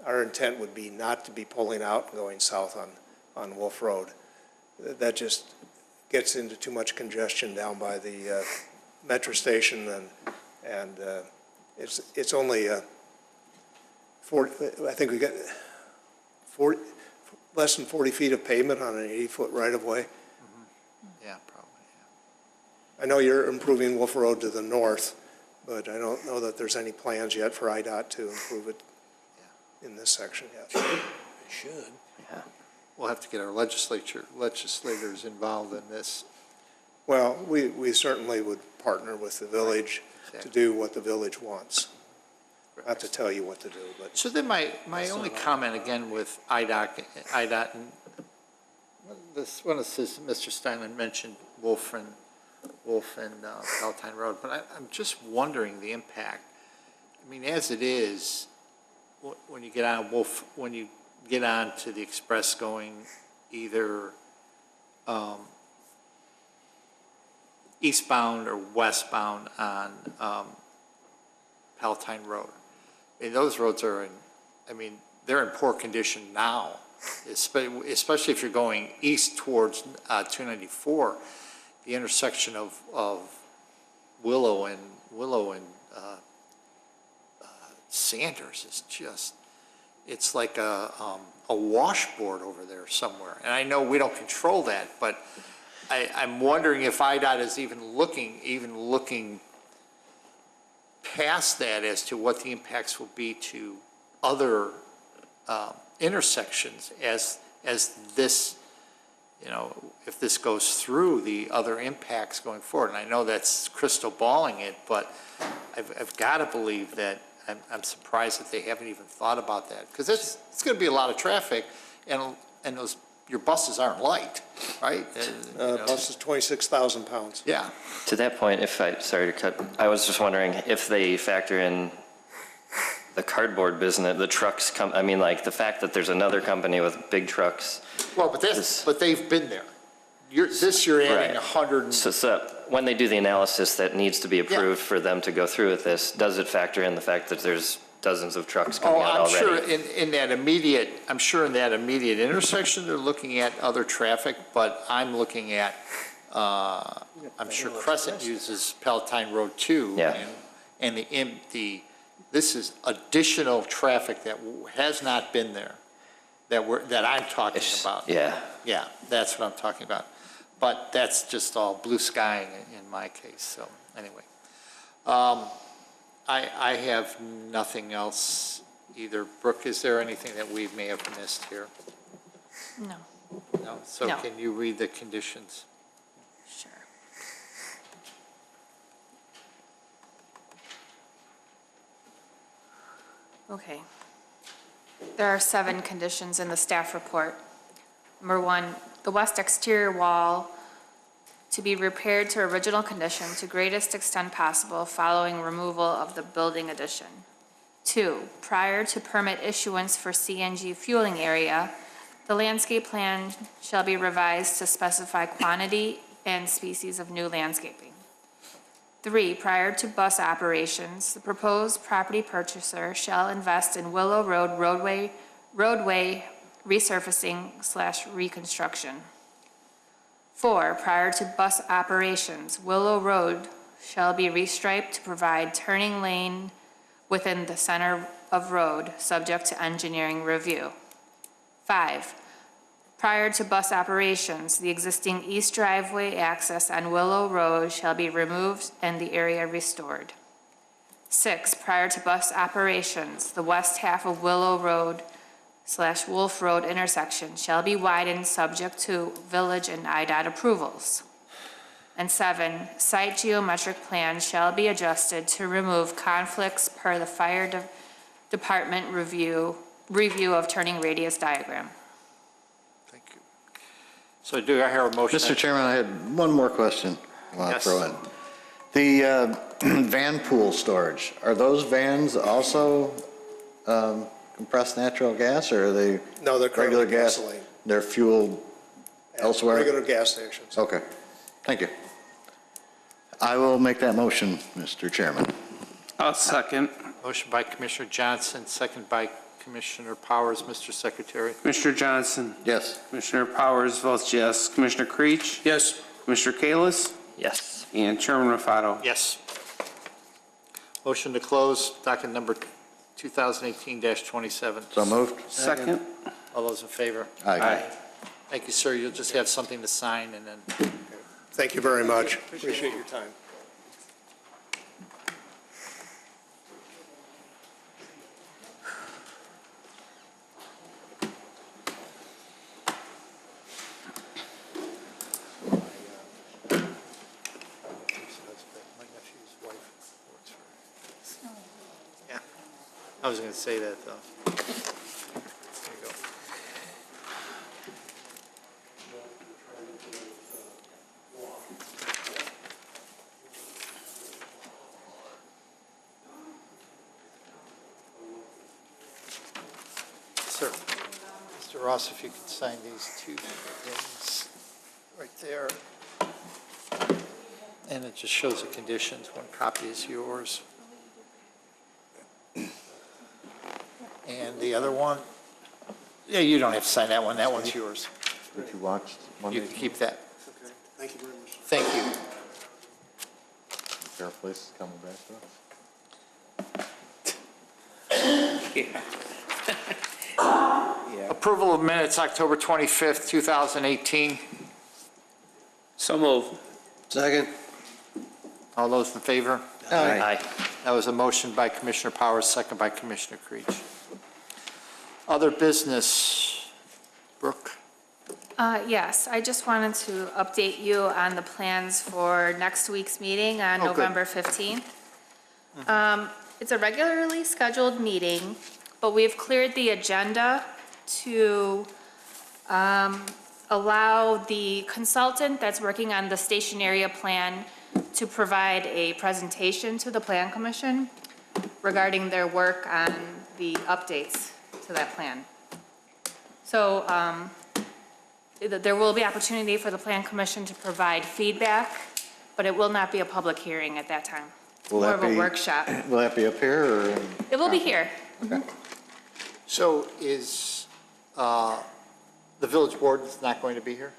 our intent would be not to be pulling out and going south on Wolf Road. That just gets into too much congestion down by the metro station and it's only 40, I think we got 40, less than 40 feet of pavement on an 80-foot right-of-way. Yeah, probably, I know you're improving Wolf Road to the north, but I don't know that there's any plans yet for IDOT to improve it in this section yet. It should. Yeah. We'll have to get our legislators involved in this. Well, we certainly would partner with the village to do what the village wants. Not to tell you what to do, but. So then my only comment again with IDOT, and one of Mr. Steinman mentioned Wolf and Palatine Road, but I'm just wondering the impact. I mean, as it is, when you get on Wolf, when you get on to the express going either eastbound or westbound on Palatine Road. I mean, those roads are they're in poor condition now, especially if you're going east towards 294. The intersection of Willow and Sanders is just, it's like a washboard over there somewhere. And I know we don't control that, but I'm wondering if IDOT is even looking past that as to what the impacts will be to other intersections as this, if this goes through, the other impacts going forward. And I know that's crystal balling it, but I've got to believe that I'm surprised that they haven't even thought about that, because it's going to be a lot of traffic, and your buses aren't light, right? Bus is 26,000 pounds. Yeah. To that point, sorry to cut, I was just wondering if they factor in the cardboard business, the trucks the fact that there's another company with big trucks. Well, but they've been there. You're adding Right. 100. So when they do the analysis that needs to be approved for them to go through with this, does it factor in the fact that there's dozens of trucks coming out already? I'm sure in that immediate intersection, they're looking at other traffic, but I'm looking at, I'm sure Crescent uses Palatine Road too. Yeah. And this is additional traffic that has not been there, that I'm talking about. Yeah. Yeah, that's what I'm talking about. But that's just all blue sky in my case, so anyway. I have nothing else either. Brooke, is there anything that we may have missed here? No. No? So No. can you read the conditions? Sure. Okay. There are 7 conditions in the staff report. Number 1, the west exterior wall to be repaired to original condition to greatest extent possible following removal of the building addition. 2, prior to permit issuance for CNG fueling area, the landscape plan shall be revised to specify quantity and species of new landscaping. 3, prior to bus operations, the proposed property purchaser shall invest in Willow Road roadway resurfacing/reconstruction. 4, prior to bus operations, Willow Road shall be restriped to provide turning lane within the center of road, subject to engineering review. 5, prior to bus operations, the existing east driveway access on Willow Road shall be removed and the area restored. 6, prior to bus operations, the west half of Willow Road/Wolf Road intersection shall be widened subject to village and IDOT approvals. And 7, site geometric plan shall be adjusted to remove conflicts per the fire department review of turning radius diagram. So do I hear a motion? Mr. Chairman, I had one more question I want to Yes. throw in. The van pool storage, are those vans also compressed natural gas, or are they No, they're regular currently gas? gasoline. They're fueled elsewhere? Regular gas stations. Okay, thank you. I will make that motion, Mr. Chairman. I'll second. Motion by Commissioner Johnson, second by Commissioner Powers. Mr. Secretary. Commissioner Johnson? Yes. Commissioner Powers votes yes. Commissioner Creech? Yes. Commissioner Kalis? Yes. And Chairman Rafato? Yes. Motion to close docket number 2018-27. So moved. Second. All those in favor? Aye. Thank you, sir. You'll just have something to sign and then. Thank you very much. Appreciate your time. Yeah, I was going to say that though. There you go. Sir, Mr. Ross, if you could sign these 2 things right there. And it just shows the conditions. One copy is yours. And the other one, yeah, you don't have to sign that one. That one's yours. That you watched Monday? You can keep that. Okay, thank you very much. Thank you. Fair Place is coming back to us. Approval of minutes, October 25th, 2018. So move. Second. All those in favor? Aye. That was a motion by Commissioner Powers, second by Commissioner Creech. Other business, Brooke? Yes, I just wanted to update you on the plans for next week's meeting on Oh, good. November 15th. It's a regularly scheduled meeting, but we've cleared the agenda to allow the consultant that's working on the station area plan to provide a presentation to the Plan Commission regarding their work on the updates to that plan. So there will be opportunity for the Plan Commission to provide feedback, but it will not be a public hearing at that time. Will More that of a be- workshop. Will that be up here or? It will be here. So is the village board not going to be here?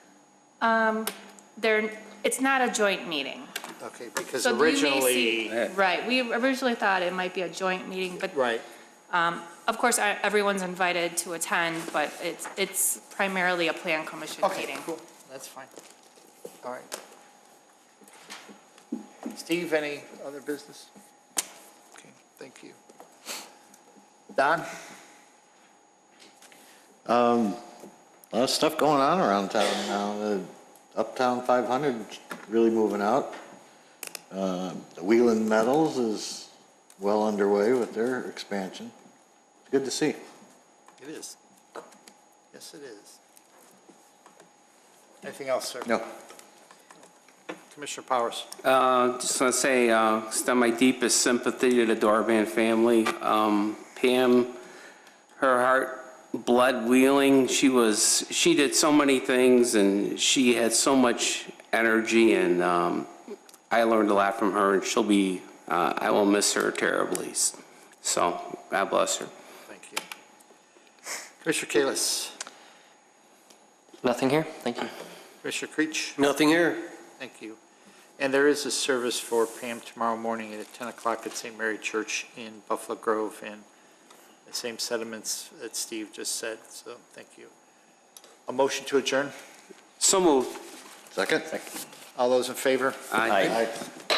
It's not a joint meeting. Okay, because So you may see- originally, Right, we originally thought it might be a joint meeting, but right, of course, everyone's invited to attend, but it's primarily a Plan Commission okay, meeting. cool, that's fine. All right. Steve, any other business? Okay, thank you. Don? A lot of stuff going on around town now. The Uptown 500 's really moving out. The Wheeling Metals is well underway with their expansion. It's good to see. It is. Yes, it is. Anything else, sir? No. Commissioner Powers? Just want to say, extend my deepest sympathy to the Dorban family. Pam, her heart bled Wheeling. She did so many things, and she had so much energy, and I learned a lot from her, and she'll be, I will miss her terribly. So, God bless her. Thank you. Commissioner Kalis? Nothing here? Thank you. Commissioner Creech? Nothing here. Thank you. And there is a service for Pam tomorrow morning at 10 o'clock at St. Mary Church in Buffalo Grove, and the same sentiments that Steve just said, so thank you. A motion to adjourn? So moved. Second? All those in favor? Aye. Aye.